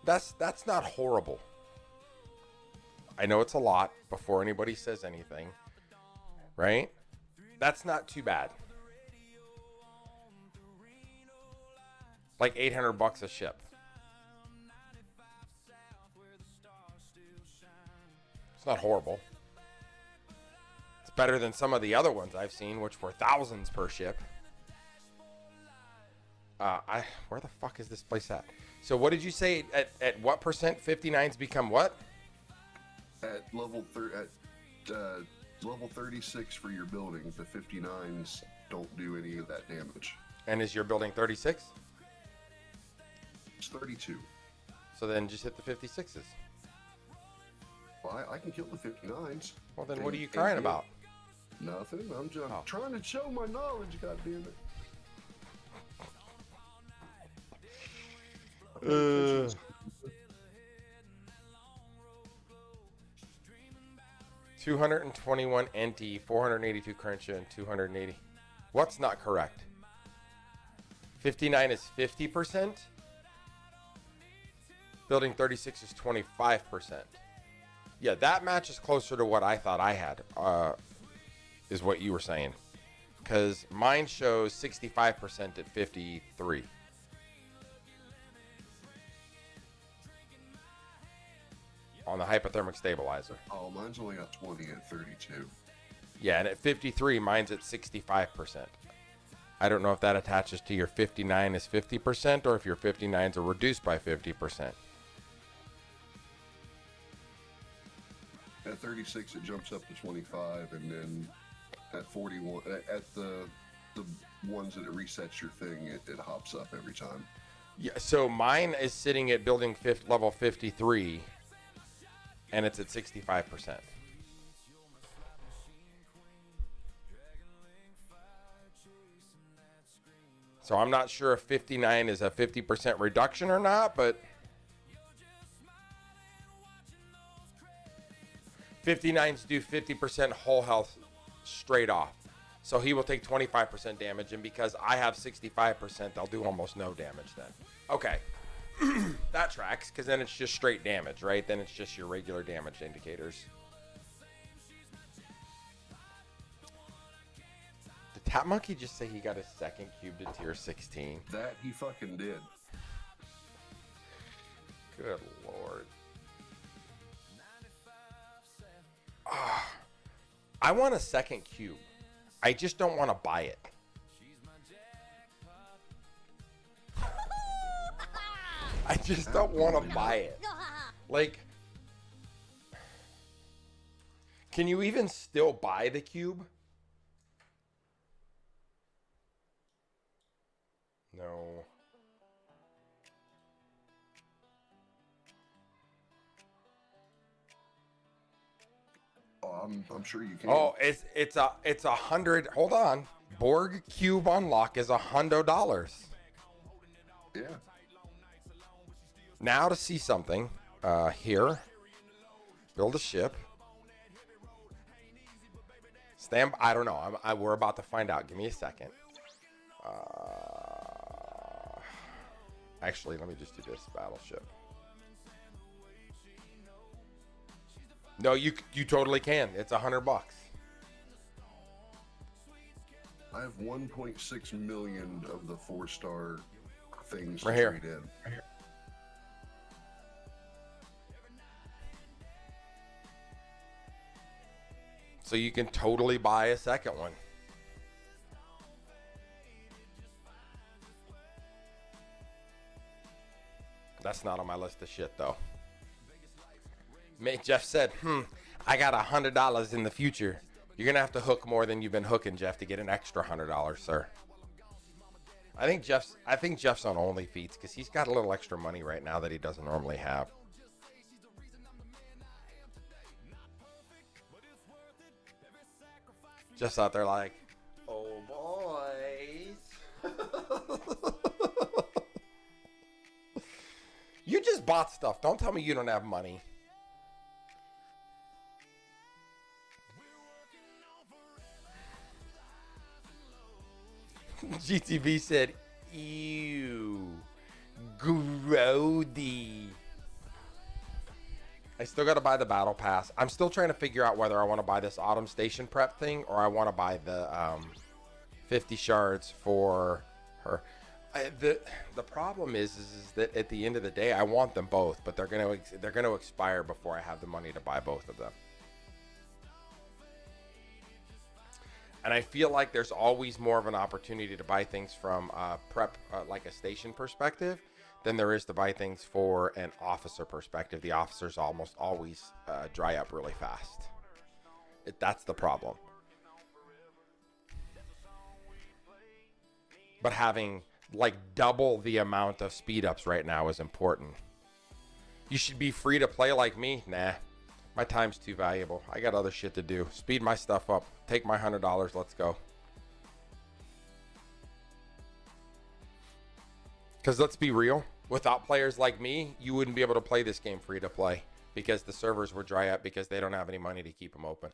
That's not horrible. I know it's a lot before anybody says anything, right? That's not too bad. Like $800 a ship. It's not horrible. It's better than some of the other ones I've seen, which were thousands per ship. Where the fuck is this place at? So what did you say? At what percent 59s become what? At level level 36 for your building, the 59s don't do any of that damage. And is your building 36? It's 32. So then just hit the 56s. Well, I can kill the 59s. Well, then what are you crying about? Nothing. I'm just trying to show my knowledge, goddammit. 221 NT, 482 current and 280. What's not correct? 59 is 50%. Building 36 is 25%. Yeah, that match is closer to what I thought I had, is what you were saying. Because mine shows 65% at 53. On the hypothermic stabilizer. Oh, mine's only got 20 at 32. Yeah, and at 53, mine's at 65%. I don't know if that attaches to your 59 is 50% or if your 59s are reduced by 50%. At 36, it jumps up to 25, and then at 41, at the ones that it resets your thing, it hops up every time. Yeah, so mine is sitting at building level 53, and it's at 65%. So I'm not sure if 59 is a 50% reduction or not, but 59s do 50% whole health straight off. So he will take 25% damage, and because I have 65%, they'll do almost no damage then. Okay. That tracks, because then it's just straight damage, right? Then it's just your regular damage indicators. Did Tap Monkey just say he got his second cube to tier 16? That he fucking did. Good lord. I want a second cube. I just don't want to buy it. I just don't want to buy it. Like, can you even still buy the cube? No. Oh, I'm sure you can. Oh, it's a 100. Hold on. Borg cube unlock is $100. Yeah. Now to see something here. Build a ship. Stand. I don't know. We're about to find out. Give me a second. Actually, let me just do this battleship. No, you totally can. It's $100. I have 1.6 million of the 4-star things right to here. trade in. Right here. So you can totally buy a second one. That's not on my list of shit, though. Jeff said, I got $100 in the future. You're going to have to hook more than you've been hooking, Jeff, to get an extra $100, sir. I think Jeff's on OnlyFeeds because he's got a little extra money right now that he doesn't normally have. Jeff's out there like, oh, boys. You just bought stuff. Don't tell me you don't have money. GTV said, ew, grody. I still got to buy the battle pass. I'm still trying to figure out whether I want to buy this autumn station prep thing or I want to buy the 50 shards for her. The problem is that at the end of the day, I want them both, but they're gonna expire before I have the money to buy both of them. And I feel like there's always more of an opportunity to buy things from prep, like a station perspective, than there is to buy things for an officer perspective. The officers almost always dry up really fast. That's the problem. But having like double the amount of speed ups right now is important. You should be free to play like me. Nah, my time's too valuable. I got other shit to do. Speed my stuff up. Take my $100. Let's go. Because let's be real. Without players like me, you wouldn't be able to play this game free to play because the servers would dry up because they don't have any money to keep them open.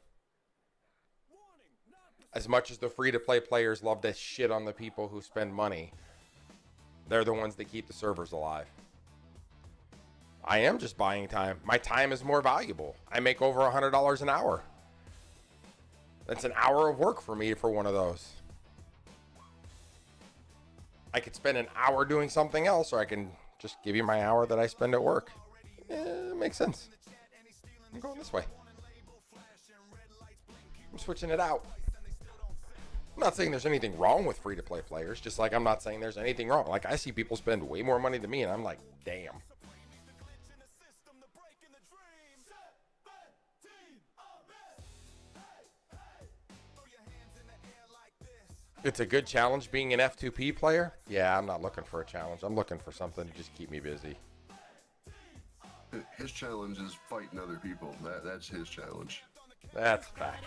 As much as the free to play players love to shit on the people who spend money, they're the ones that keep the servers alive. I am just buying time. My time is more valuable. I make over $100 an hour. That's an hour of work for me for one of those. I could spend an hour doing something else, or I can just give you my hour that I spend at work. It makes sense. I'm going this way. I'm switching it out. I'm not saying there's anything wrong with free-to-play players, just like I'm not saying there's anything wrong. Like, I see people spend way more money than me, and I'm like, damn. It's a good challenge being an F2P player. Yeah, I'm not looking for a challenge. I'm looking for something to just keep me busy. His challenge is fighting other people. That's his challenge. That's fact.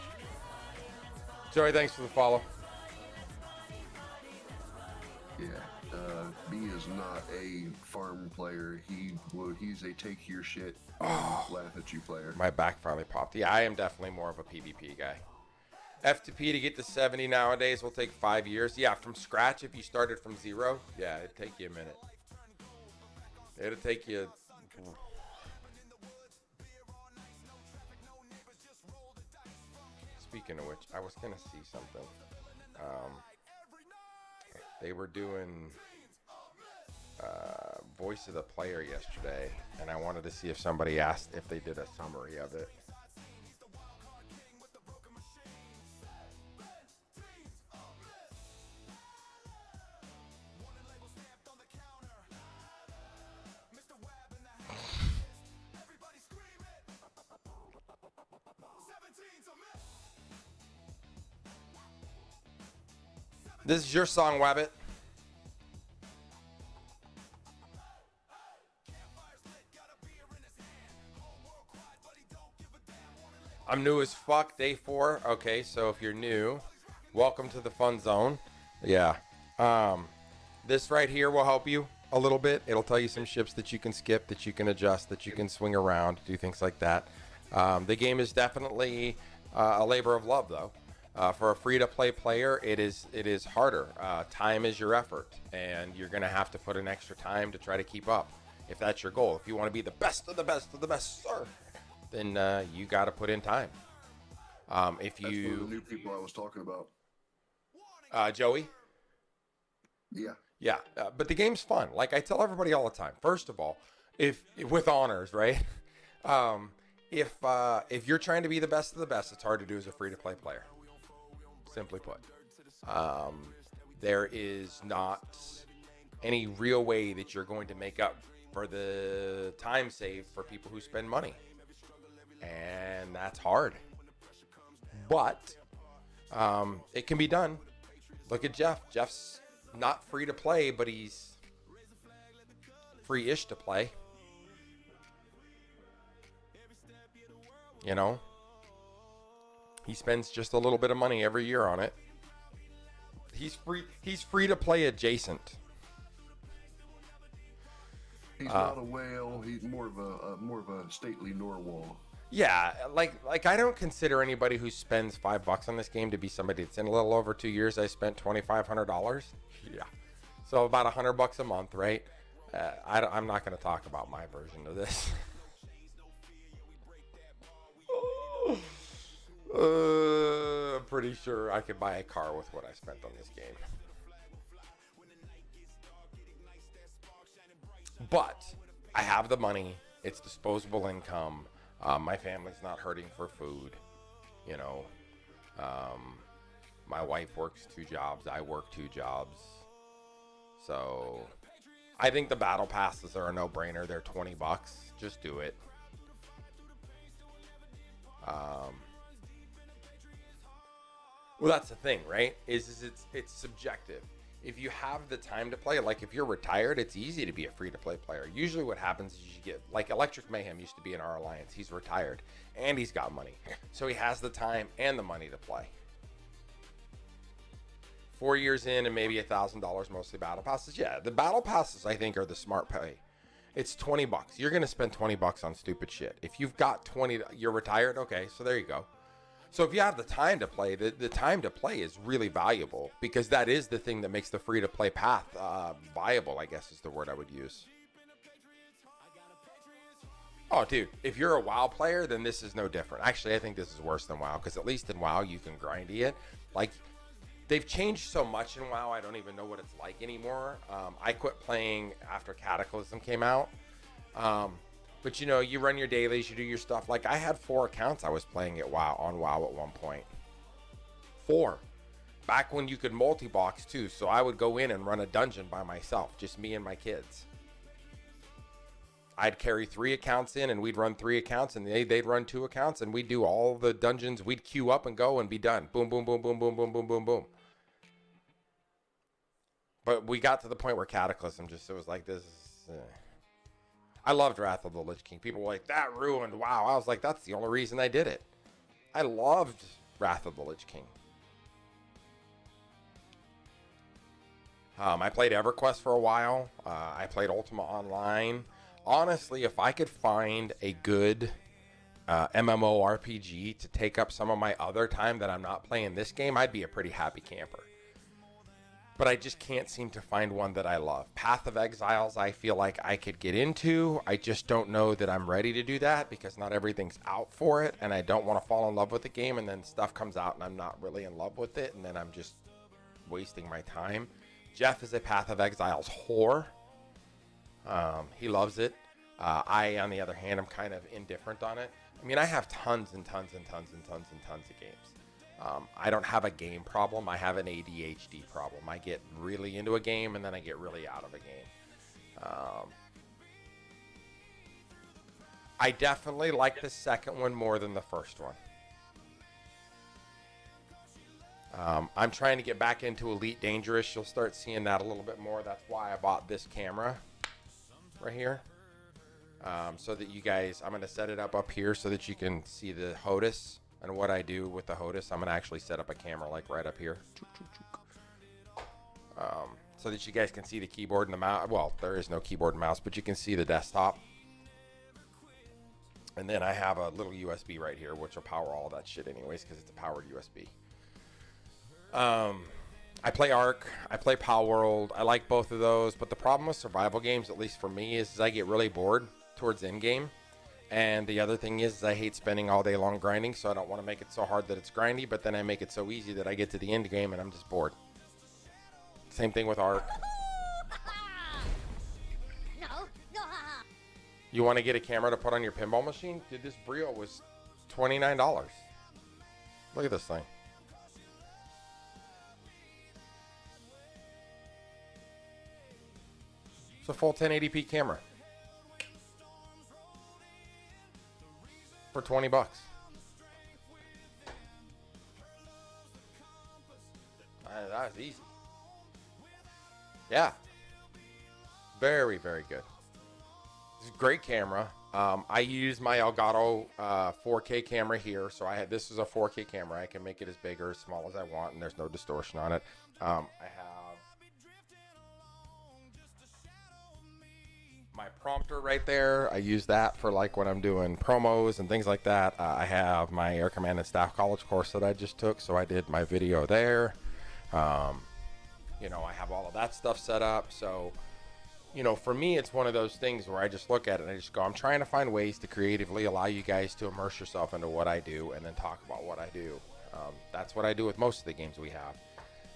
Joey, thanks for the follow. Yeah, B is not a farm player. He's a take your shit, laugh at you player. My back finally popped. Yeah, I am definitely more of a PvP guy. F2P to get to 70 nowadays will take 5 years. Yeah, from scratch, if you started from 0, yeah, it'd take you a minute. It'll take you... Speaking of which, I was going to see something. They were doing voice of the player yesterday, and I wanted to see if somebody asked if they did a summary of it. This is your song, Wabbit. I'm new as fuck, day 4. Okay, so if you're new, welcome to the fun zone. Yeah. This right here will help you a little bit. It'll tell you some ships that you can skip, that you can adjust, that you can swing around, do things like that. The game is definitely a labor of love, though. For a free-to-play player, it is harder. Time is your effort, and you're going to have to put in extra time to try to keep up, if that's your goal. If you want to be the best of the best of the best, sir, then you got to put in time. If you... That's one of the new people I was talking about. Joey? Yeah. Yeah, but the game's fun. Like I tell everybody all the time, first of all, if with honors, right? If you're trying to be the best of the best, it's hard to do as a free-to-play player. Simply put, there is not any real way that you're going to make up for the time saved for people who spend money, and that's hard. But it can be done. Look at Jeff. Jeff's not free to play, but he's free-ish to play. You know? He spends just a little bit of money every year on it. He's free to play adjacent. He's not a whale. He's more of a stately narwhal. Yeah, like I don't consider anybody who spends $5 on this game to be somebody that's in a little over 2 years. I spent $2,500. Yeah, so about $100 a month, right? I'm not going to talk about my version of this. I'm pretty sure I could buy a car with what I spent on this game. But I have the money. It's disposable income. My family's not hurting for food. You know, my wife works 2 jobs. I work 2 jobs. So I think the battle passes are a no-brainer. They're $20. Just do it. Well, that's the thing, right? Is it's subjective. If you have the time to play, like if you're retired, it's easy to be a free-to-play player. Usually what happens is you get, like Electric Mayhem used to be in our alliance. He's retired, and he's got money. So he has the time and the money to play. 4 years in and maybe $1,000 mostly battle passes. Yeah, the battle passes, I think, are the smart play. It's $20. You're going to spend $20 on stupid shit. If you've got 20, you're retired. Okay, so there you go. So if you have the time to play, the time to play is really valuable because that is the thing that makes the free-to-play path viable, I guess is the word I would use. Oh, dude, if you're a WoW player, then this is no different. Actually, I think this is worse than WoW, because at least in WoW, you can grindy it. Like, they've changed so much in WoW, I don't even know what it's like anymore. I quit playing after Cataclysm came out. But, you know, you run your dailies, you do your stuff. Like, I had 4 accounts I was playing at WoW at one point. 4. Back when you could multi-box, too. So I would go in and run a dungeon by myself, just me and my kids. I'd carry 3 accounts in, and we'd run 3 accounts, and they'd run 2 accounts, and we'd do all the dungeons. We'd queue up and go and be done. Boom, boom, boom, boom, boom, boom, boom, boom, boom. But we got to the point where Cataclysm it was like this. I loved Wrath of the Lich King. People were like, that ruined WoW. I was like, that's the only reason I did it. I loved Wrath of the Lich King. I played EverQuest for a while. I played Ultima Online. Honestly, if I could find a good MMORPG to take up some of my other time that I'm not playing this game, I'd be a pretty happy camper. But I just can't seem to find one that I love. Path of Exiles, I feel like I could get into. I just don't know that I'm ready to do that because not everything's out for it, and I don't want to fall in love with the game, and then stuff comes out and I'm not really in love with it, and then I'm just wasting my time. Jeff is a Path of Exiles whore. He loves it. I, on the other hand, am kind of indifferent on it. I mean, I have tons and tons and tons and tons and tons of games. I don't have a game problem. I have an ADHD problem. I get really into a game and then I get really out of a game. I definitely like the second one more than the first one. I'm trying to get back into Elite Dangerous. You'll start seeing that a little bit more. That's why I bought this camera right here. So that you guys, I'm going to set it up here so that you can see the HOTAS and what I do with the HOTAS. I'm going to actually set up a camera like right up here. So that you guys can see the keyboard and the mouse. Well, there is no keyboard and mouse, but you can see the desktop. And then I have a little USB right here, which will power all that shit anyways, because it's a powered USB. I play Ark, I play Pal World, I like both of those, but the problem with survival games, at least for me, is I get really bored towards end game. And the other thing is I hate spending all day long grinding, so I don't want to make it so hard that it's grindy, but then I make it so easy that I get to the end game and I'm just bored. Same thing with Ark. You want to get a camera to put on your pinball machine? Dude, this Brio was $29. Look at this thing. It's a full 1080p camera for $20. That was easy. Yeah. Very, very good. It's a great camera. I use my Elgato 4K camera here. So this is a 4K camera. I can make it as big or as small as I want, and there's no distortion on it. I have my prompter right there. I use that for like when I'm doing promos and things like that. I have my Air Command and Staff College course that I just took, so I did my video there. You know, I have all of that stuff set up. So, you know, for me, it's one of those things where I just look at it and I just go, I'm trying to find ways to creatively allow you guys to immerse yourself into what I do and then talk about what I do. That's what I do with most of the games we have.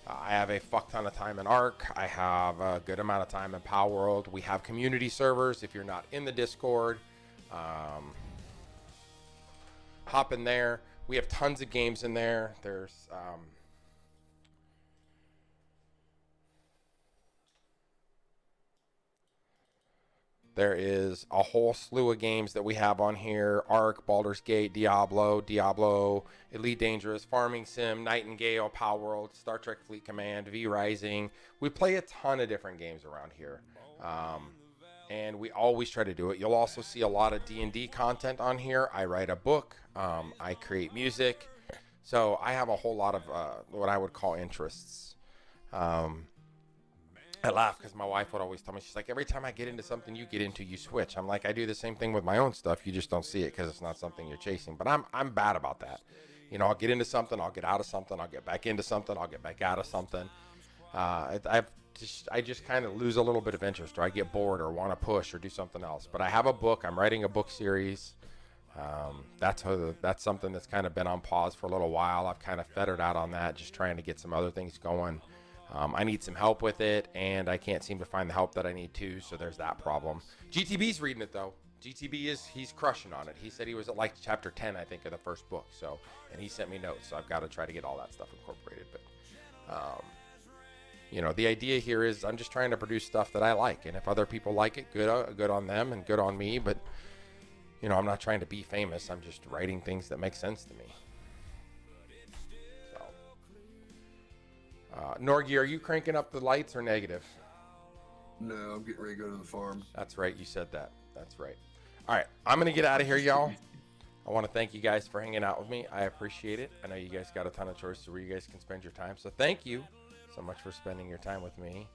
I have a fuck ton of time in Ark. I have a good amount of time in Power World. We have community servers. If you're not in the Discord, hop in there. We have tons of games in there. There is a whole slew of games that we have on here. Ark, Baldur's Gate, Diablo, Elite Dangerous, Farming Sim, Nightingale, Power World, Star Trek Fleet Command, V Rising. We play a ton of different games around here. And we always try to do it. You'll also see a lot of D&D content on here. I write a book. I create music. So I have a whole lot of what I would call interests. I laugh because my wife would always tell me, she's like, every time I get into something you get into, you switch. I'm like, I do the same thing with my own stuff. You just don't see it because it's not something you're chasing. But I'm bad about that. You know, I'll get into something, I'll get out of something, I'll get back into something, I'll get back out of something. I've I just kind of lose a little bit of interest, or I get bored, or want to push, or do something else. But I have a book. I'm writing a book series. That's something that's kind of been on pause for a little while. I've kind of fettered out on that, just trying to get some other things going. I need some help with it, and I can't seem to find the help that I need to, so there's that problem. GTB's reading it, though. He's crushing on it. He said he was at like chapter 10, I think, of the first book. So, and he sent me notes, so I've got to try to get all that stuff incorporated. But, you know, the idea here is I'm just trying to produce stuff that I like, and if other people like it, good on them and good on me. But, you know, I'm not trying to be famous. I'm just writing things that make sense to me. So, Norgie, are you cranking up the lights or negative? No, I'm getting ready to go to the farm. That's right. You said that. That's right. All right, I'm going to get out of here, y'all. I want to thank you guys for hanging out with me. I appreciate it. I know you guys got a ton of choices where you guys can spend your time. So thank you so much for spending your time with me.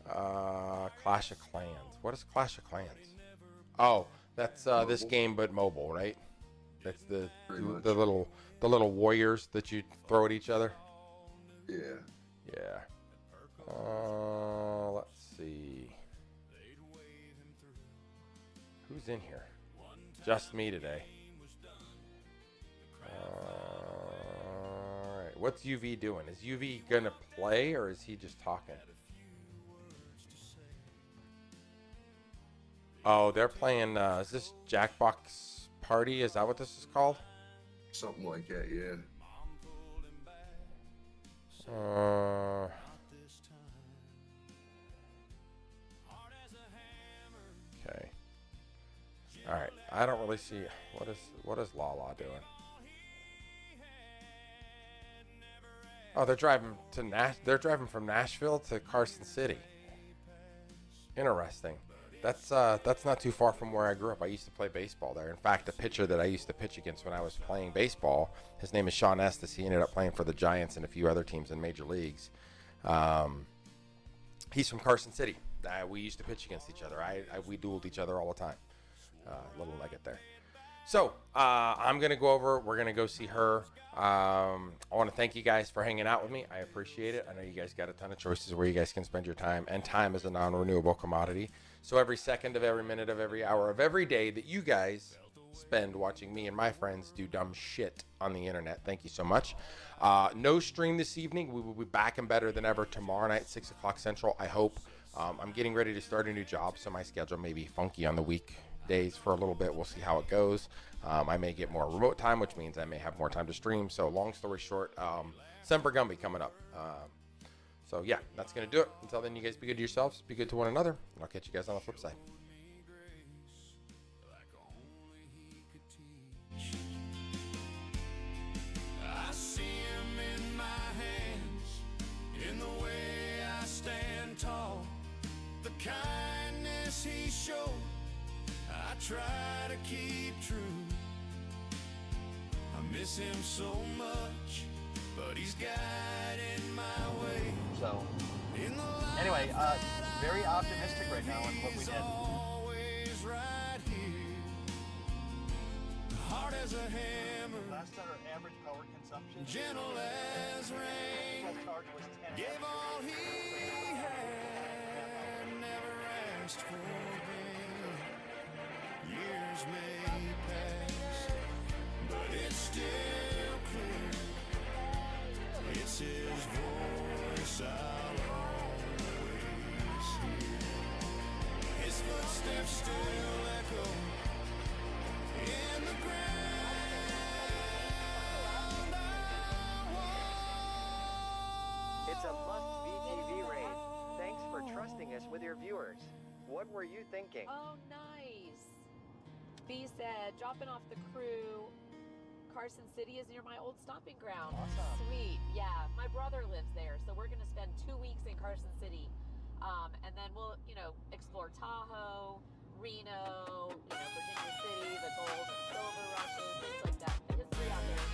Clash of Clans. What is Clash of Clans? Oh, that's this game but mobile, right? That's the little warriors that you throw at each other. Yeah. Yeah. Let's see. Who's in here? Just me today. Alright. What's UV doing? Is UV gonna play, or is he just talking? Oh, they're playing, is this Jackbox Party? Is that what this is called? Something like that, yeah. Okay. All right. I don't really see what is Lala doing. Oh, they're driving from Nashville to Carson City. Interesting. That's not too far from where I grew up. I used to play baseball there. In fact, the pitcher that I used to pitch against when I was playing baseball, his name is Sean Estes. He ended up playing for the Giants and a few other teams in major leagues. He's from Carson City. We used to pitch against each other. We dueled each other all the time. Little nugget there. So I'm going to go over. We're going to go see her. I want to thank you guys for hanging out with me. I appreciate it. I know you guys got a ton of choices where you guys can spend your time. And time is a non-renewable commodity. So every second of every minute of every hour of every day that you guys spend watching me and my friends do dumb shit on the internet, thank you so much. No stream this evening. We will be back and better than ever tomorrow night, 6 o'clock Central, I hope. I'm getting ready to start a new job, so my schedule may be funky on the weekdays for a little bit. We'll see how it goes. I may get more remote time, which means I may have more time to stream. So long story short, Semper Gumby coming up. So yeah, that's going to do it. Until then, you guys be good to yourselves, be good to one another, and I'll catch you guys on the flip side. I see him in my hands, in the way I stand tall, the kindness he showed, I try to keep true. I miss him so much, but he's guiding my way. So, anyway, very optimistic right now on what we did. Always right here, hard as a hammer, Last night our average power consumption, gentle as rain, gave all he had, never asked for gain. Years may pass, but it's still clear, it's his voice I'll always hear. His footsteps still echo in the ground. It's a must-VGV raid. Thanks for trusting us with your viewers. What were you thinking? Oh, nice. B said, dropping off the crew. Carson City is near my old stomping ground. Awesome. Sweet. Yeah, my brother lives there, so we're going to spend 2 weeks in Carson City. And then we'll, explore Tahoe, Reno, Virginia City, the gold and silver rushes, things like that. The history out there